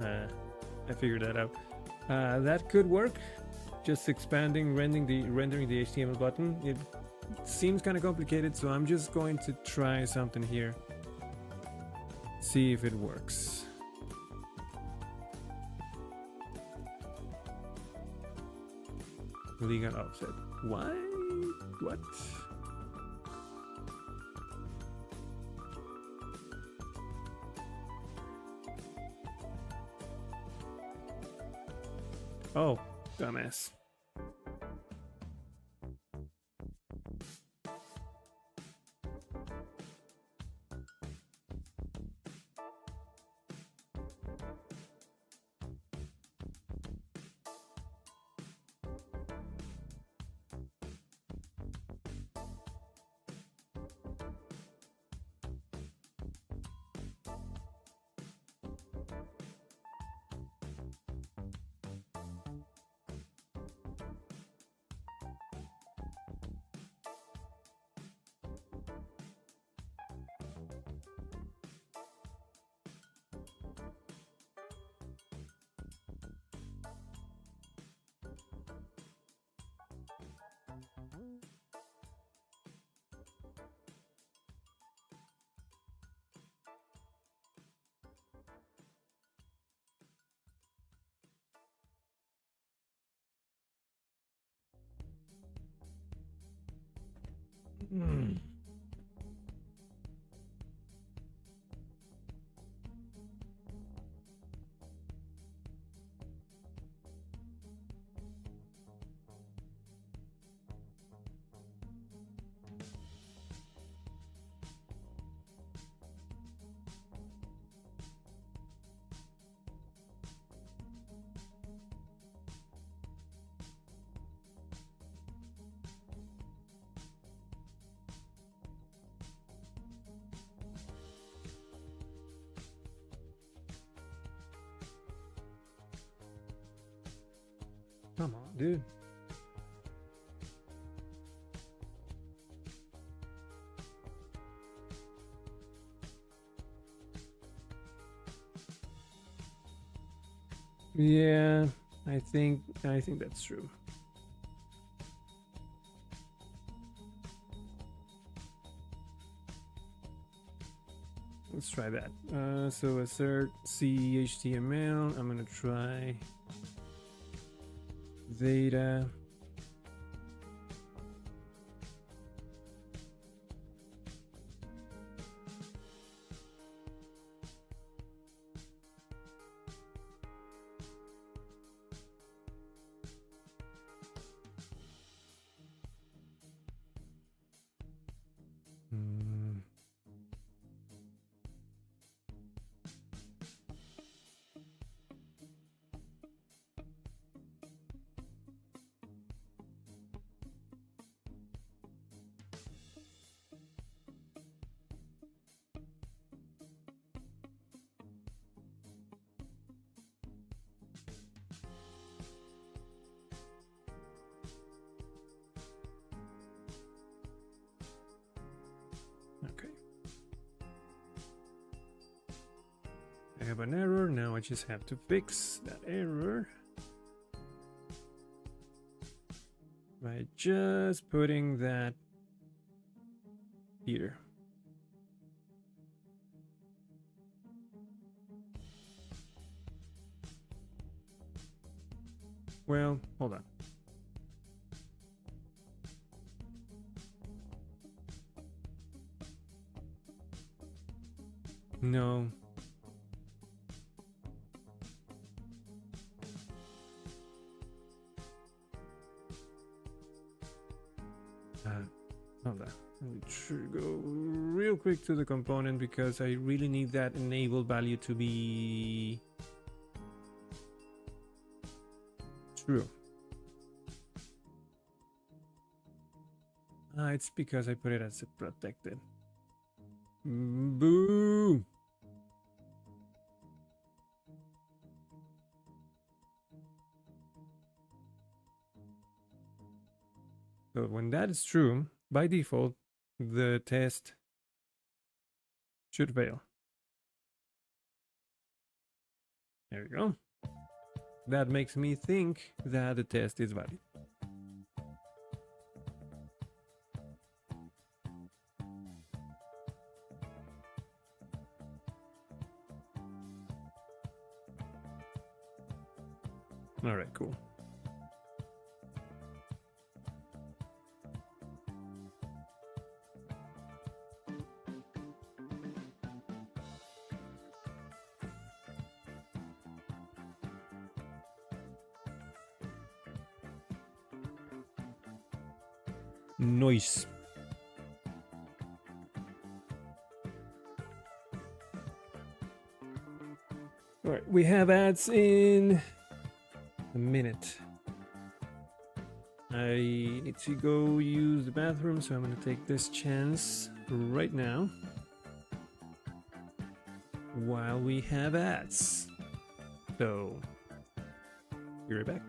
I figured that out. That could work. Just expanding, rendering the HTML button. It seems kind of complicated, so I'm just going to try something here. See if it works. Legal offset. Why? What? Oh, dumbass. Hmm. Come on, dude. Yeah, I think that's true. Let's try that. So assert C HTML. I'm gonna try data. Okay. I have an error. Now I just have to fix that error by just putting that here. Well, hold on. No. Hold on. Let me go real quick to the component because I really need that enable value to be true. It's because I put it as a protected. Boo! So when that is true, by default, the test should fail. There we go. That makes me think that the test is valid. All right, cool. Noise. All right, we have ads in a minute. I need to go use the bathroom, so I'm going to take this chance right now while we have ads. So, be right back.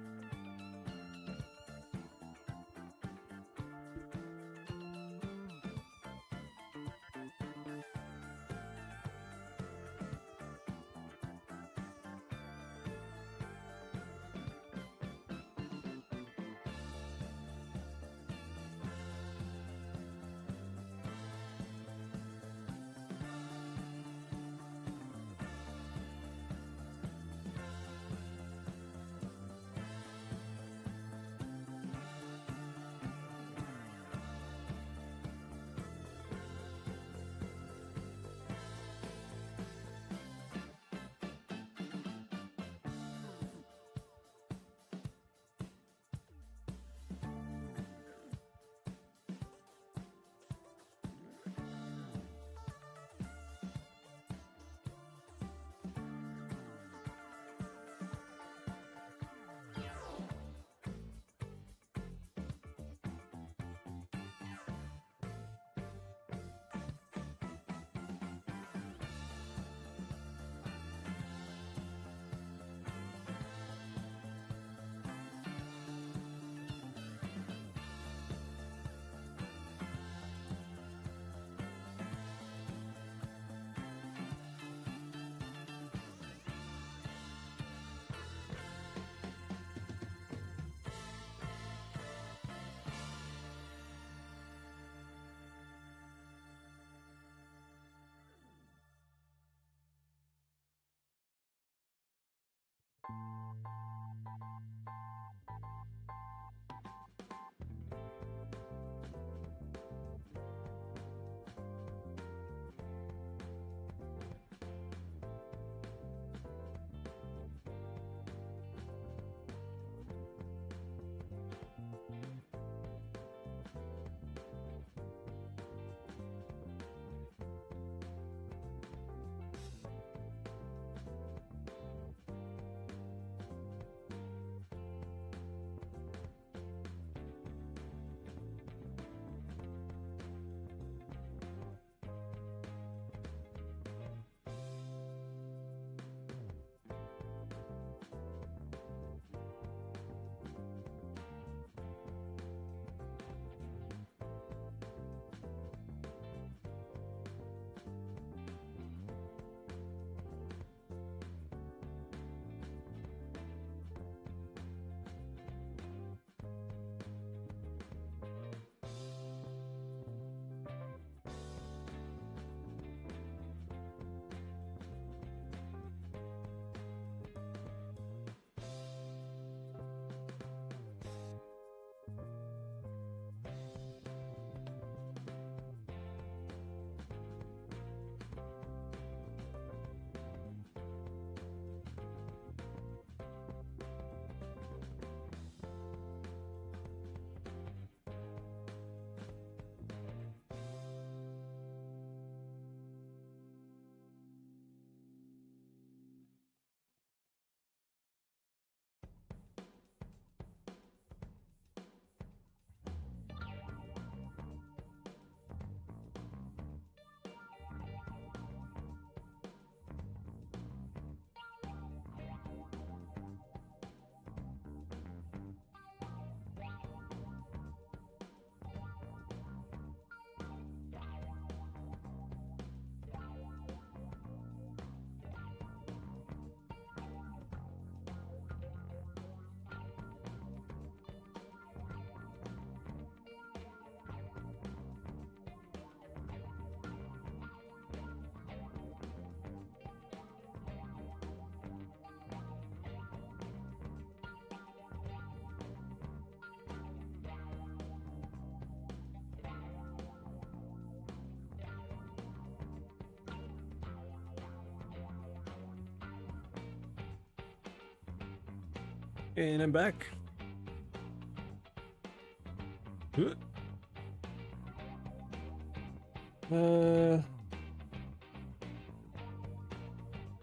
And I'm back.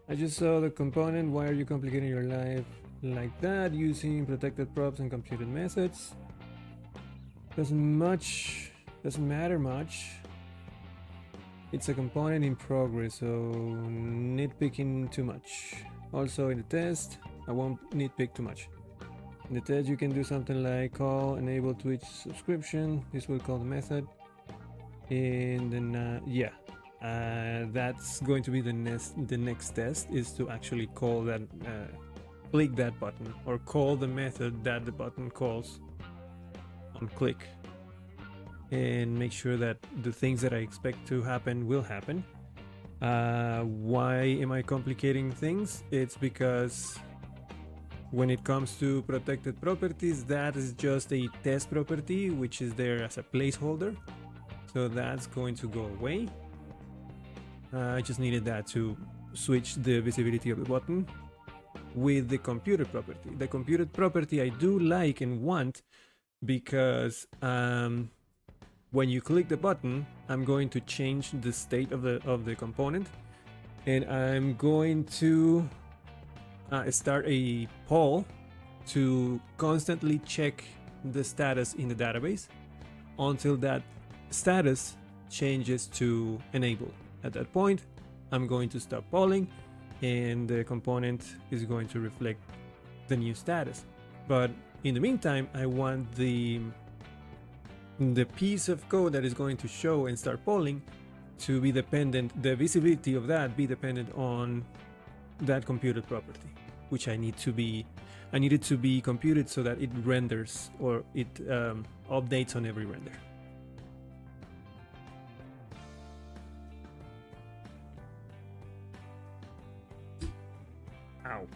I just saw the component. Why are you complicating your life like that using protected props and computed methods? Doesn't matter much. It's a component in progress, so nitpicking too much. Also in the test, I won't nitpick too much. In the test you can do something like call enable Twitch subscription. This will call the method. And then that's going to be the next test, is to actually call that, click that button, or call the method that the button calls on click, and make sure that the things that I expect to happen will happen. Why am I complicating things? It's because when it comes to protected properties, that is just a test property which is there as a placeholder, so that's going to go away. I just needed that to switch the visibility of the button with the computed property. The computed property I do like and want, because when you click the button, I'm going to change the state of the component, and I'm going to start a poll to constantly check the status in the database until that status changes to enable. At that point, I'm going to stop polling, and the component is going to reflect the new status. But in the meantime, I want the piece of code that is going to show and start polling to be dependent, the visibility of that be dependent on that computed property, which I need it to be computed so that it renders, or it updates on every render. Ow.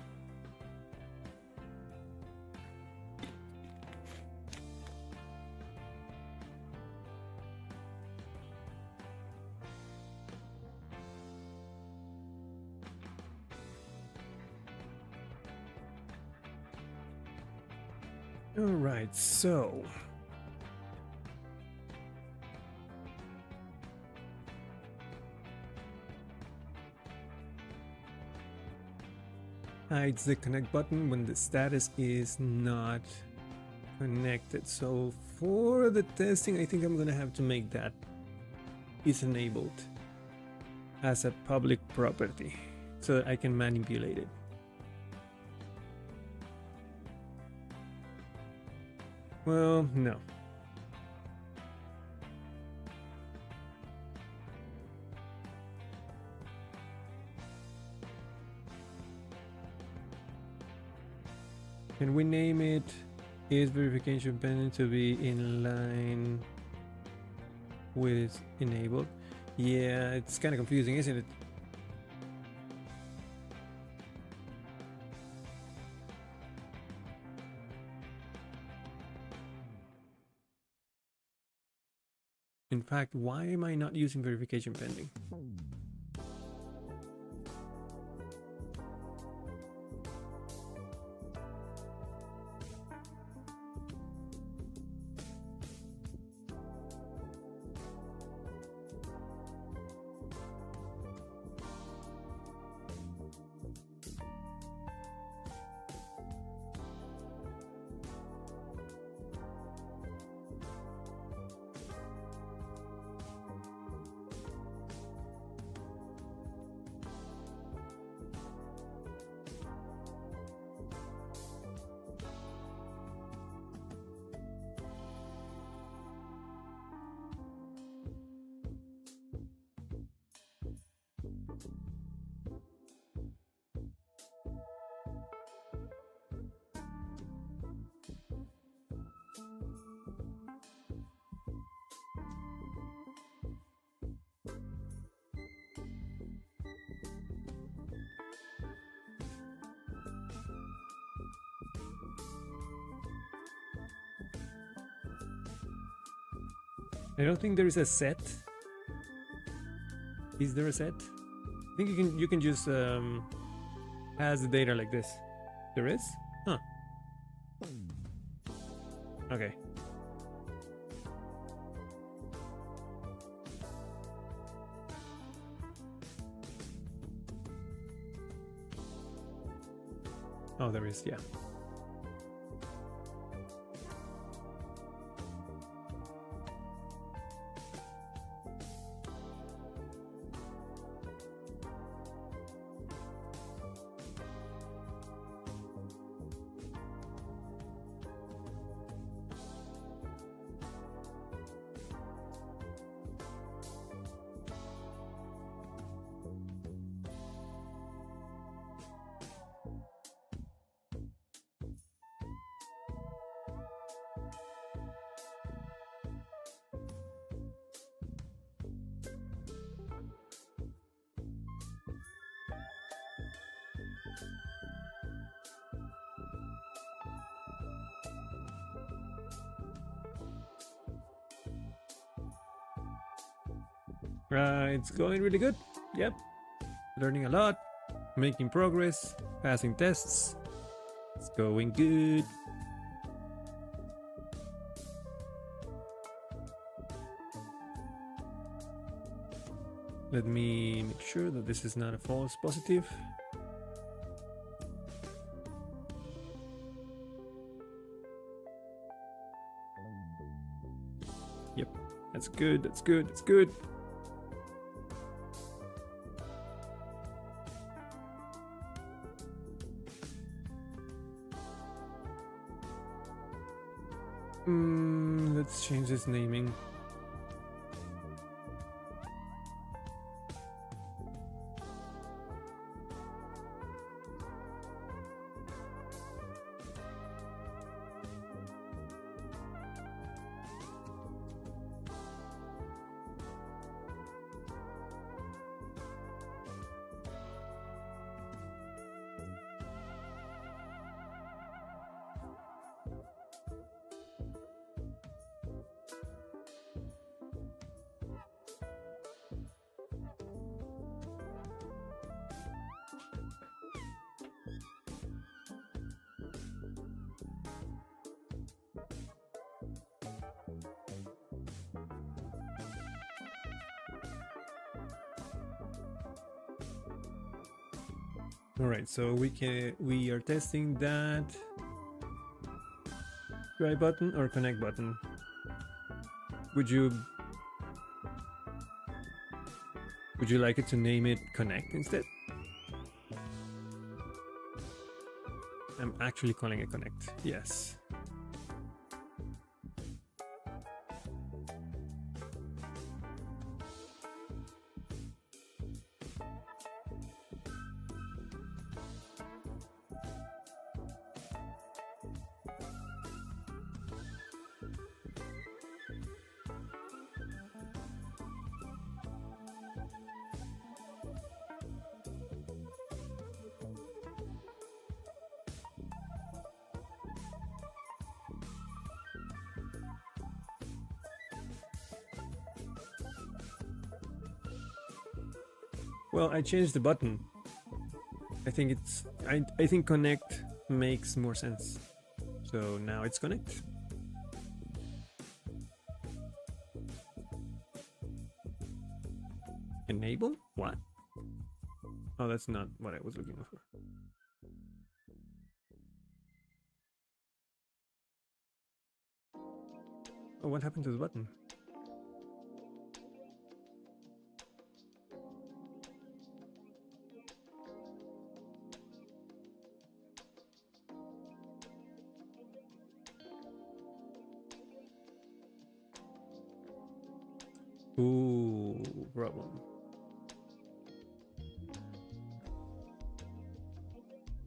All right, so hides the connect button when the status is not connected. So for the testing, I think I'm gonna have to make that is enabled as a public property so that I can manipulate it. Well, no. Can we name it is verification pending to be in line with enabled? Yeah, it's kind of confusing, isn't it? In fact, why am I not using verification pending? I don't think there is a set. Is there a set? I think you can just pass the data like this. There is? Huh. Okay. Oh, there is, yeah. It's going really good. Yep. Learning a lot, making progress, passing tests. It's going good. Let me make sure that this is not a false positive. Yep, that's good, that's good, that's good. Let's change this naming. All right, so we are testing that try button or connect button. Would you like it to name it connect instead? I'm actually calling it connect. Yes. Well, I changed the button. I think I think connect makes more sense. So now it's connect. Enable? What? Oh, that's not what I was looking for. Oh, what happened to the button? Ooh, problem.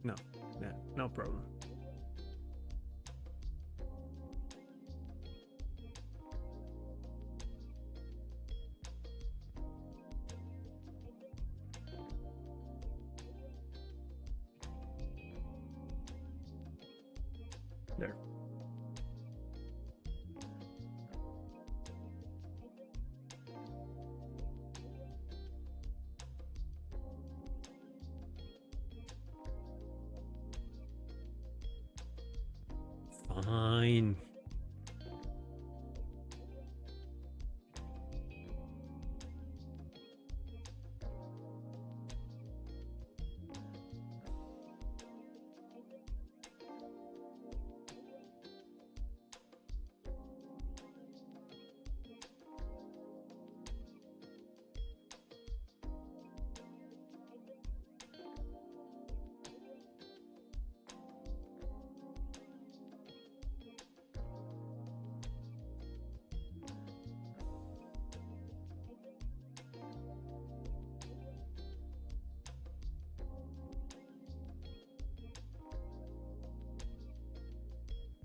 No, yeah, no problem. There. Fine.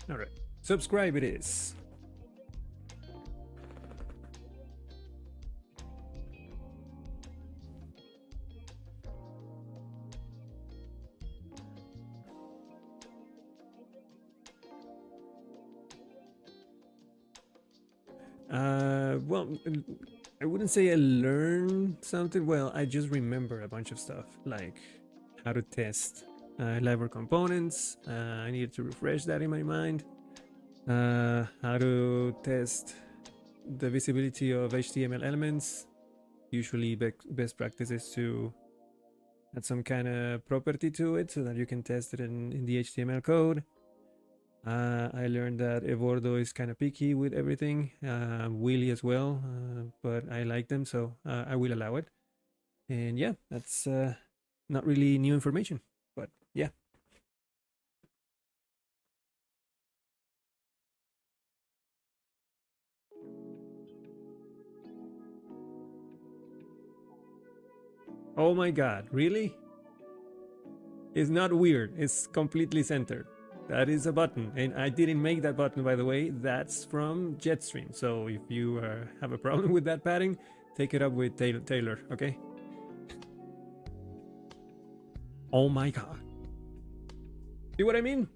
All right, subscribe it is. Well, I wouldn't say I learned something. Well, I just remember a bunch of stuff, like how to test Livewire components. I needed to refresh that in my mind. How to test the visibility of HTML elements. Usually best practice is to add some kind of property to it so that you can test it in the HTML code. I learned that Evordo is kind of picky with everything, Willy as well, but I like them, so I will allow it. And yeah, that's not really new information, but yeah. Oh my god, really? It's not weird, it's completely centered. That is a button, and I didn't make that button, by the way. That's from Jetstream. So if you have a problem with that padding, take it up with Taylor, okay? Oh my god. See what I mean?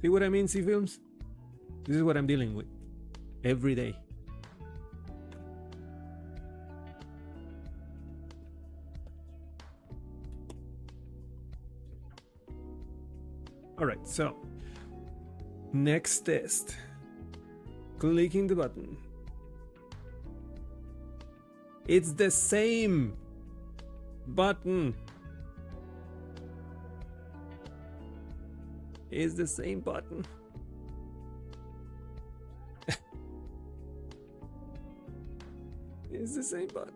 See what I mean, C-Films? This is what I'm dealing with every day. All right, so next test. Clicking the button. It's the same button. It's the same button. It's the same button.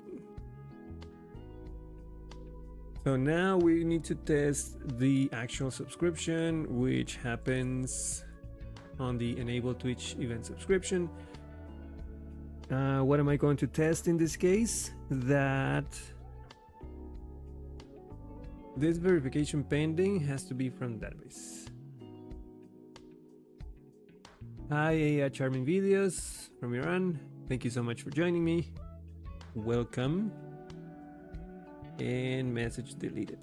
So now we need to test the actual subscription, which happens on the enable Twitch event subscription. What am I going to test in this case? That this verification pending has to be from the database. Hi, Charming Videos from Iran. Thank you so much for joining me. Welcome. And message deleted.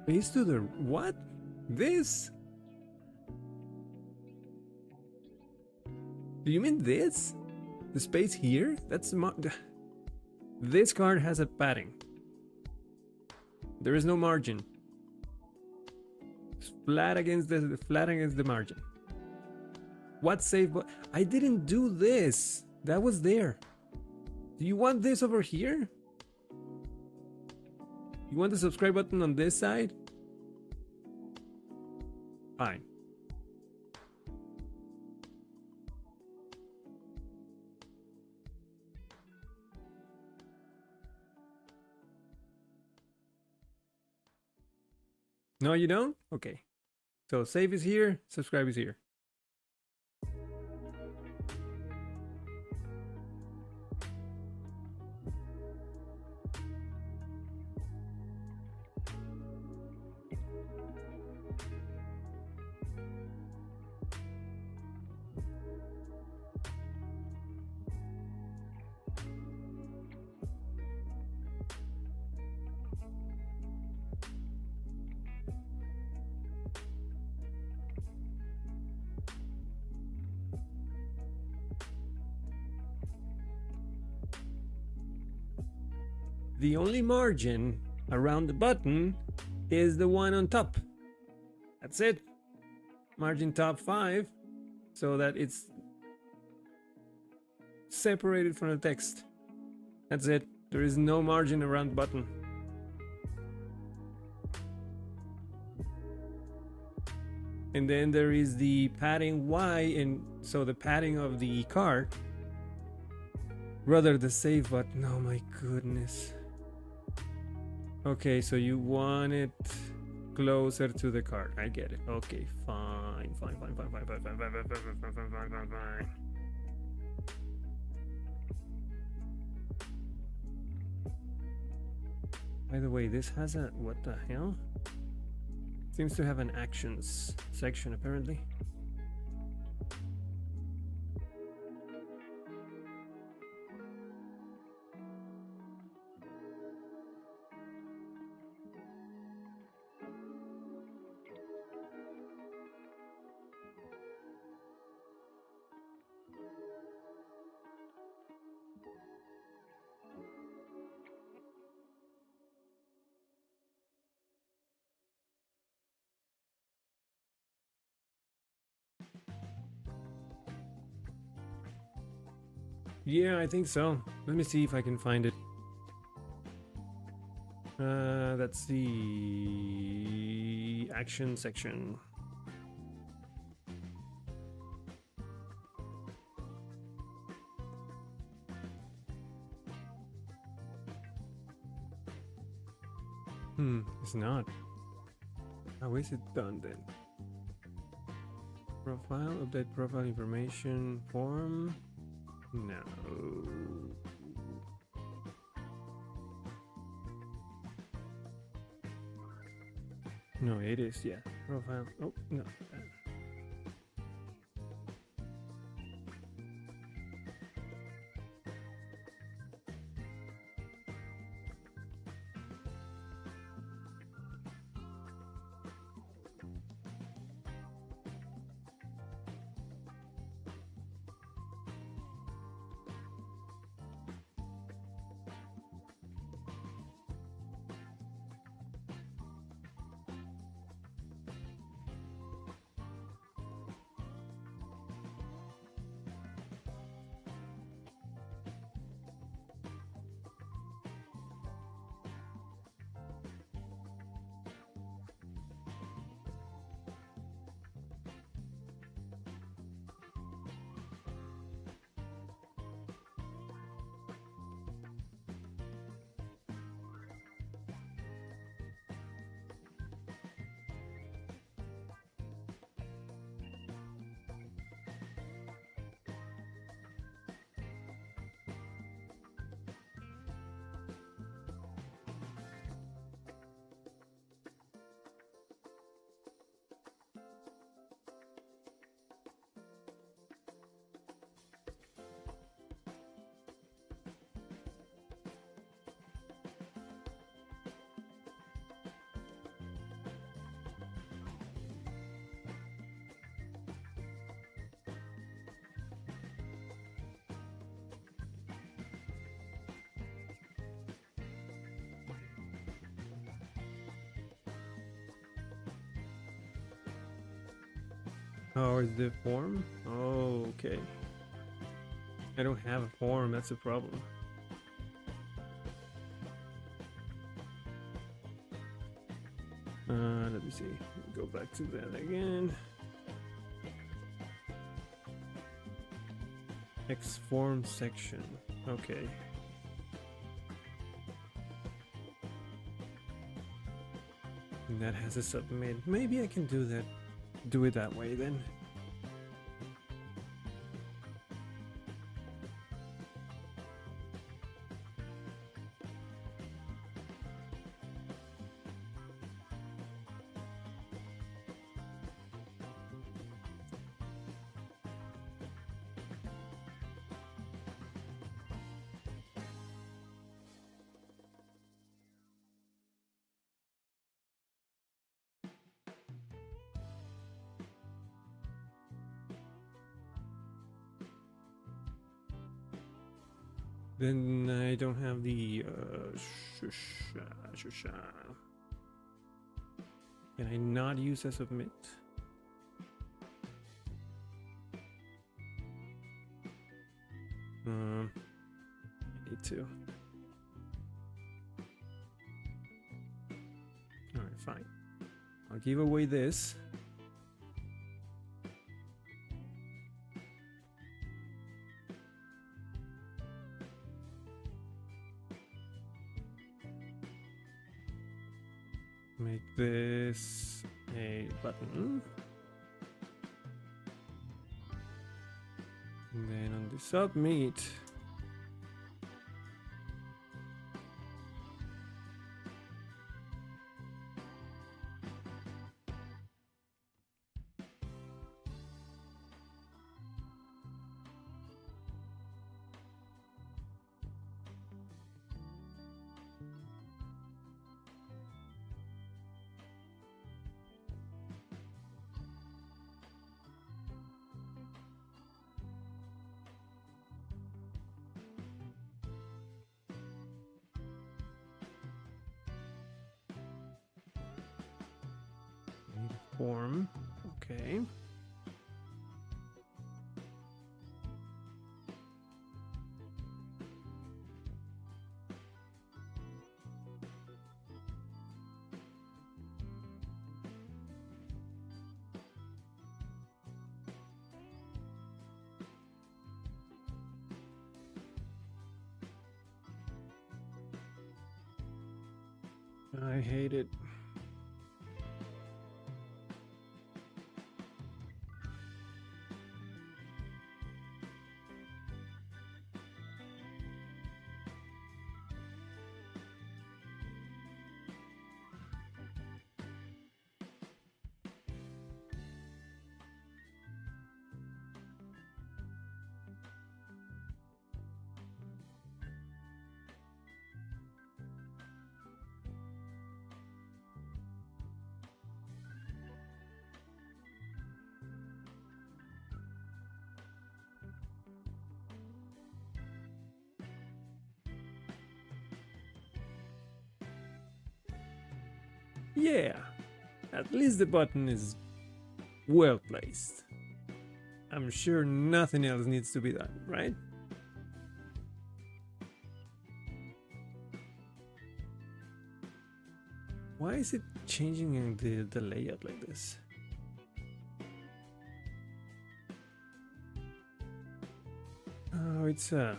Space to the what? This? Do you mean this? The space here? That's this card has a padding. There is no margin. It's flat against the margin. What save? I didn't do this. That was there. Do you want this over here? You want the subscribe button on this side? Fine. No, you don't? Okay. So save is here, subscribe is here. The only margin around the button is the one on top. That's it. Margin top 5, so that it's separated from the text. That's it. There is no margin around the button. And then there is the padding Y, and so the padding of the card. Rather the save button. Oh my goodness. Okay, so you want it closer to the card. I get it. Okay, fine. By the way, this has a... what the hell? Seems to have an actions section, apparently. Yeah, I think so. Let me see if I can find it. That's the action section. It's not. How is it done then? Profile, update profile information, form. No. No, it is, yeah. Profile. Oh, no. Oh, is the form? Oh, okay. I don't have a form, that's a problem. Let me see. Go back to that again. X form section. Okay. And that has a submit. Maybe I can do that. Do it that way then. Then I don't have the shusha. Can I not use a submit? I need to. Alright, fine. I'll give away this. make this a button. And then on the submit, form. Okay. I hate it. Yeah, at least the button is well placed. I'm sure nothing else needs to be done, right? Why is it changing in the layout like this? Oh, it's a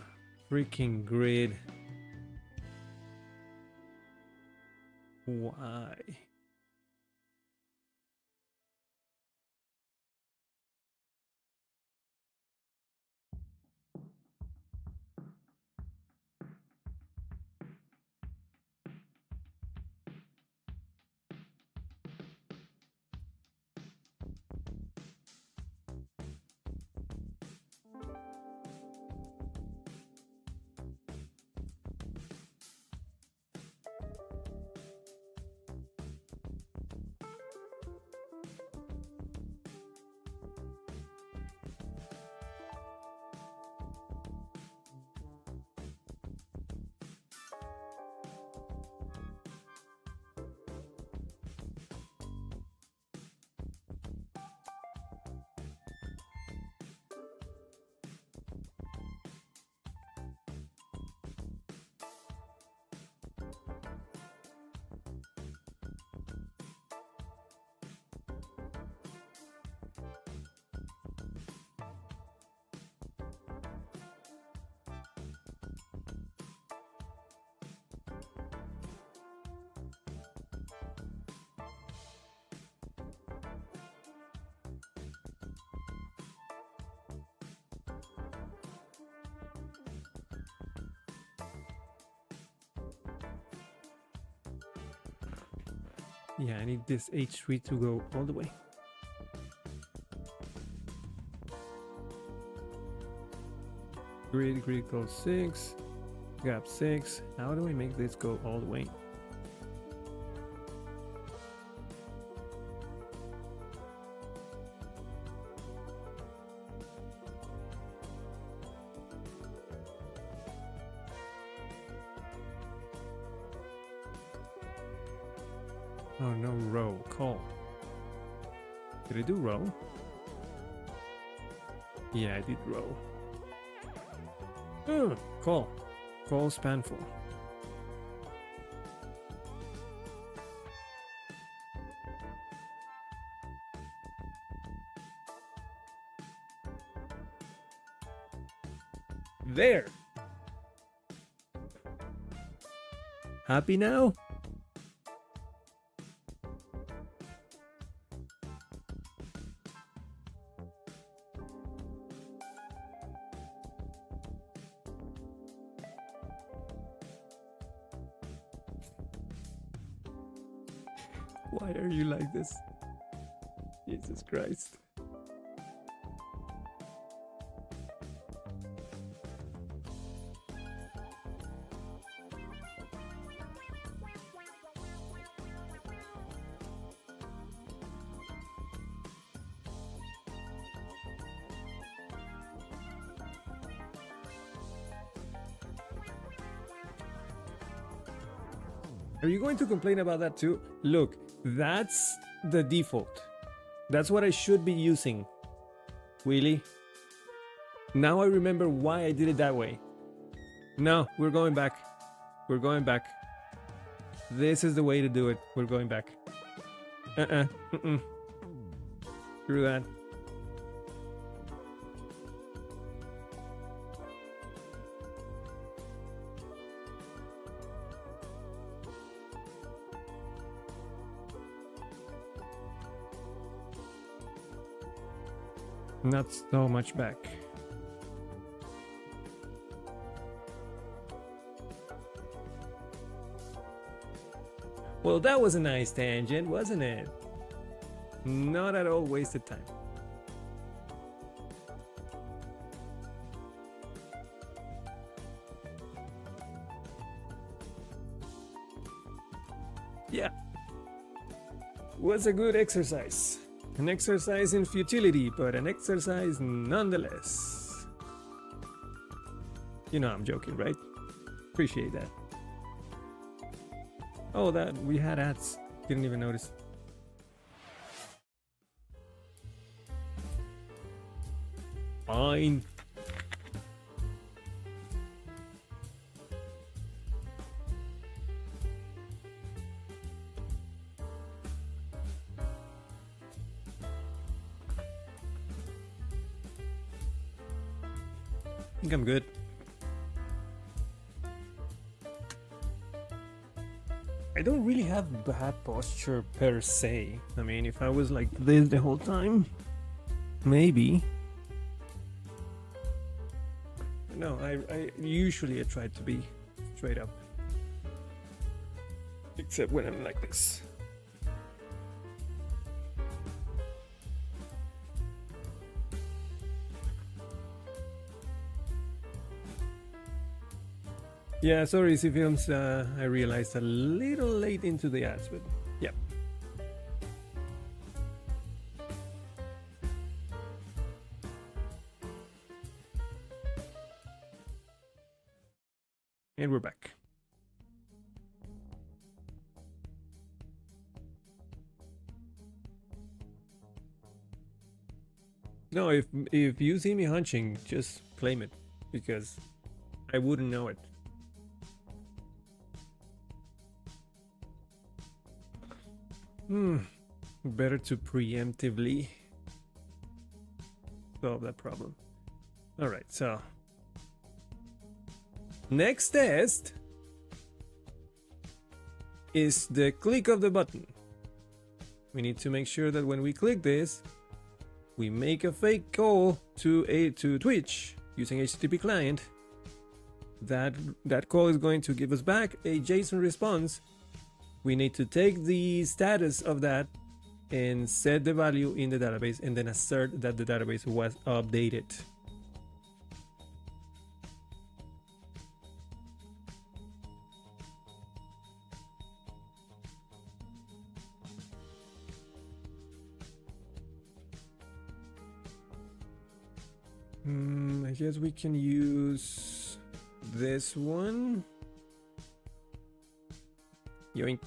freaking grid. Why? Yeah, I need this H3 to go all the way. Grid goes 6, gap 6. How do I make this go all the way? Oh no, row, call. Did I do row? Yeah, I did row. Oh, call. Call span full. There! Happy now? Why are you like this? Jesus Christ. Are you going to complain about that too? Look, that's the default. That's what I should be using. Really? Now I remember why I did it that way. No, we're going back. We're going back. This is the way to do it. We're going back. Screw that. Not so much back. Well, that was a nice tangent, wasn't it? Not at all wasted time. Yeah. Was a good exercise. An exercise in futility, but an exercise nonetheless. You know I'm joking, right? Appreciate that. Oh, that we had ads. Didn't even notice. Fine. I think I'm good. I don't really have bad posture per se. I mean, if I was like this the whole time, maybe. No, I usually try to be straight up. Except when I'm like this. Yeah, sorry, Easy Films. I realized a little late into the ads, but yeah. And we're back. No, if you see me hunching, just claim it, because I wouldn't know it. Better to preemptively solve that problem. All right, so next test is the click of the button. We need to make sure that when we click this, we make a fake call to Twitch using HTTP client. That call is going to give us back a JSON response. We need to take the status of that and set the value in the database and then assert that the database was updated. I guess we can use this one. Yoink.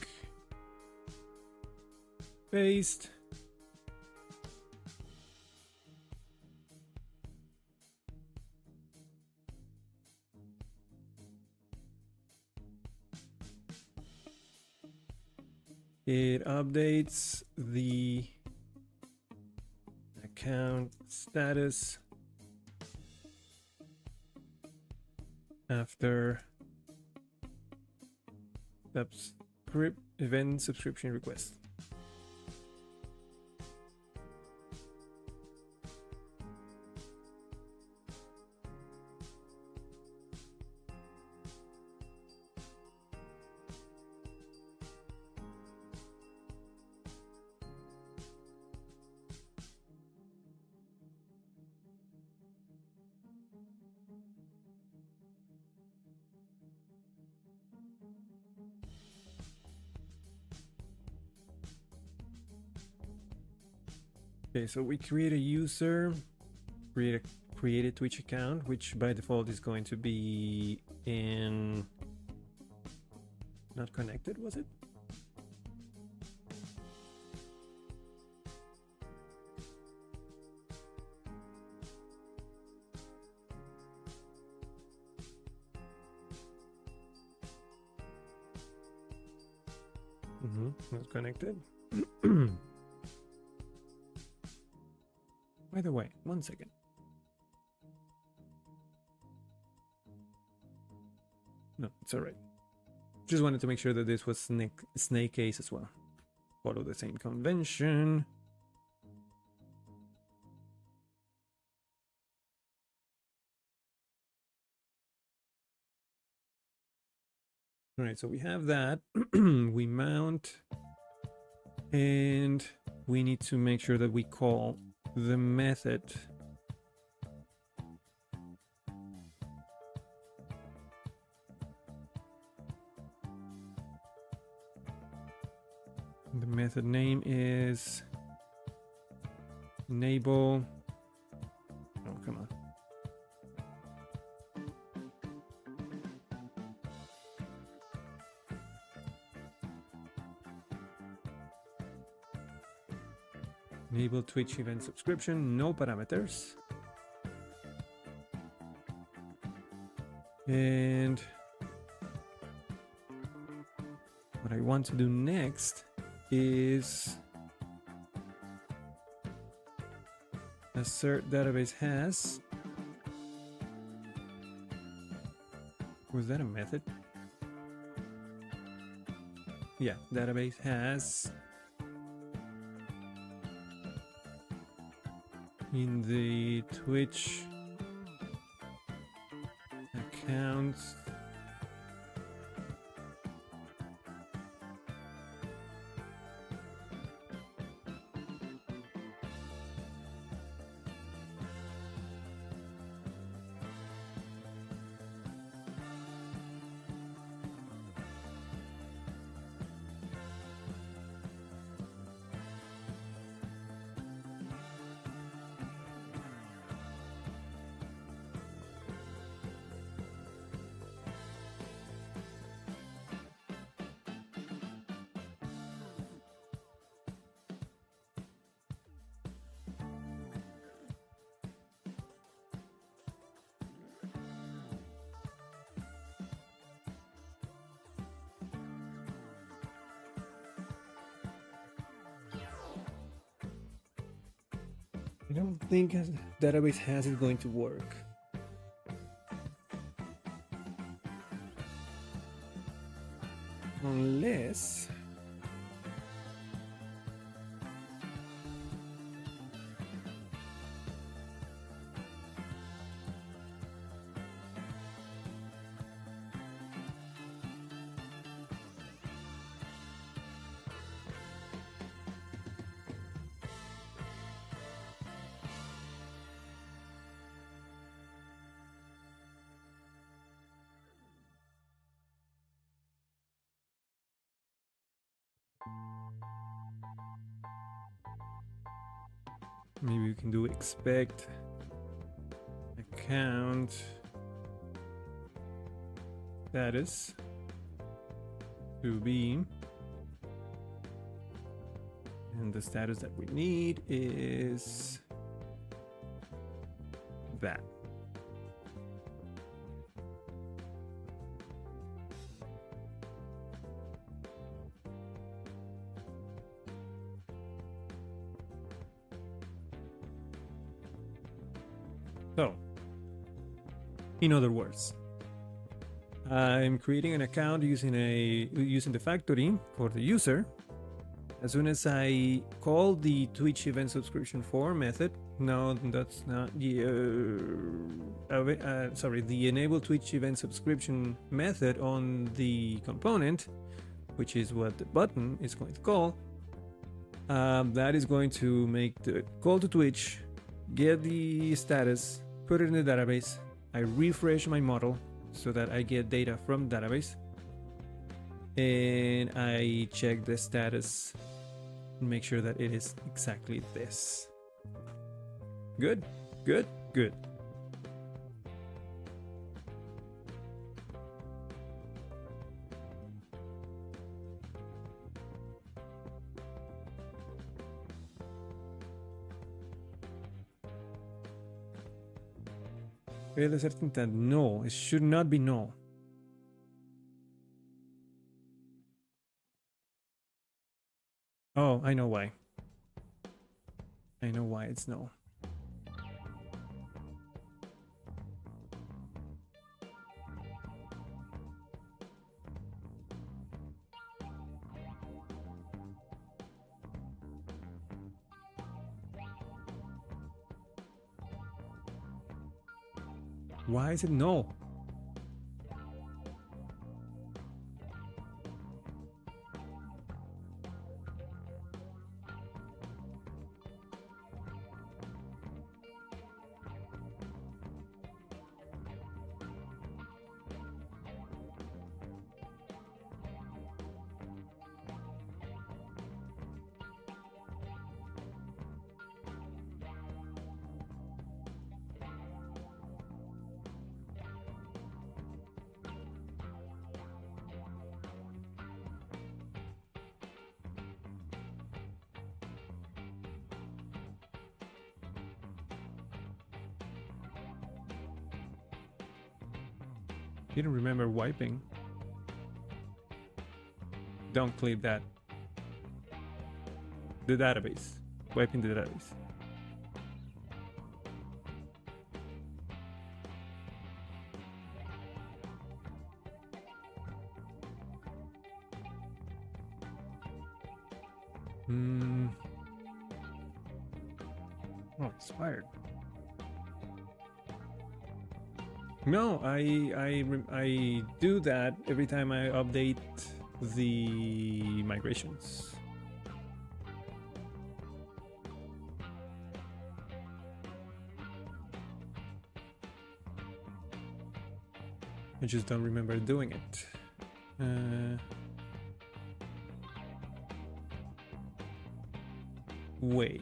Paste. It updates the account status after event subscription request. Okay, so we create a user, create a Twitch account, which by default is going to be in not connected, was it? Not connected. By the way, 1 second. No, it's all right. Just wanted to make sure that this was snake case as well. Follow the same convention. All right, so we have that. We mount, and we need to make sure that we call the method. The method name is enable. Oh, come on. Enable Twitch event subscription, no parameters. And what I want to do next is assert database has. Was that a method? Yeah, database has in the Twitch accounts. I don't think a database has is going to work. Unless maybe we can do expect account status to be, and the status that we need is that. So, in other words, I'm creating an account using the factory for the user. As soon as I call the Twitch event subscription for method, no, that's not the the enable Twitch event subscription method on the component, which is what the button is going to call. That is going to make the call to Twitch, get the status, put it in the database. I refresh my model so that I get data from database, and I check the status and make sure that it is exactly this. Good, good, good. Fail a certain that no, it should not be no. Oh, I know why. I know why it's no. Why is it no? Didn't remember wiping. Don't clip that. The database. Wiping the database. Oh, expired. No, I do that every time I update the migrations. I just don't remember doing it. Wait.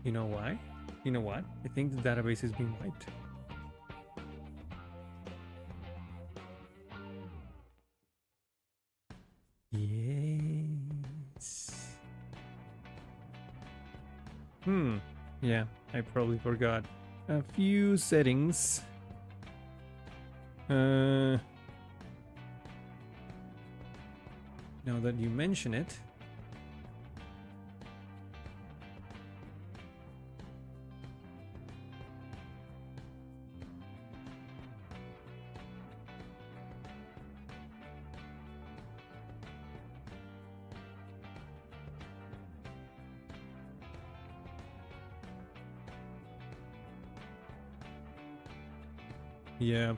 You know why? You know what? I think the database is being wiped. Yes. Yeah, I probably forgot a few settings. Now that you mention it. Yeah.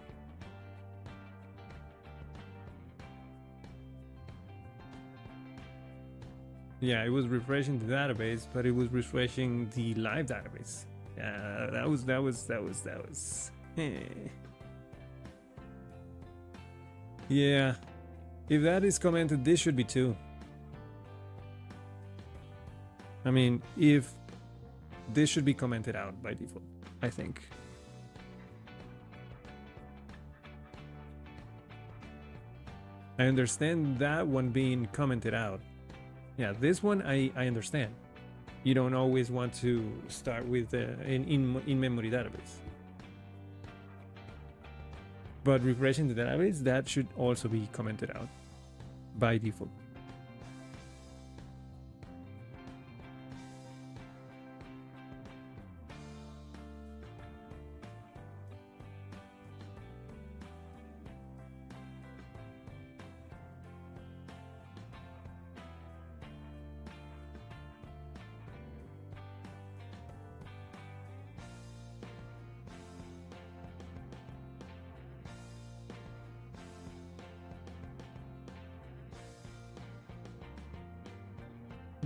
Yeah, it was refreshing the database, but it was refreshing the live database. Yeah, that was. Yeah. If that is commented, this should be too. I mean, if this should be commented out by default, I think. I understand that one being commented out. Yeah, this one I understand. You don't always want to start with the in-memory database. But refreshing the database, that should also be commented out by default.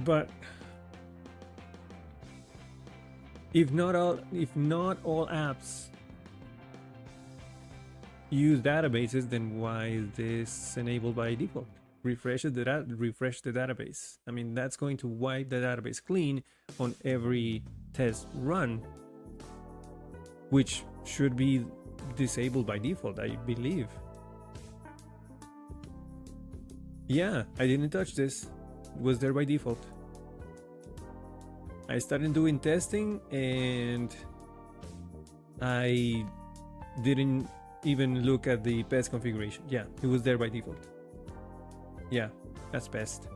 But if not all apps use databases, then why is this enabled by default? refresh the database. I mean, that's going to wipe the database clean on every test run, which should be disabled by default, I believe. Yeah, I didn't touch this. It was there by default. I started doing testing and I didn't even look at the pest configuration. Yeah, it was there by default. Yeah, that's pest.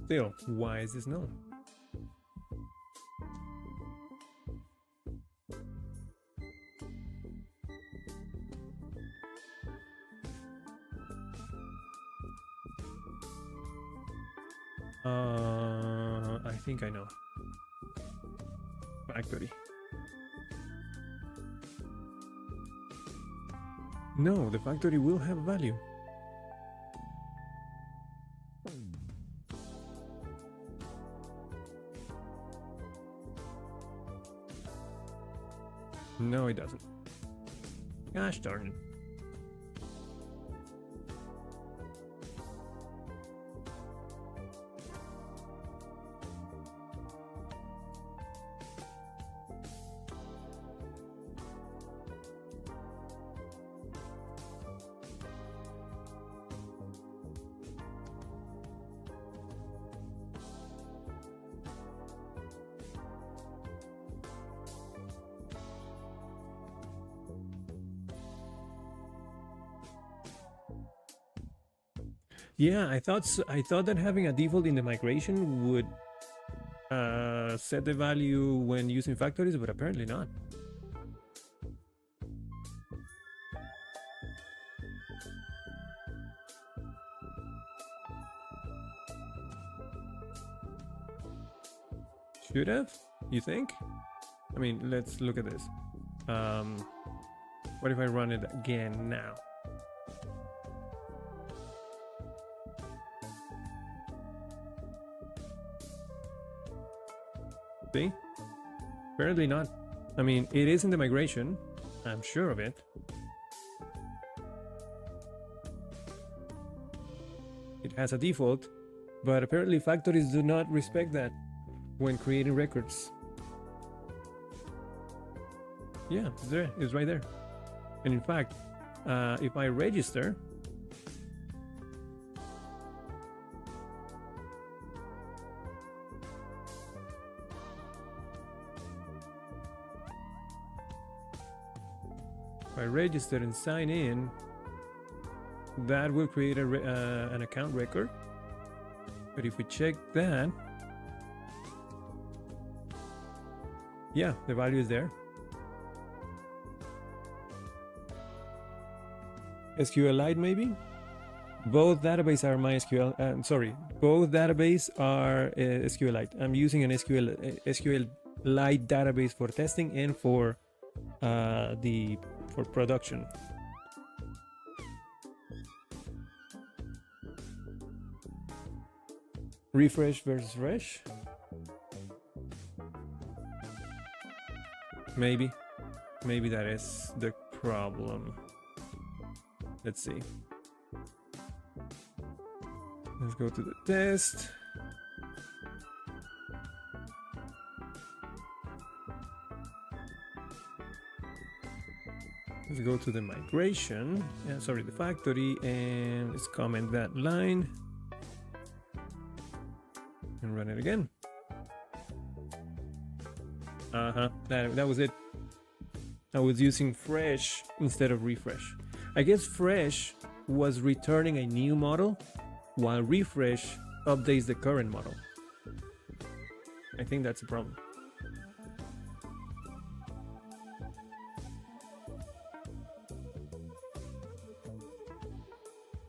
Still, why is this known? I think I know. Factory. No, the factory will have value. No, it doesn't. Gosh darn it. Yeah, I thought that having a default in the migration would set the value when using factories, but apparently not. Should have? You think? I mean, let's look at this. What if I run it again now? See? Apparently not. I mean, it is in the migration. I'm sure of it. It has a default, but apparently factories do not respect that when creating records. Yeah, it's there. It's right there. And in fact, if I register, and sign in, that will create an account record. But if we check that, yeah, the value is there. SQLite maybe? Both databases are MySQL. Sorry, both databases are SQLite. I'm using an SQLite database for testing and for production. Refresh versus fresh. Maybe that is the problem. Let's see. Let's go to the test. Let's go to the migration, sorry, the factory, and let's comment that line and run it again. That was it. I was using fresh instead of refresh. I guess fresh was returning a new model, while refresh updates the current model. I think that's the problem.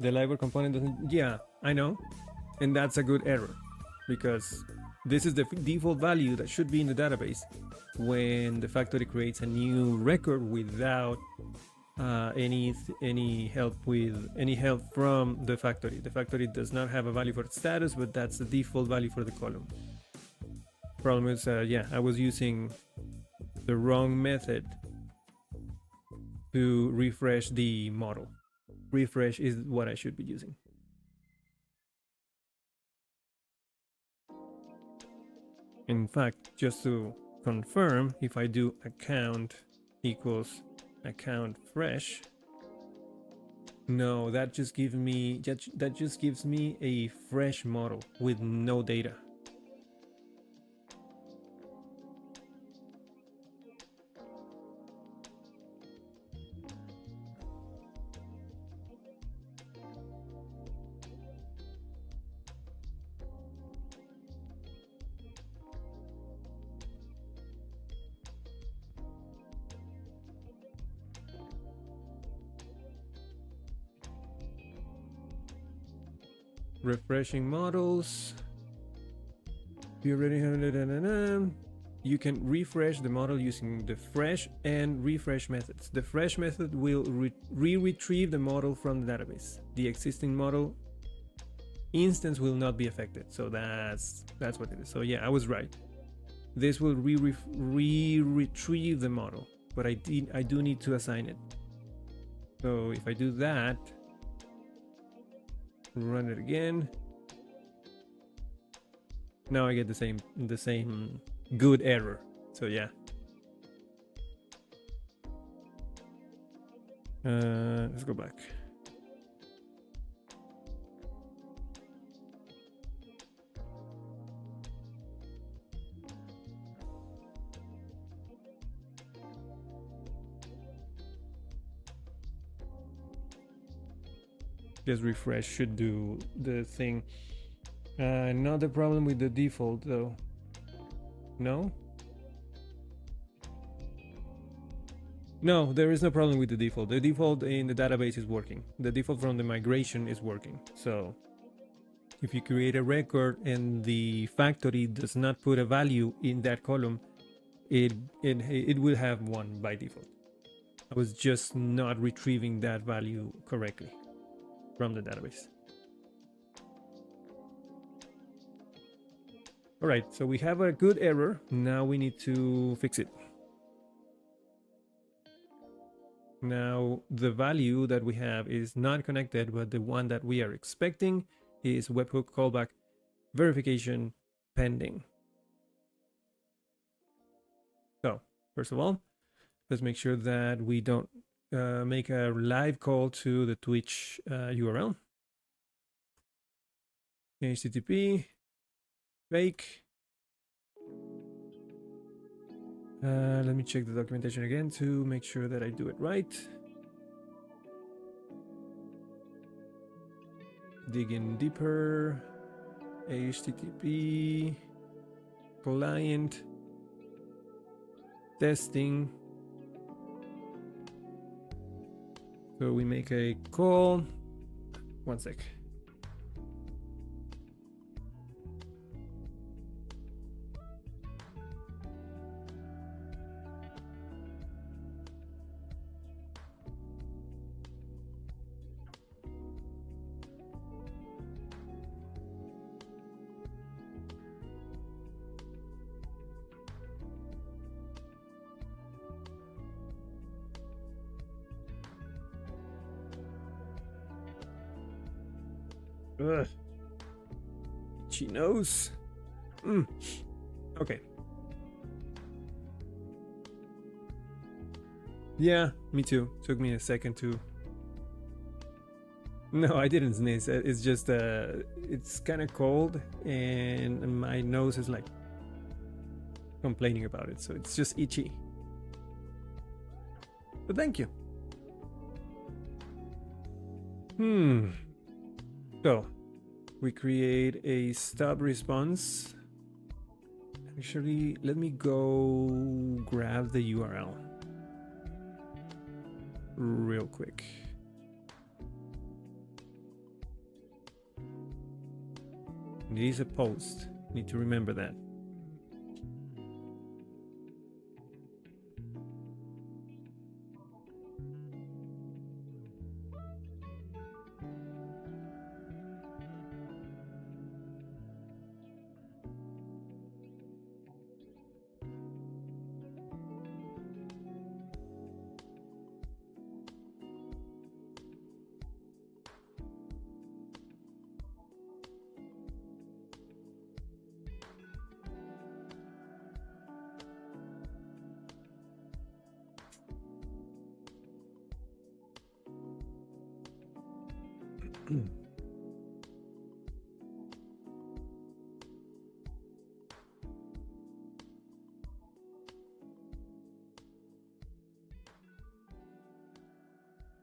The Livewire component doesn't... Yeah, I know. And that's a good error, because This is the default value that should be in the database when the factory creates a new record without any help from the factory. The factory does not have a value for status, but that's the default value for the column. Problem is, yeah, I was using the wrong method to refresh the model. Refresh is what I should be using. In fact, just to confirm, if I do account equals account fresh, no, that just gives me a fresh model with no data. Refreshing models. You already have it. You can refresh the model using the fresh and refresh methods. The fresh method will retrieve the model from the database. The existing model instance will not be affected. So that's what it is. So yeah, I was right. This will retrieve the model, but I do need to assign it. So if I do that, run it again. Now I get the same good error. So yeah. Let's go back. Just refresh should do the thing. Not the problem with the default though. No? No, there is no problem with the default. The default in the database is working. The default from the migration is working. So if you create a record and the factory does not put a value in that column, it will have one by default. I was just not retrieving that value correctly from the database. All right, so we have a good error. Now we need to fix it. Now the value that we have is not connected, but the one that we are expecting is webhook callback verification pending. So first of all, let's make sure that we don't make a live call to the Twitch URL. HTTP fake. Let me check the documentation again to make sure that I do it right. Dig in deeper. HTTP client testing. So we make a call. One sec. Ugh. She knows. Okay. Yeah, me too. Took me a second to. No, I didn't sneeze. It's just it's kind of cold, and my nose is like complaining about it, so it's just itchy. But thank you. So we create a stub response. Actually, let me go grab the URL real quick. It is a post. It Need to remember that.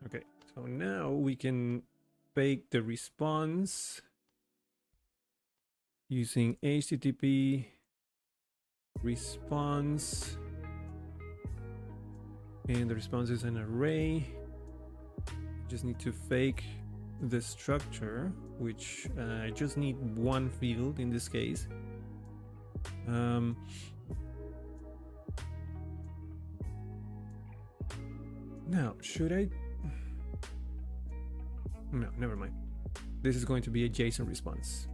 Okay, so now we can bake the response using HTTP response, and the response is an array. Just need to fake the structure, which I just need one field in this case. Now, should I? No, never mind. This is going to be a JSON response.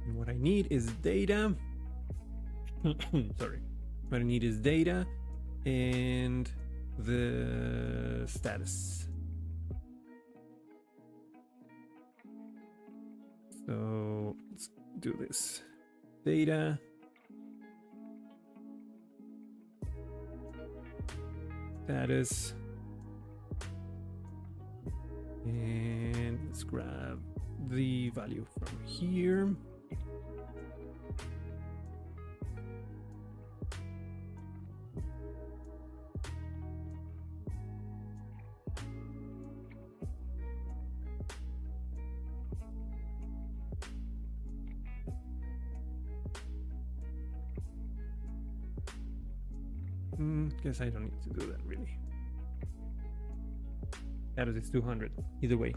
And what I need is data. Sorry. What I need is data and the status. So let's do this. Data. Status. And let's grab the value from here. Guess I don't need to do that really. Status is 200 either way.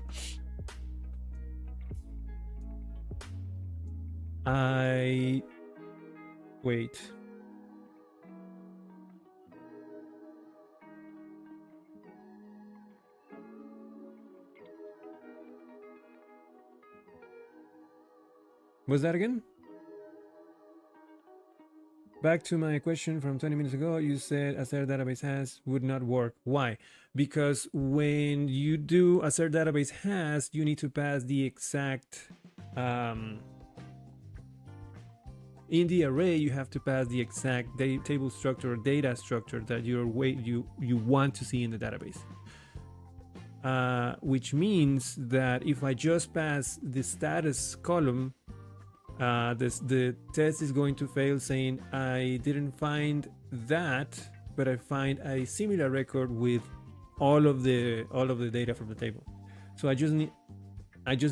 Wait. Was that again? Back to my question from 20 minutes ago, you said assert database has would not work. Why? Because when you do assert database has, you need to pass the exact in the array. You have to pass the exact table structure or data structure that you want to see in the database. Which means that if I just pass the status column, the test is going to fail saying I didn't find that, but I find a similar record with all of the data from the table. So I just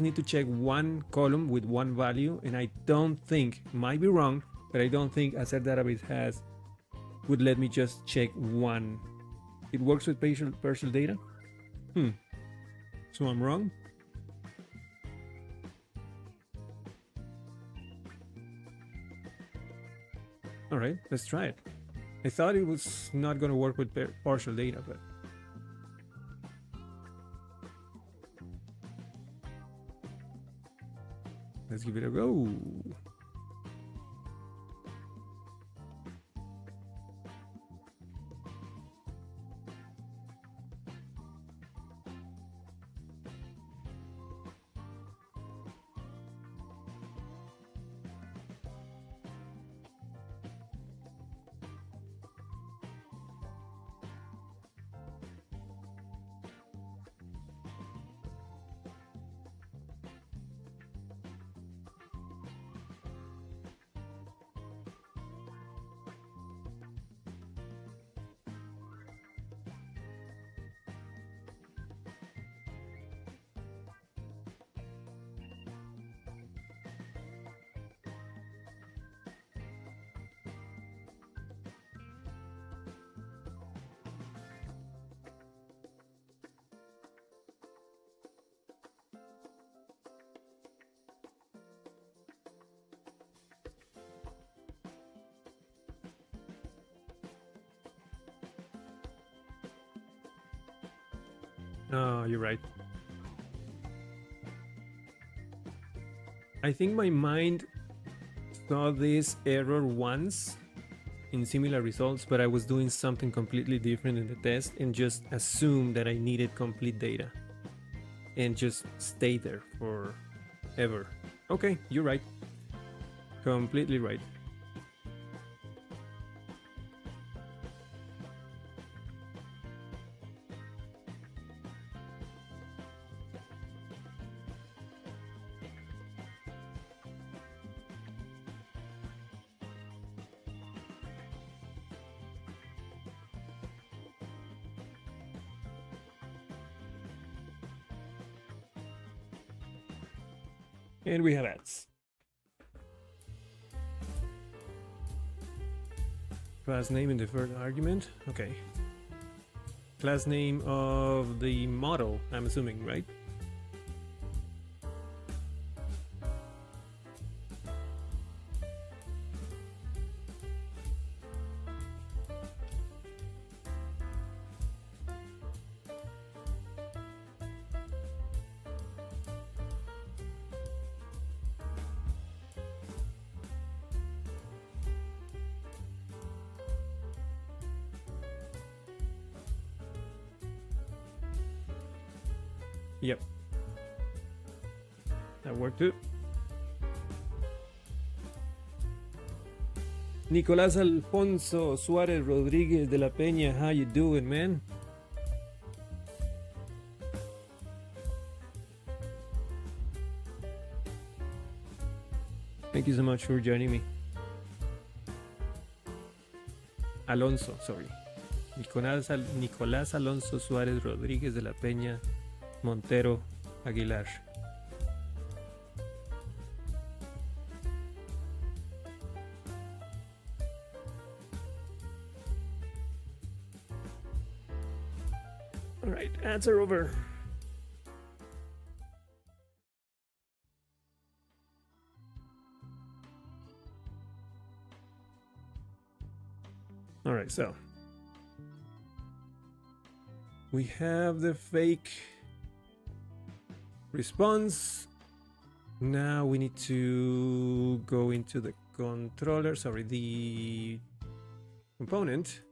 need to check one column with one value, and I don't think, might be wrong, but I don't think assert database has would let me just check one. It works with partial data. So I'm wrong. All right, let's try it. I thought it was not going to work with partial data, but let's give it a go. Oh, you're right. I think my mind saw this error once in similar results, but I was doing something completely different in the test and just assumed that I needed complete data and just stay there forever. Okay, you're right. Completely right. And we have ads. Class name in the first argument. Okay. Class name of the model, I'm assuming, right? Yep. That worked too. Nicolás Alfonso Suárez Rodríguez de la Peña, how you doing, man? Thank you so much for joining me. Alonso, sorry. Nicolás Alonso Suárez Rodríguez de la Peña Montero Aguilar. All right, ads are over. All right, so we have the fake response. Now we need to go into the controller, sorry, the component.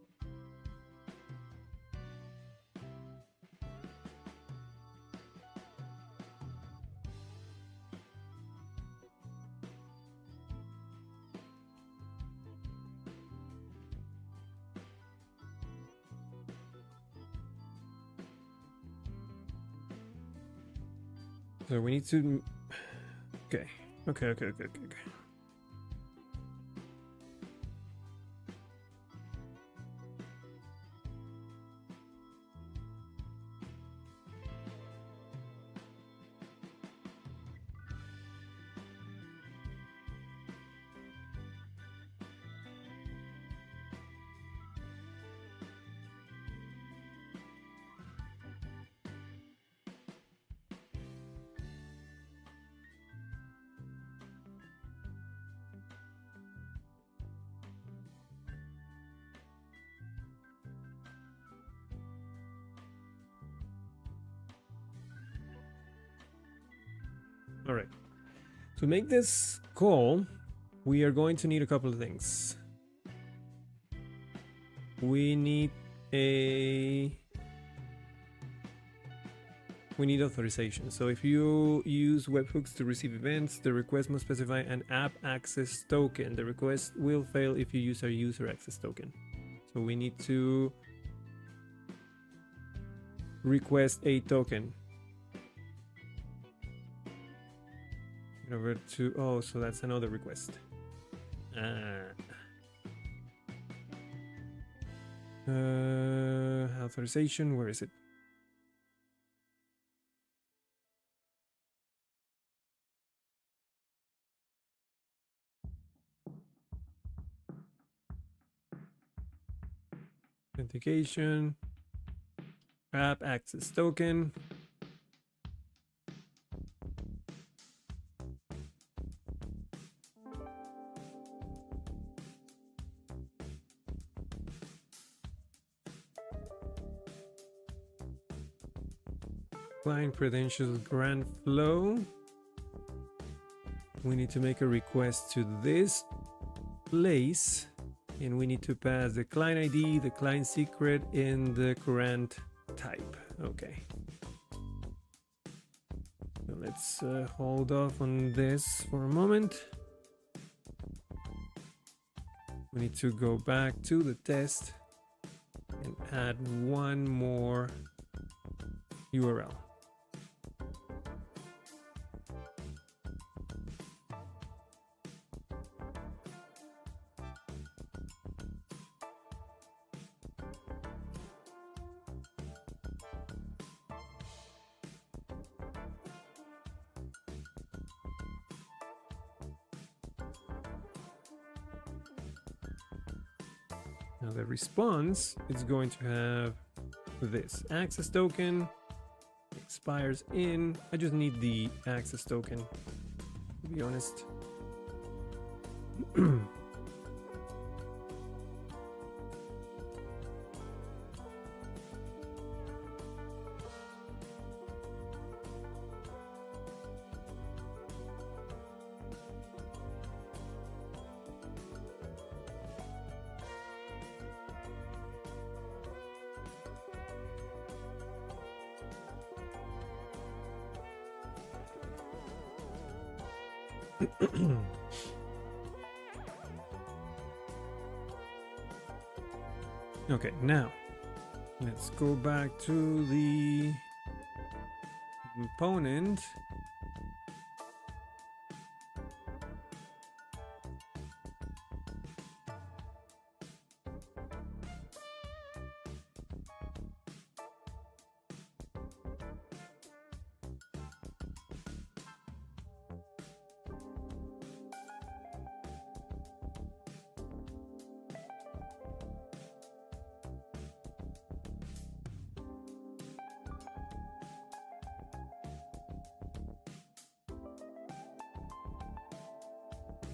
So we need to, okay. All right. To make this call, we are going to need a couple of things. We need authorization. So if you use webhooks to receive events, the request must specify an app access token. The request will fail if you use our user access token. So we need to request a token. Over to, oh, so that's another request. Authorization, where is it? Authentication, app access token. Client credentials grant flow. We need to make a request to this place, and we need to pass the client ID, the client secret, and the grant type. Okay. So let's hold off on this for a moment. We need to go back to the test and add one more URL. Now the response is going to have this access token, expires in. I just need the access token, to be honest. Okay, now let's go back to the component.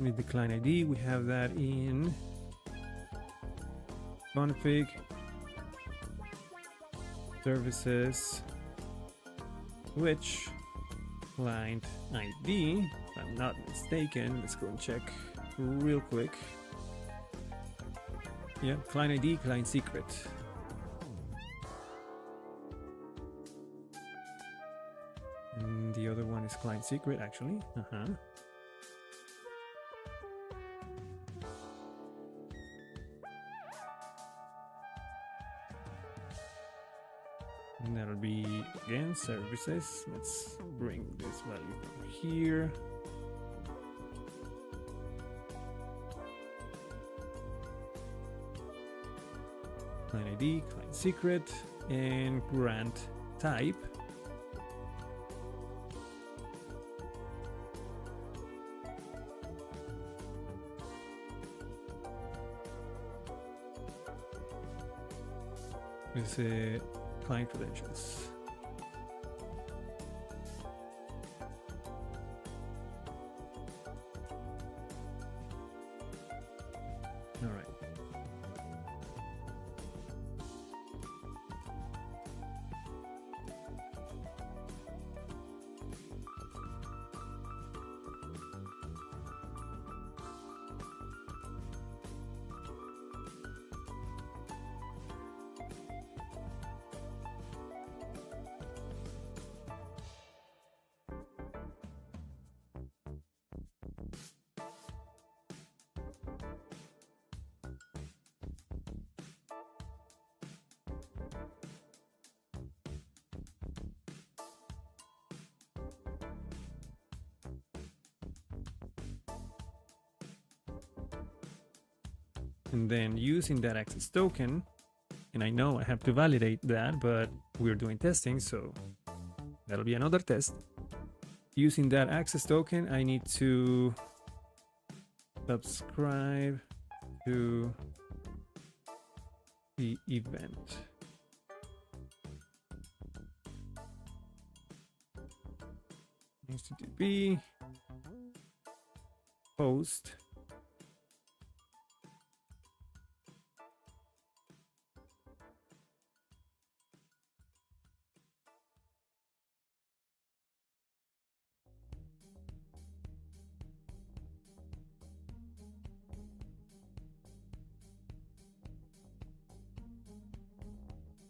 Need the client ID. We have that in config services, which client ID, if I'm not mistaken. Let's go and check real quick. Yeah, client ID, client secret. And the other one is client secret, actually. And that'll be again services. Let's bring this value from here. Client ID, client secret, and grant type. This is client credentials. All right. And then using that access token, and I know I have to validate that, but we're doing testing, so that'll be another test. Using that access token, I need to subscribe to the event. HTTP post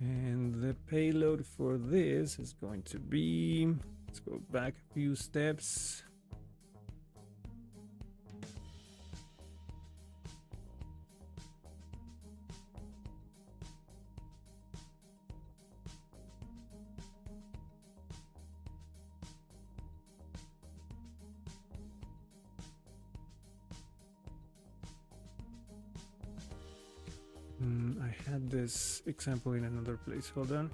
And the payload for this is going to be, let's go back a few steps. I had this example in another place. Hold on.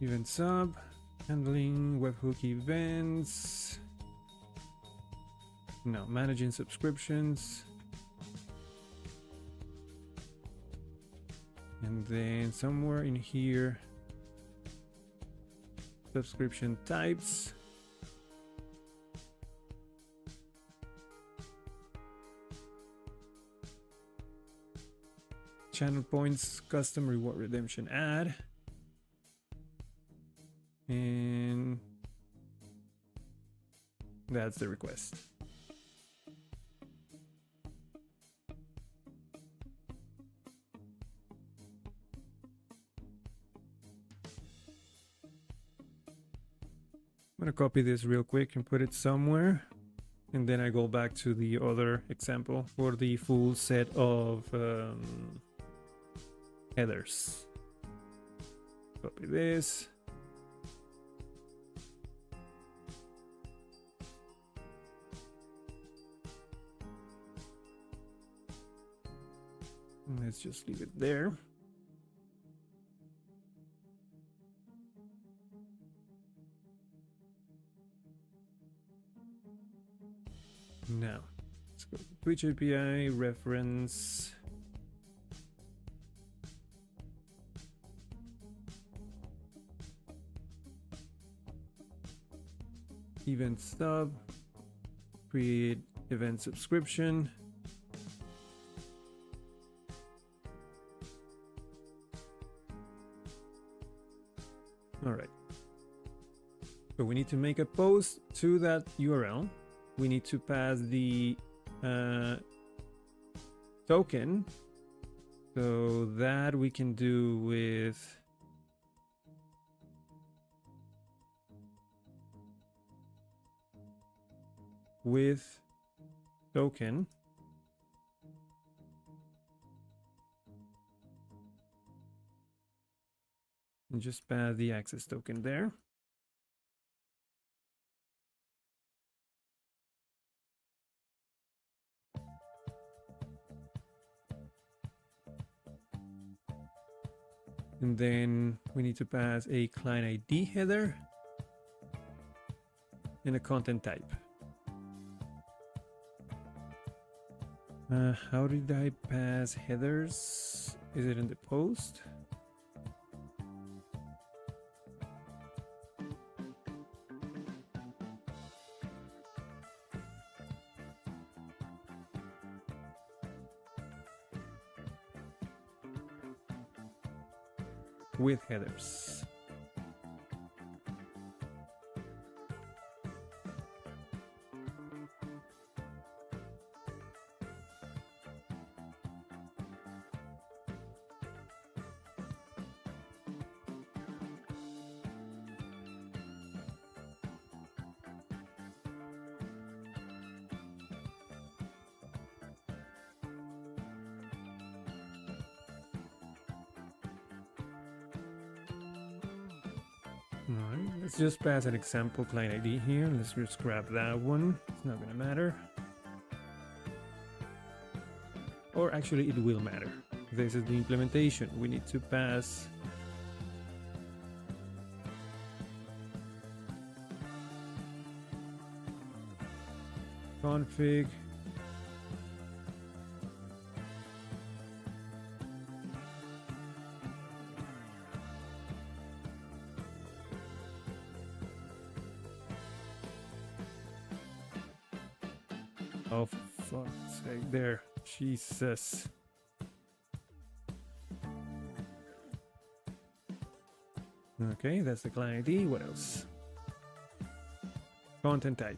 Event sub, handling webhook events. No, managing subscriptions. And then somewhere in here, subscription types. Channel points, custom reward redemption ad. And that's the request. I'm gonna copy this real quick and put it somewhere, and then I go back to the other example for the full set of headers. Copy this. Let's just leave it there. Now, let's go to Twitch API reference. Event stub, create event subscription. All right. So we need to make a post to that URL. We need to pass the token. So that we can do with token. And just pass the access token there. And then we need to pass a client ID header and a content type. How did I pass headers? Is it in the post? With headers. Alright, let's just pass an example client ID here. Let's just grab that one. It's not gonna matter. Or actually it will matter. This is the implementation. We need to pass config Oh, for fuck's sake. There. Jesus. Okay, that's the client ID. What else? Content type.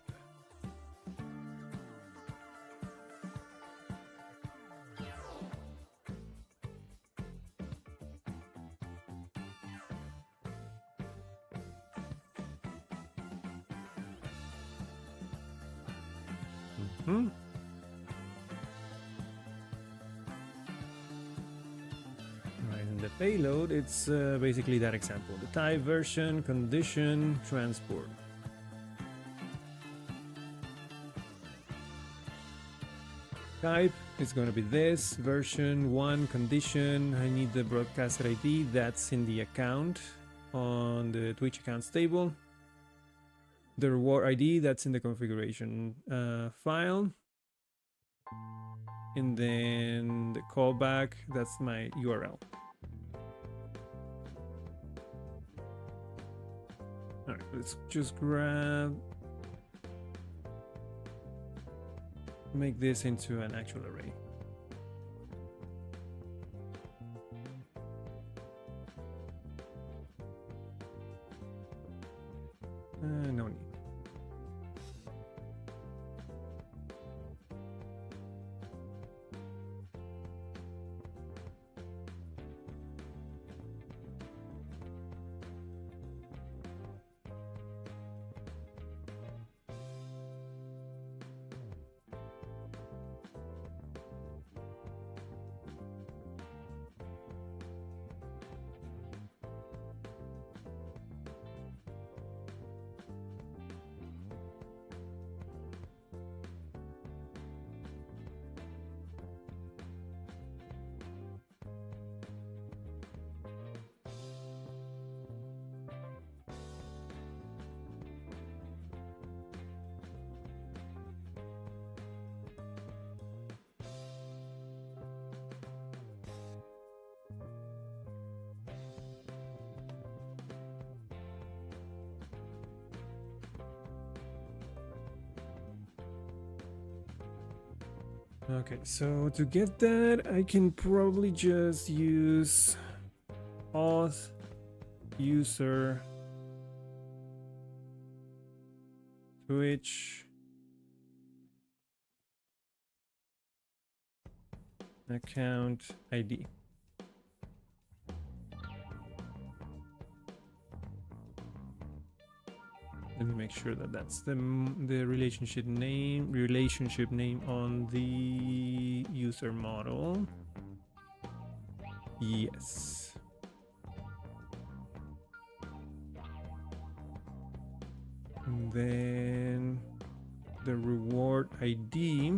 Hmm. Right, and the payload, it's basically that example. The type, version, condition, transport. Type is going to be this, version 1, condition. I need the broadcaster ID, that's in the account on the Twitch accounts table. The reward ID, that's in the configuration file. And then the callback, that's my URL. All right, let's just make this into an actual array. No need. Okay, so to get that, I can probably just use auth user Twitch account ID. Let me make sure that that's the relationship name on the user model. Yes. And then the reward ID.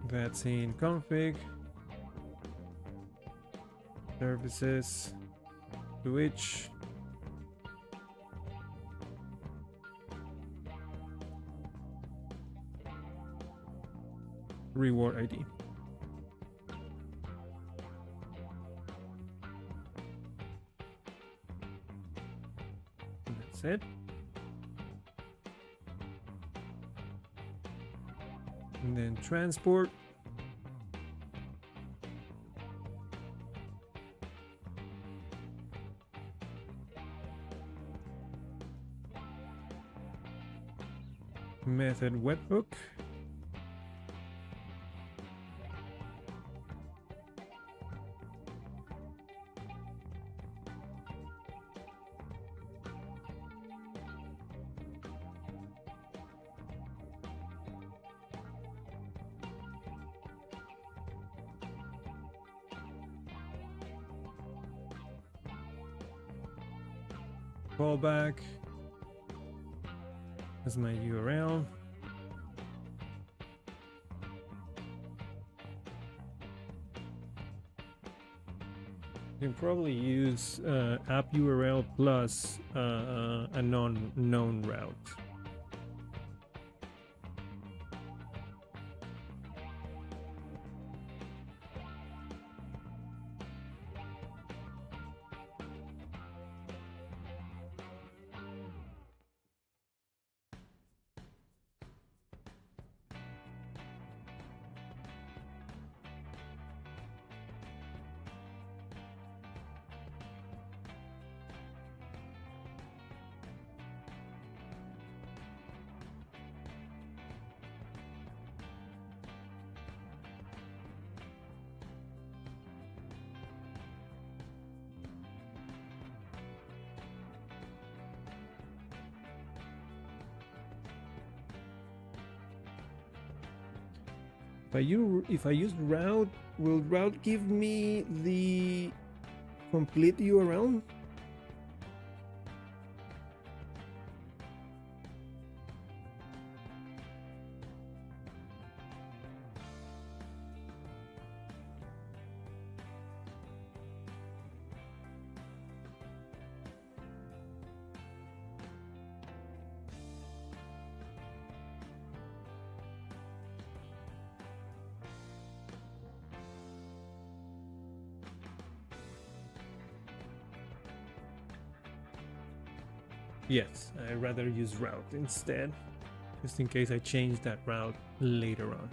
That's in config, services, Twitch, reward ID. That's it. And then transport. Method webhook. Callback as my URL. You can probably use app URL plus a known route. If I use route, will route give me the complete URL? Yes, I'd rather use route instead, just in case I change that route later on.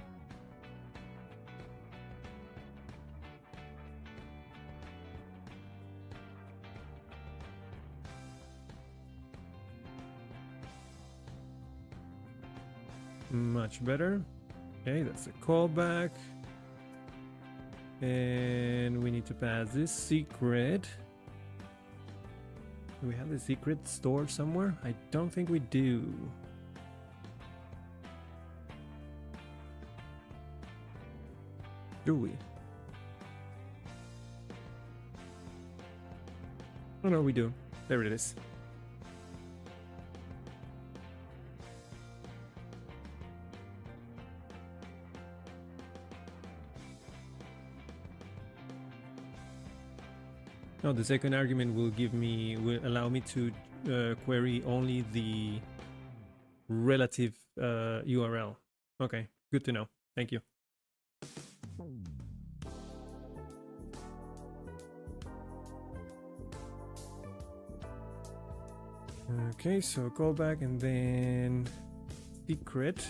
Much better. Okay, that's a callback. And we need to pass this secret. Do we have the secret stored somewhere? I don't think we do. Do we? Oh no, we do. There it is. No, the second argument will allow me to query only the relative URL. Okay, good to know. Thank you. Okay, so callback and then secret,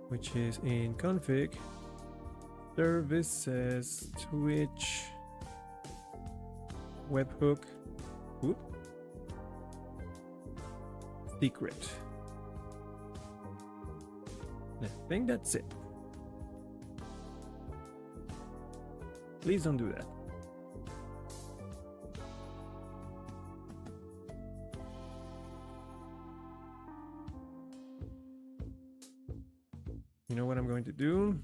which is in config. Services, Twitch, webhook, whoop, secret. I think that's it. Please don't do that. You know what I'm going to do?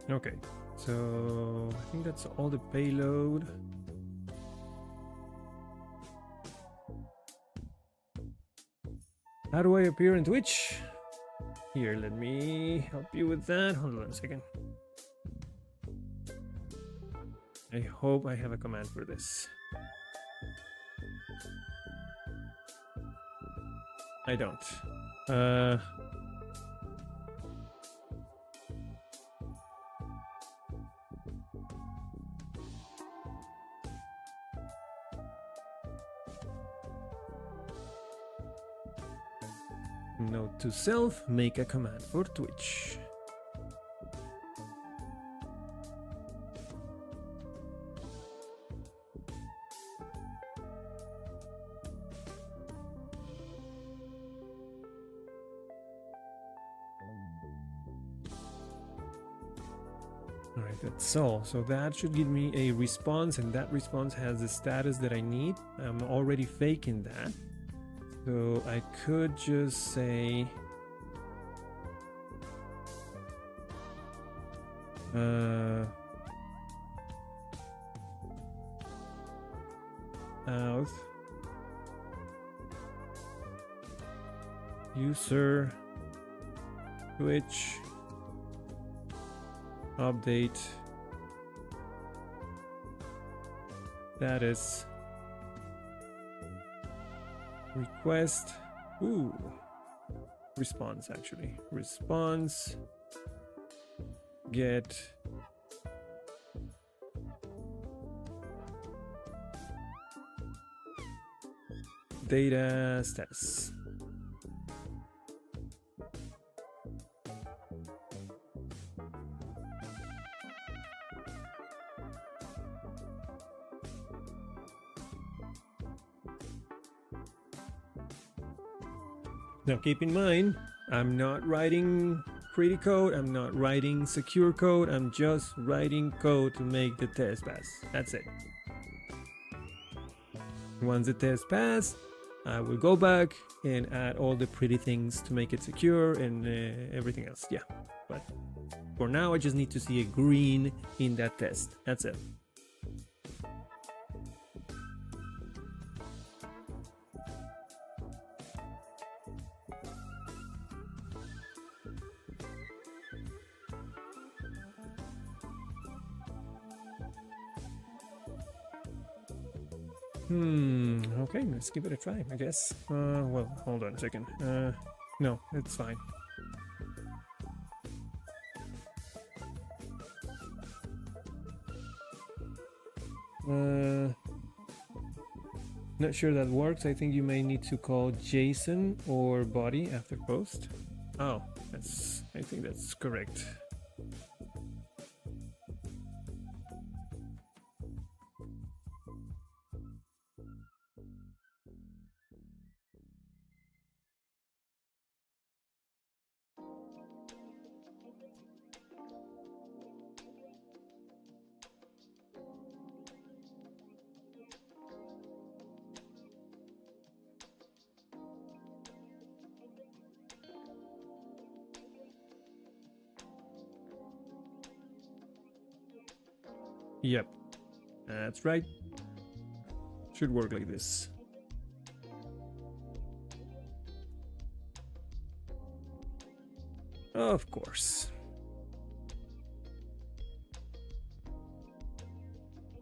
Okay, so I think that's all the payload. How do I appear in Twitch? Here, let me help you with that. Hold on a second. I hope I have a command for this. I don't. Note to self, make a command for Twitch. Alright, that's all. So that should give me a response, and that response has the status that I need. I'm already faking that. So I could just say out. User Twitch update status request. Ooh, response actually. Response get data status. Now keep in mind, I'm not writing pretty code, I'm not writing secure code, I'm just writing code to make the test pass. That's it. Once the test pass, I will go back and add all the pretty things to make it secure and everything else. Yeah, but for now I just need to see a green in that test. That's it. Okay, let's give it a try, I guess. Well, hold on a second. No, it's fine. Not sure that works. I think you may need to call JSON or body after post. Oh, I think that's correct. Yep, that's right. Should work like this. Of course.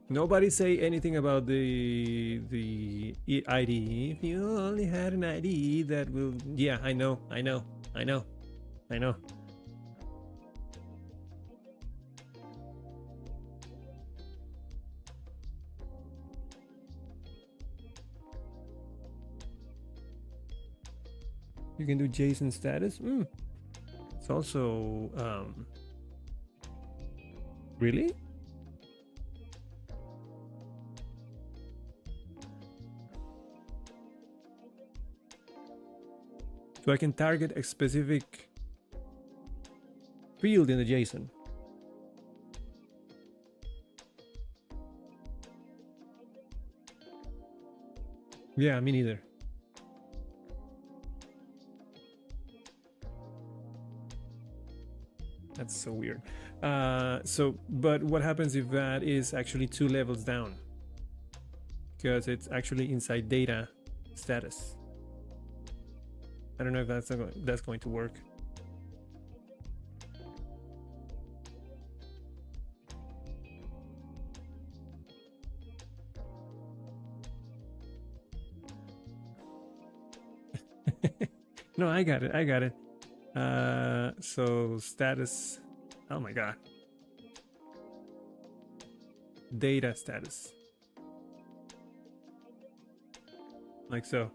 Nobody say anything about the ID. If you only had an ID that will... Yeah, I know. You can do JSON status. It's also really? So I can target a specific field in the JSON. Yeah, me neither. That's so weird. But what happens if that is actually 2 levels down? Because it's actually inside data status. I don't know if that's going to work. No, I got it. So status, oh my god. Data status. Like so.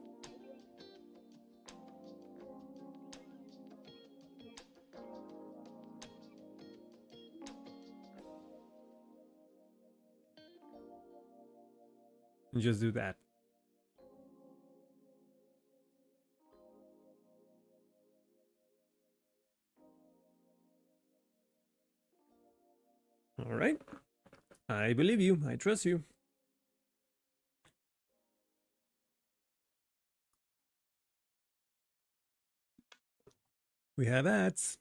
And just do that. All right. I believe you. I trust you. We have ads.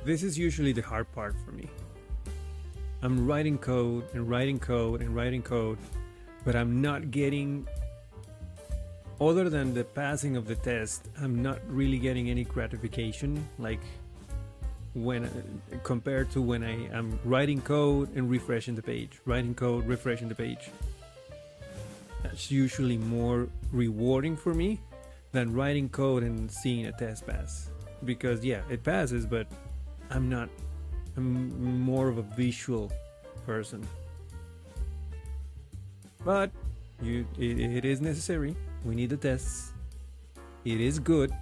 This is usually the hard part for me. I'm writing code and writing code and writing code, but I'm not getting, other than the passing of the test, I'm not really getting any gratification, like when compared to when I am writing code and refreshing the page, writing code, refreshing the page. That's usually more rewarding for me than writing code and seeing a test pass. Because yeah, it passes, but I'm more of a visual person. But it is necessary. We need the tests. It is good.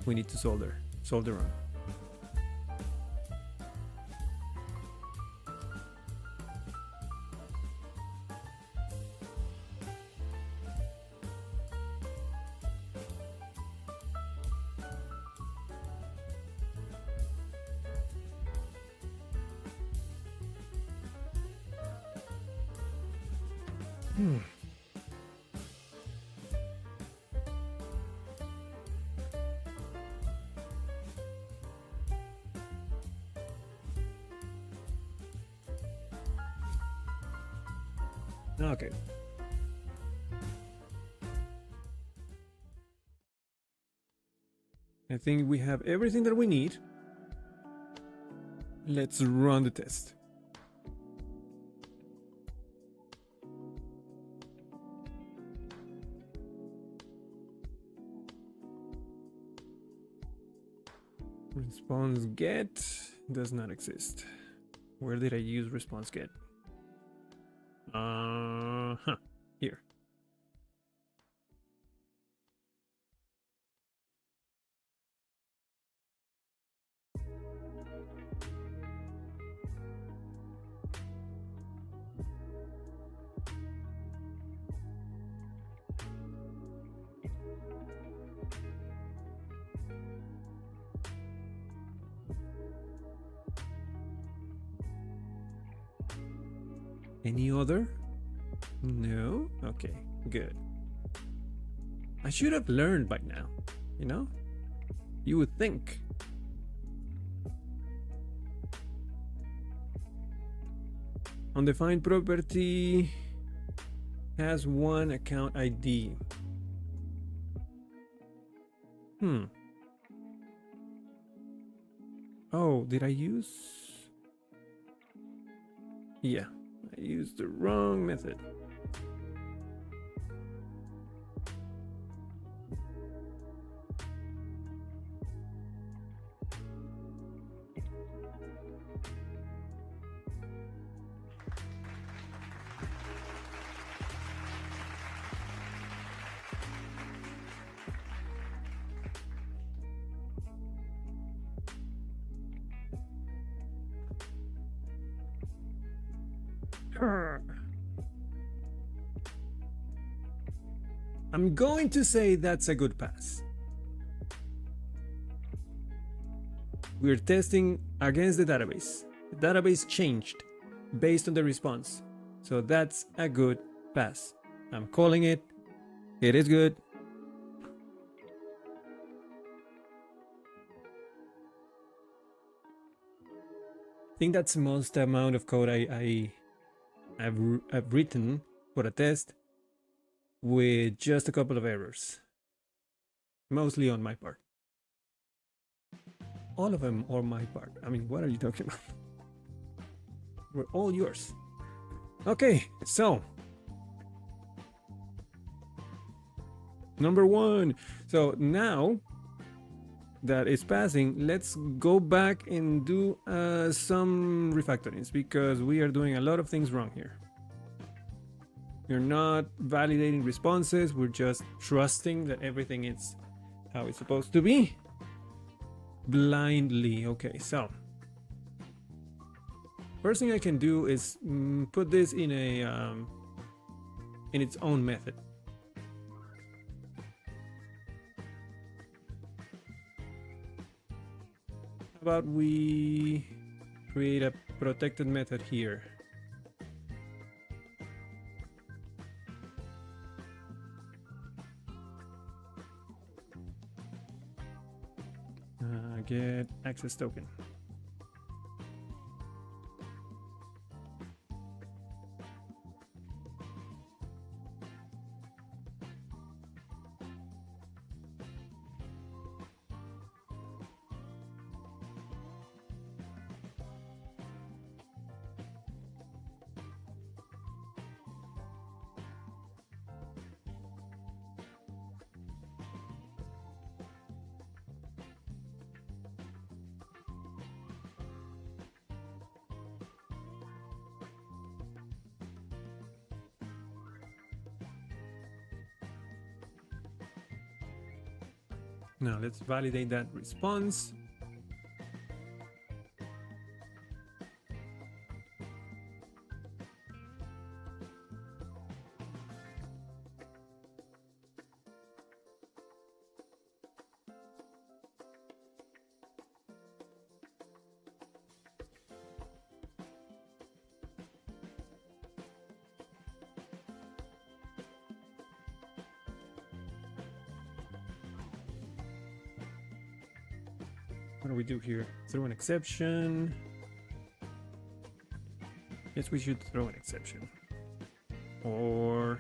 We need to solder on. Okay. I think we have everything that we need. Let's run the test. Response get does not exist. Where did I use response get? Here. Any other? No? Okay, good. I should have learned by now, you know? You would think. Undefined property has one account ID. Oh, did I use? Yeah, I used the wrong method. I'm going to say that's a good pass. We're testing against the database. The database changed based on the response. So that's a good pass. I'm calling it. It is good. I think that's the most amount of code I've written for a test with just a couple of errors. Mostly on my part. All of them are my part. I mean, what are you talking about? We're all yours. Okay, so number one. So now that it's passing, let's go back and do some refactorings because we are doing a lot of things wrong here. We're not validating responses. We're just trusting that everything is how it's supposed to be. Blindly. Okay, so first thing I can do is put this in a in its own method. How about we create a protected method here? get access token. Now let's validate that response. What do we do here? Throw an exception. Yes, we should throw an exception. Or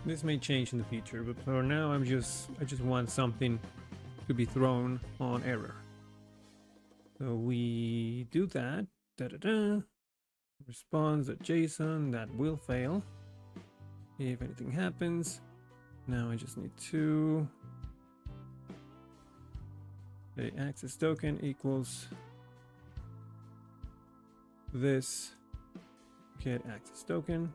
this may change in the future, but for now I just want something to be thrown on error. So we do that. Response.json, that will fail if anything happens. Now I just need to the access token equals this get access token.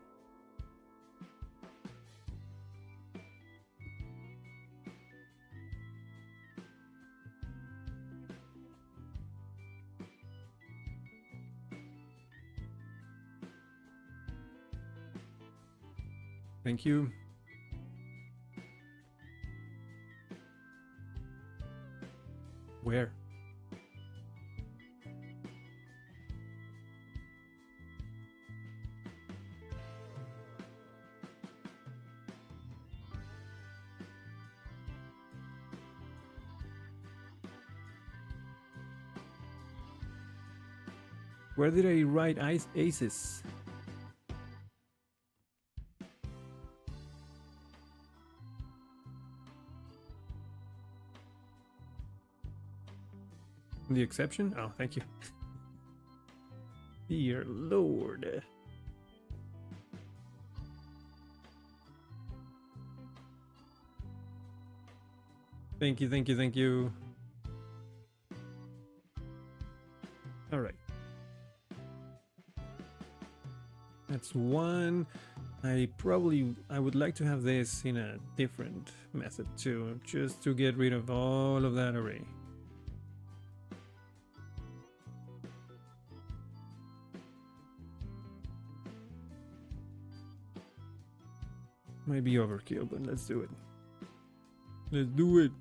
Thank you. Where? Where did I write aces? The exception? Oh, thank you. Dear Lord. Thank you, thank you, thank you. All right. That's one. I would like to have this in a different method too, just to get rid of all of that array. Might be overkill, but let's do it. Let's do it.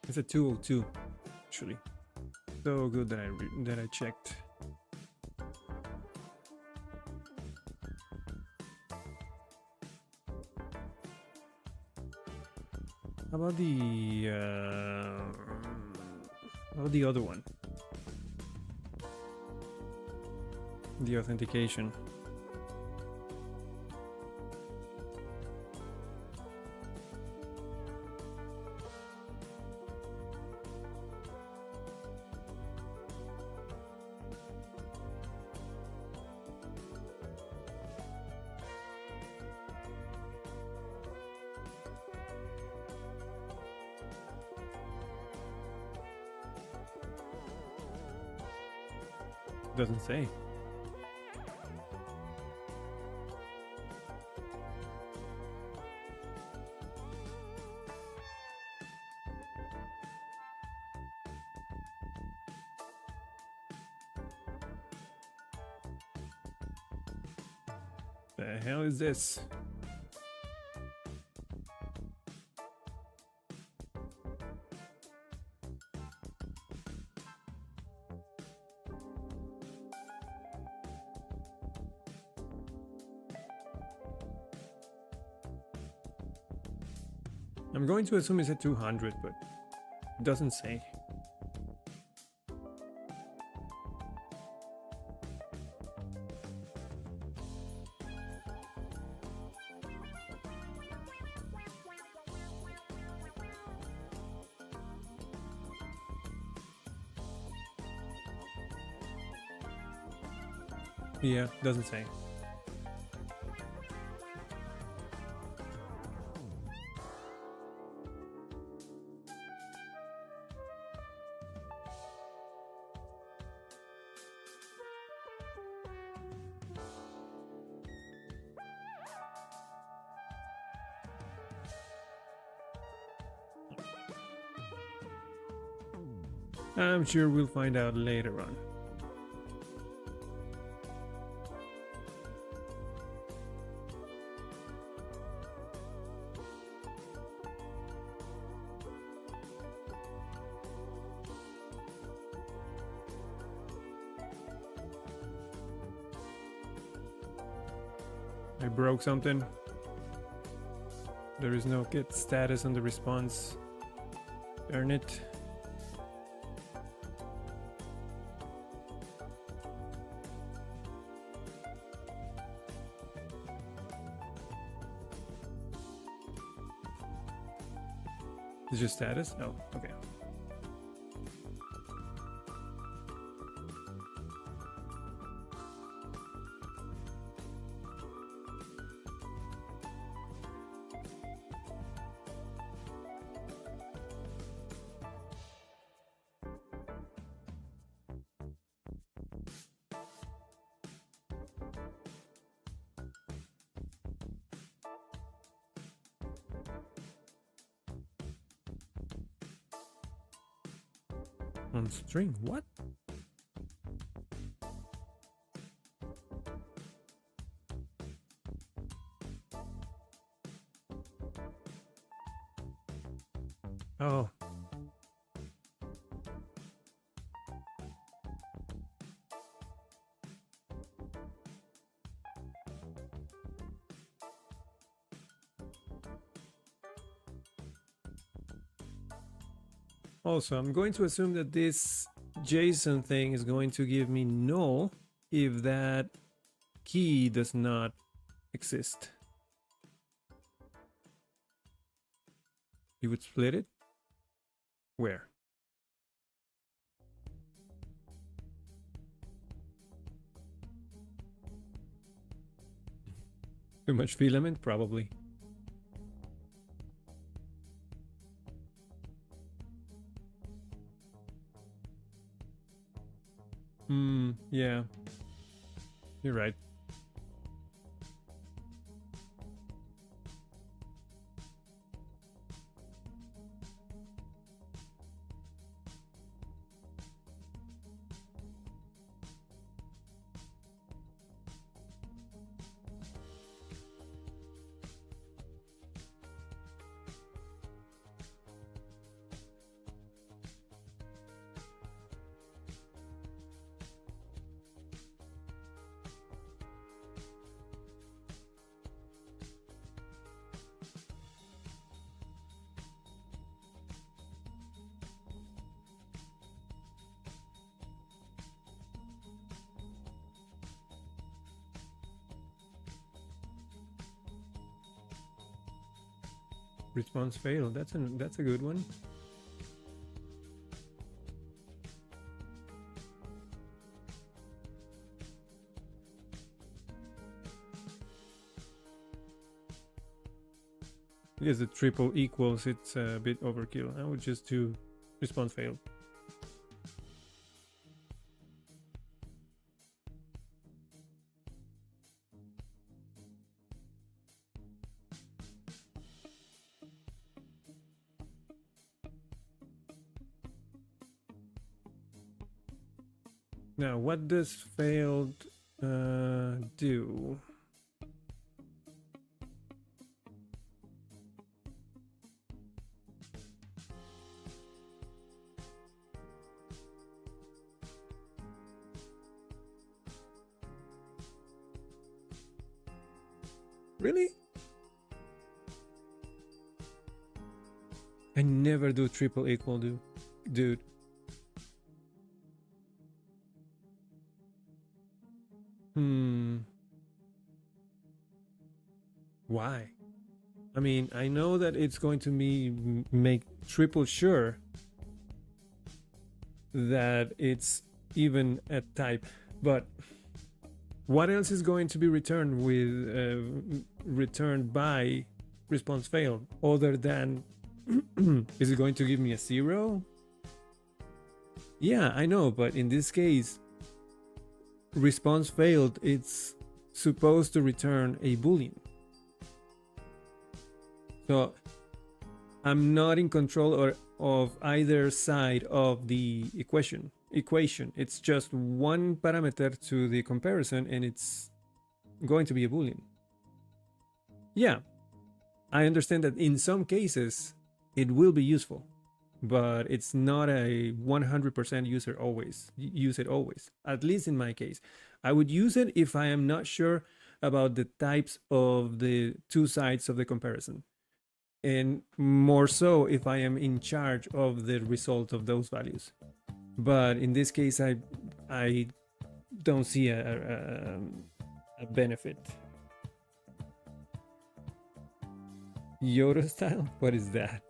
It's a 202, actually. So good that I checked. How about the other one? The authentication. Doesn't say. The hell is this? I'm going to assume it's a 200, but it doesn't say. Yeah, doesn't say. I'm sure we'll find out later on. I broke something. There is no get status on the response. Earn it. Is your status? Oh, okay. On string, what? Oh. Also, I'm going to assume that this JSON thing is going to give me null if that key does not exist. You would split it? Where? Too much filament? Probably. Yeah. You're right. Response failed. That's a good one. Because the triple equals, it's a bit overkill. I would just do response failed. Now, what does failed do? Really? I never do triple equal, dude. Why? I mean, I know that it's going to make triple sure that it's even a type, but what else is going to be returned with returned by response failed other than is it going to give me a 0? Yeah, I know, but in this case, response failed, it's supposed to return a boolean. So I'm not in control of either side of the equation. It's just one parameter to the comparison, and it's going to be a boolean. Yeah, I understand that in some cases it will be useful, but it's not a 100% use it always. At least in my case, I would use it if I am not sure about the types of the two sides of the comparison, and more so if I am in charge of the result of those values. But in this case, I don't see a benefit. Yoda style? What is that?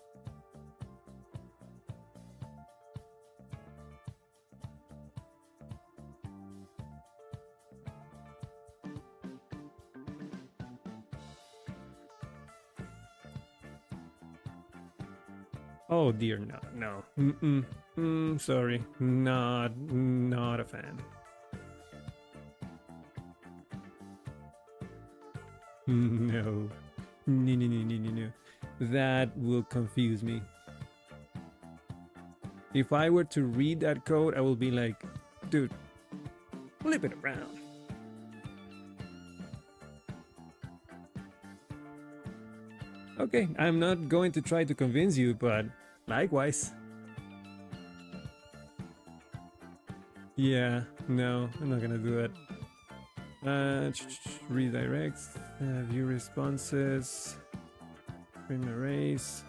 Oh dear, no. Sorry, not a fan. No. No. That will confuse me. If I were to read that code, I will be like, dude, flip it around. Okay, I'm not going to try to convince you, but likewise. Yeah, no, I'm not gonna do it. Redirects, view responses, print arrays.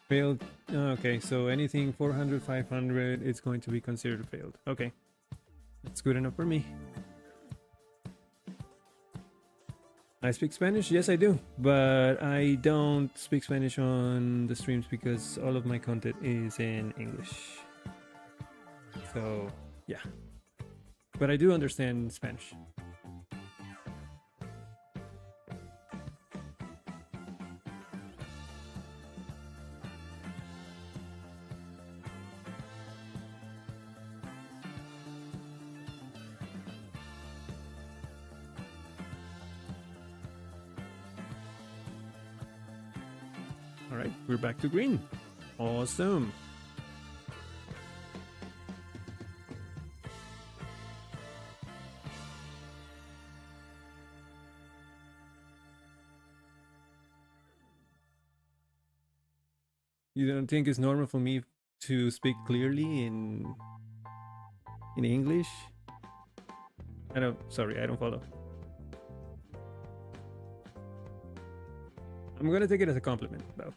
Failed. Okay, so anything 400, 500, it's going to be considered failed. Okay, that's good enough for me. I speak Spanish? Yes, I do, but I don't speak Spanish on the streams because all of my content is in English. So, yeah. But I do understand Spanish. All right, we're back to green. Awesome. You don't think it's normal for me to speak clearly in English? I don't. Sorry, I don't follow. I'm gonna take it as a compliment, though.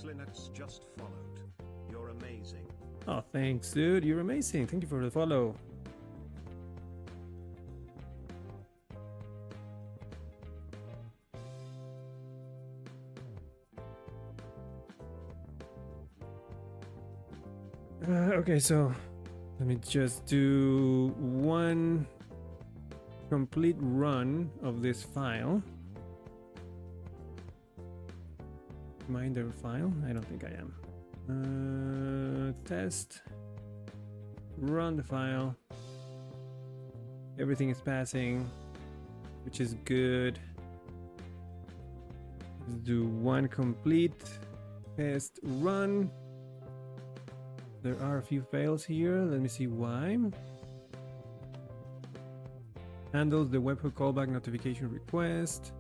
Linux just followed. You're amazing. Oh, thanks, dude. You're amazing. Thank you for the follow. Okay, so let me just do one complete run of this file. Minder file? I don't think I am. Test. Run the file. Everything is passing, which is good. Let's do one complete test run. There are a few fails here. Let me see why. Handles the webhook callback notification request.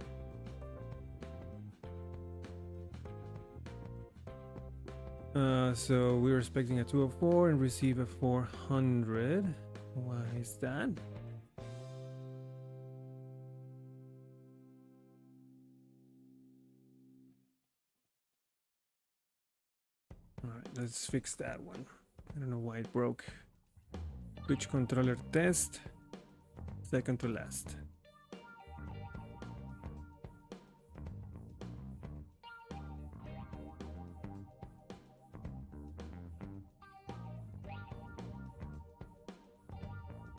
So we were expecting a 204 and receive a 400. Why is that? Alright, let's fix that one. I don't know why it broke. Switch controller test. Second to last.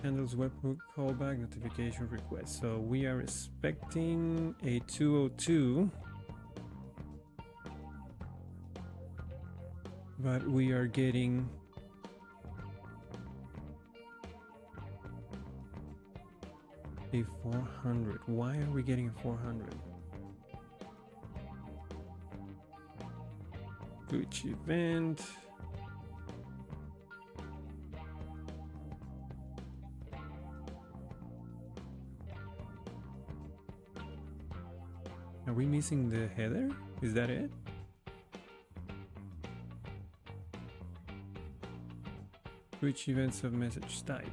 Handles webhook callback notification request. So we are expecting a 202. But we are getting a 400. Why are we getting a 400? Which event? Are we missing the header? Is that it? Which events of message type?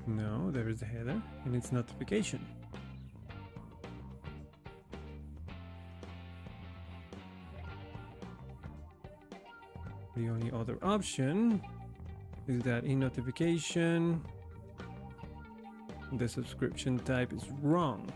No, there is the header and its notification. The only other option is that in notification, the subscription type is wrong.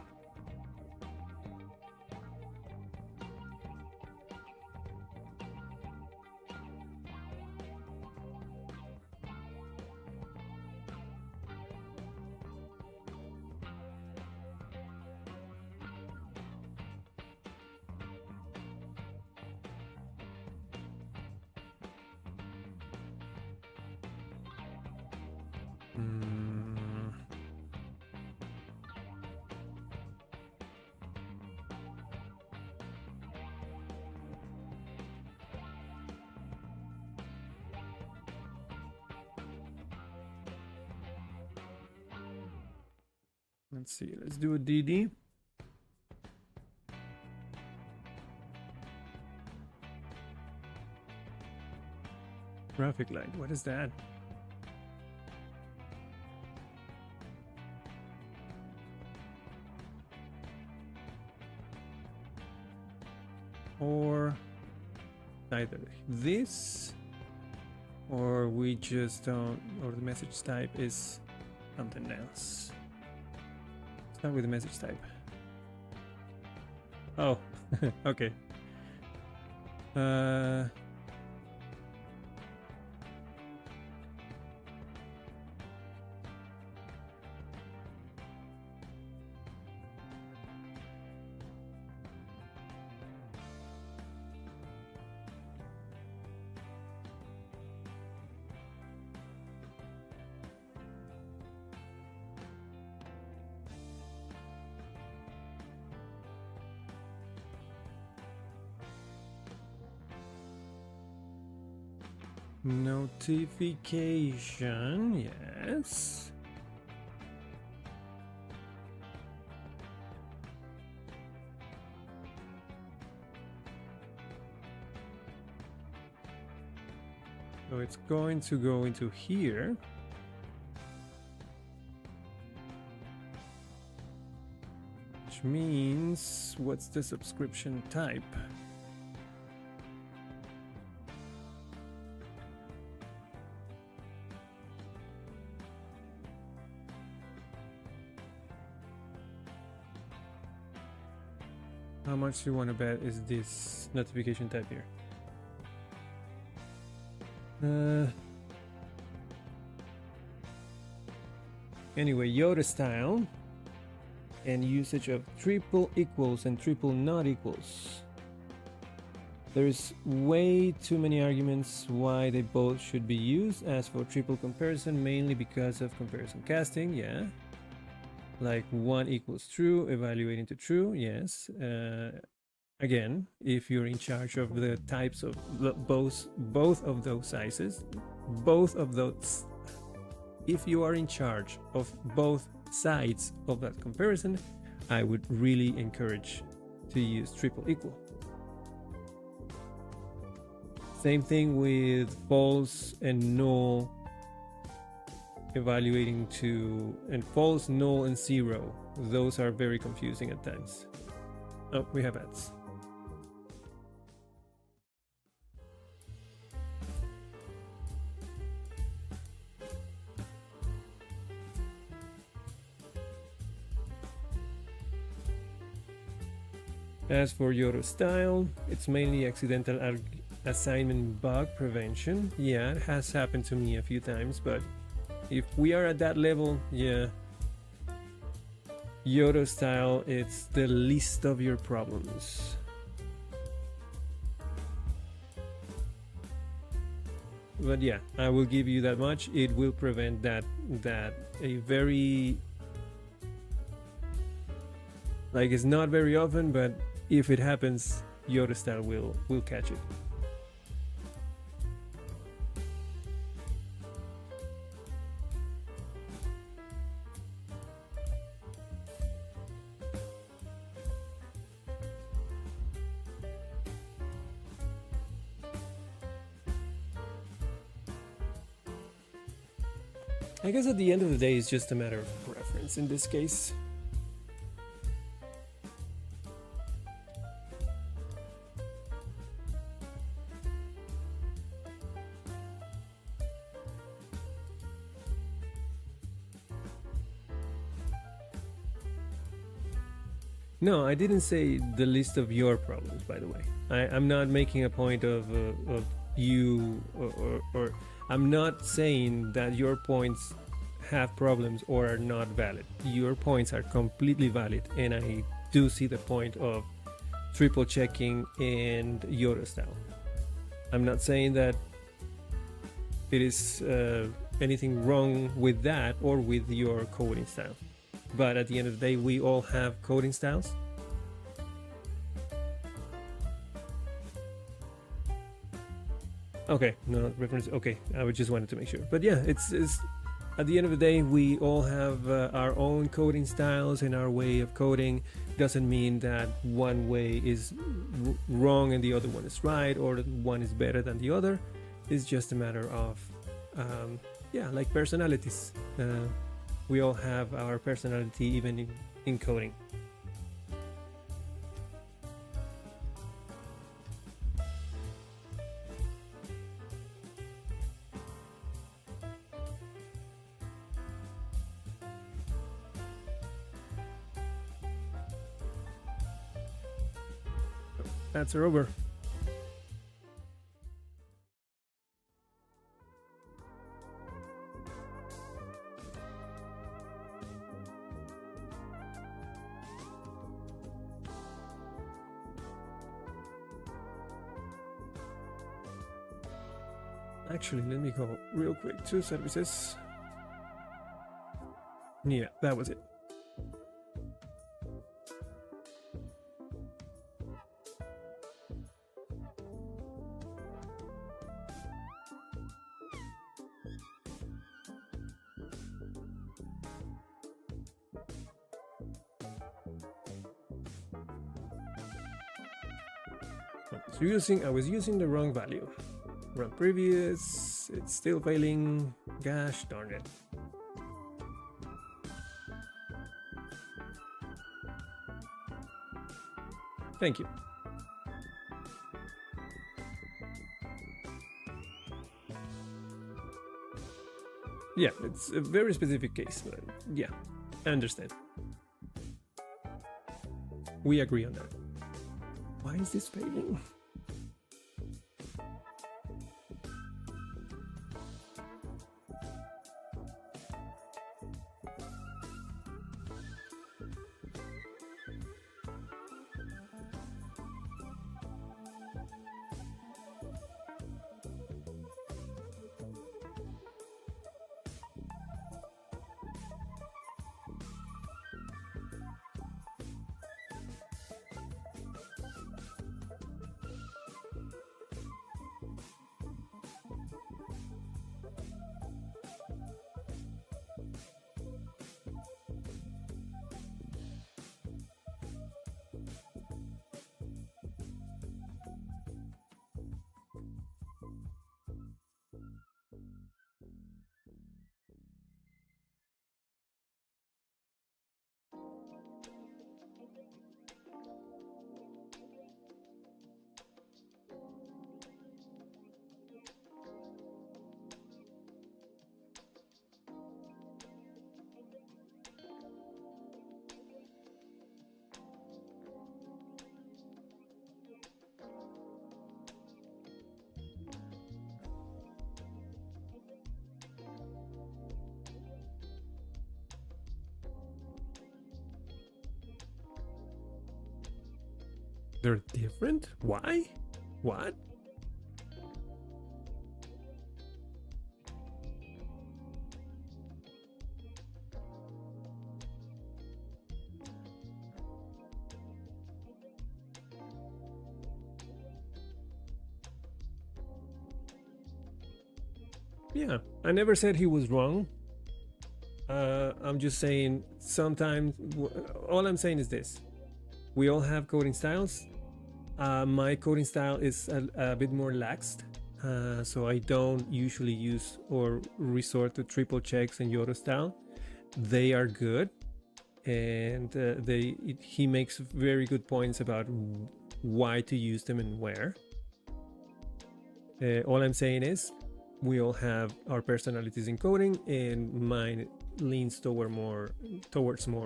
Let's see, let's do a DD. Traffic light, what is that? Or either this, or we just don't, or the message type is something else. Start with the message type. Oh, okay. Notification, yes. So it's going to go into here. Which means, what's the subscription type? How much do you want to bet is this notification type here? Anyway, Yoda style and usage of triple equals and triple not equals. There's way too many arguments why they both should be used. As for triple comparison, mainly because of comparison casting, yeah. Like 1 equals true, evaluating to true, yes. Again, if you're in charge of the types of both of those sizes, if you are in charge of both sides of that comparison, I would really encourage to use triple equal. Same thing with false and null, evaluating to, and false, null, and 0. Those are very confusing at times. Oh, we have ads. As for Yoda style, it's mainly accidental assignment bug prevention. Yeah, it has happened to me a few times, but if we are at that level, yeah, Yoda style, it's the least of your problems. But yeah, I will give you that much. It will prevent that a very, like, it's not very often, but if it happens, Yoda style will catch it. I guess at the end of the day, it's just a matter of preference in this case. No, I didn't say the list of your problems, by the way. I'm not making a point of you or I'm not saying that your points have problems or are not valid. Your points are completely valid, and I do see the point of triple checking and Yoda style. I'm not saying that it is anything wrong with that or with your coding style. But at the end of the day, we all have coding styles. Okay, no reference. Okay, I just wanted to make sure. But yeah, it's at the end of the day, we all have our own coding styles and our way of coding. Doesn't mean that one way is wrong and the other one is right, or that one is better than the other. It's just a matter of, yeah, like personalities. We all have our personality, even in coding. That's over. Actually, let me go real quick to services. Yeah, that was it. I was using the wrong value. Run previous, it's still failing. Gosh darn it. Thank you. Yeah, it's a very specific case, but yeah, I understand. We agree on that. Why is this failing? They're different? Why? What? Yeah, I never said he was wrong. I'm just saying sometimes, all I'm saying is this. We all have coding styles. My coding style is a bit more laxed, so I don't usually use or resort to triple checks in Yoda style. They are good, and he makes very good points about why to use them and where. All I'm saying is we all have our personalities in coding, and mine leans towards more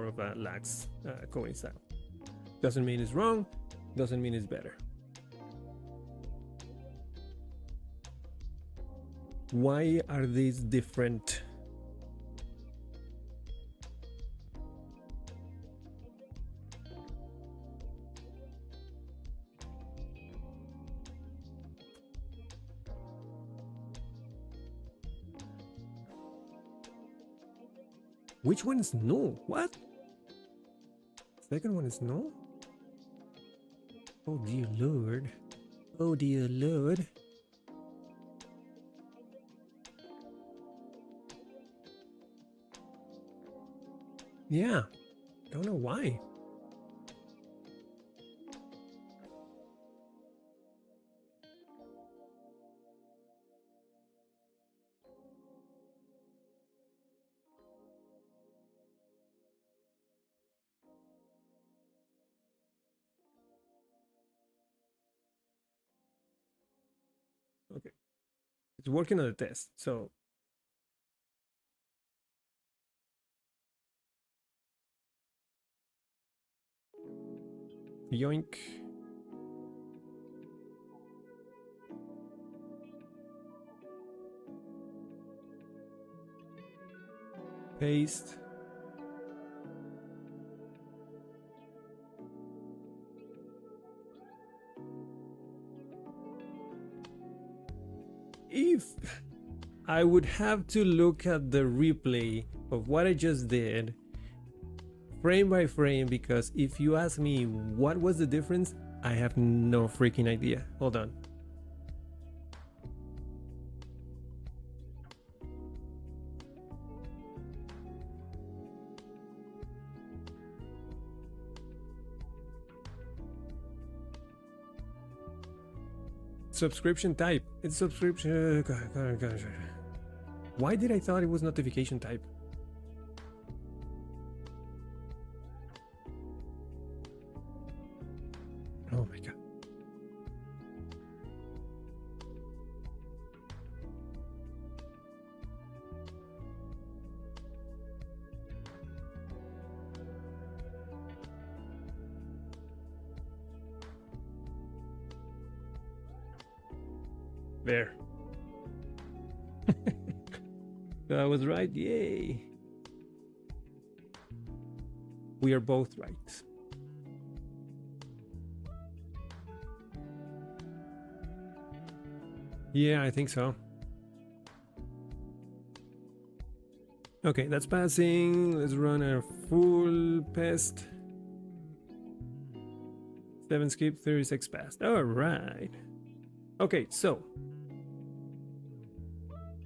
of a lax coding style. Doesn't mean it's wrong, doesn't mean it's better. Why are these different? Which one is no? What? Second one is no? Oh dear lord. Oh dear lord. Yeah. Don't know why. Okay. It's working on the test, so yoink. Paste. If I would have to look at the replay of what I just did frame by frame, because if you ask me what was the difference, I have no freaking idea. Hold on. subscription type. It's subscription. Why did I thought it was notification type? Oh my god. There. I was right. Yay. We are both right. Yeah, I think so. Okay, that's passing. Let's run a full pest. 7 skip, 36 passed. All right. Okay, so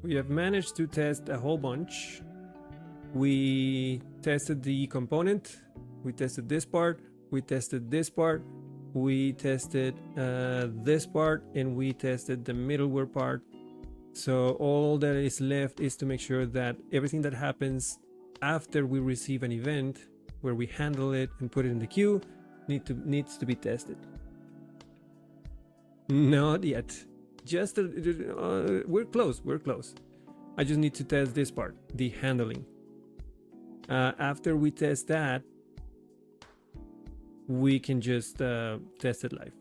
we have managed to test a whole bunch. We tested the component, we tested this part, we tested this part, we tested this part, and we tested the middleware part. So all that is left is to make sure that everything that happens after we receive an event, where we handle it and put it in the queue, needs to be tested. Not yet. Just we're close. We're close. I just need to test this part, the handling. After we test that, we can just test it live.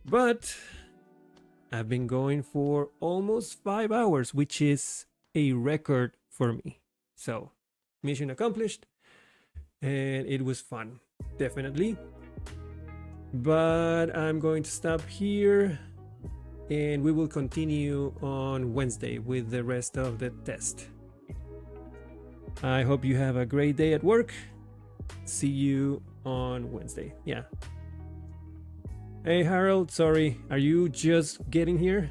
But I've been going for almost 5 hours, which is a record for me. So, mission accomplished, and it was fun, definitely. But I'm going to stop here, and we will continue on Wednesday with the rest of the test. I hope you have a great day at work. See you on Wednesday. Yeah. Hey Harold, sorry, are you just getting here?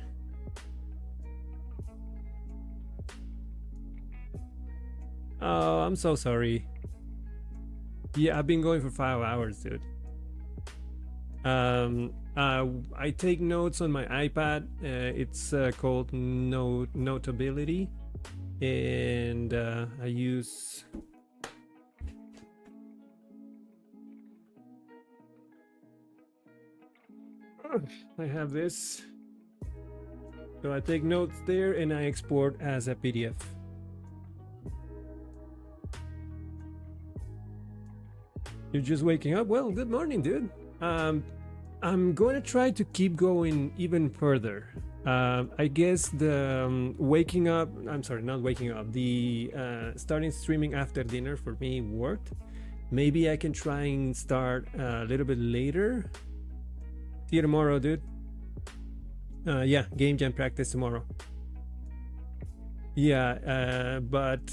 Oh, I'm so sorry. Yeah, I've been going for 5 hours, dude. I take notes on my iPad. It's called Notability, and I use I have this, so I take notes there and I export as a PDF. You're just waking up? Well, good morning, dude. I'm going to try to keep going even further. I guess the waking up, I'm sorry, not waking up, the starting streaming after dinner for me worked. Maybe I can try and start a little bit later. See you tomorrow, dude. Yeah, game jam practice tomorrow. Yeah, but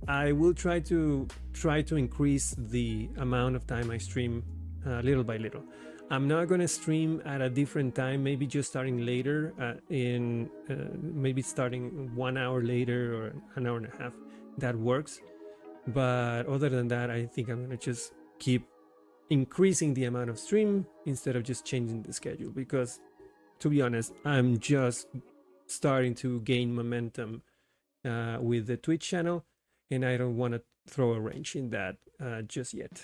I will try to increase the amount of time I stream little by little. I'm not gonna stream at a different time, maybe just starting later, maybe starting 1 hour later or an hour and a half. That works. But other than that, I think I'm gonna just keep increasing the amount of stream instead of just changing the schedule, because to be honest, I'm just starting to gain momentum with the Twitch channel, and I don't want to throw a wrench in that just yet.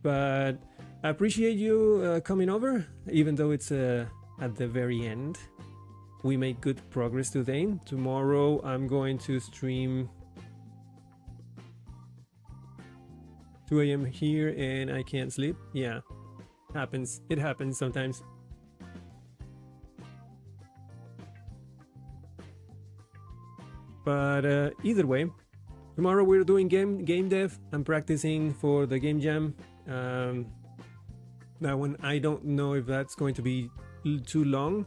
But I appreciate you coming over, even though it's at the very end. We made good progress today. Tomorrow I'm going to stream 2 a.m. here and I can't sleep. Yeah, happens. It happens sometimes. But either way, tomorrow we're doing game dev. I'm practicing for the game jam. That one, I don't know if that's going to be too long,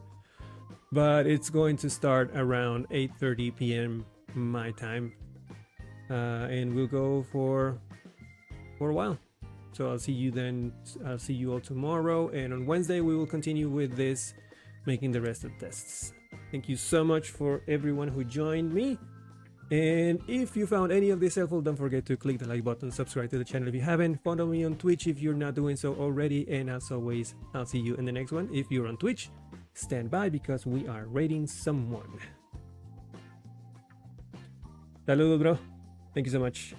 but it's going to start around 8:30 p.m. my time, and we'll go for a while. So I'll see you then. I'll see you all tomorrow, and on Wednesday we will continue with this, making the rest of the tests. Thank you so much for everyone who joined me. And if you found any of this helpful, don't forget to click the like button, subscribe to the channel if you haven't, follow me on Twitch if you're not doing so already, and as always, I'll see you in the next one. If you're on Twitch, stand by because we are rating someone. Saludos, bro. Thank you so much.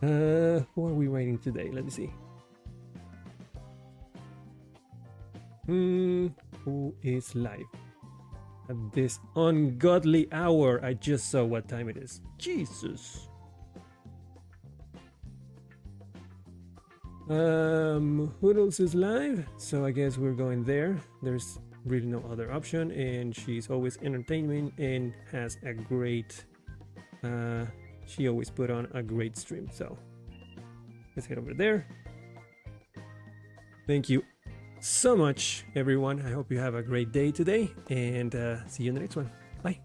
Who are we rating today? Let me see. Who is live at this ungodly hour? I just saw what time it is. Jesus. Who else is live? So I guess we're going there. There's really no other option, and she's always entertaining and has a great she always put on a great stream. So let's head over there. Thank you so much, everyone. I hope you have a great day today, and see you in the next one. Bye.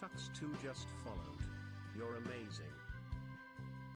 Tux2 just followed. You're amazing.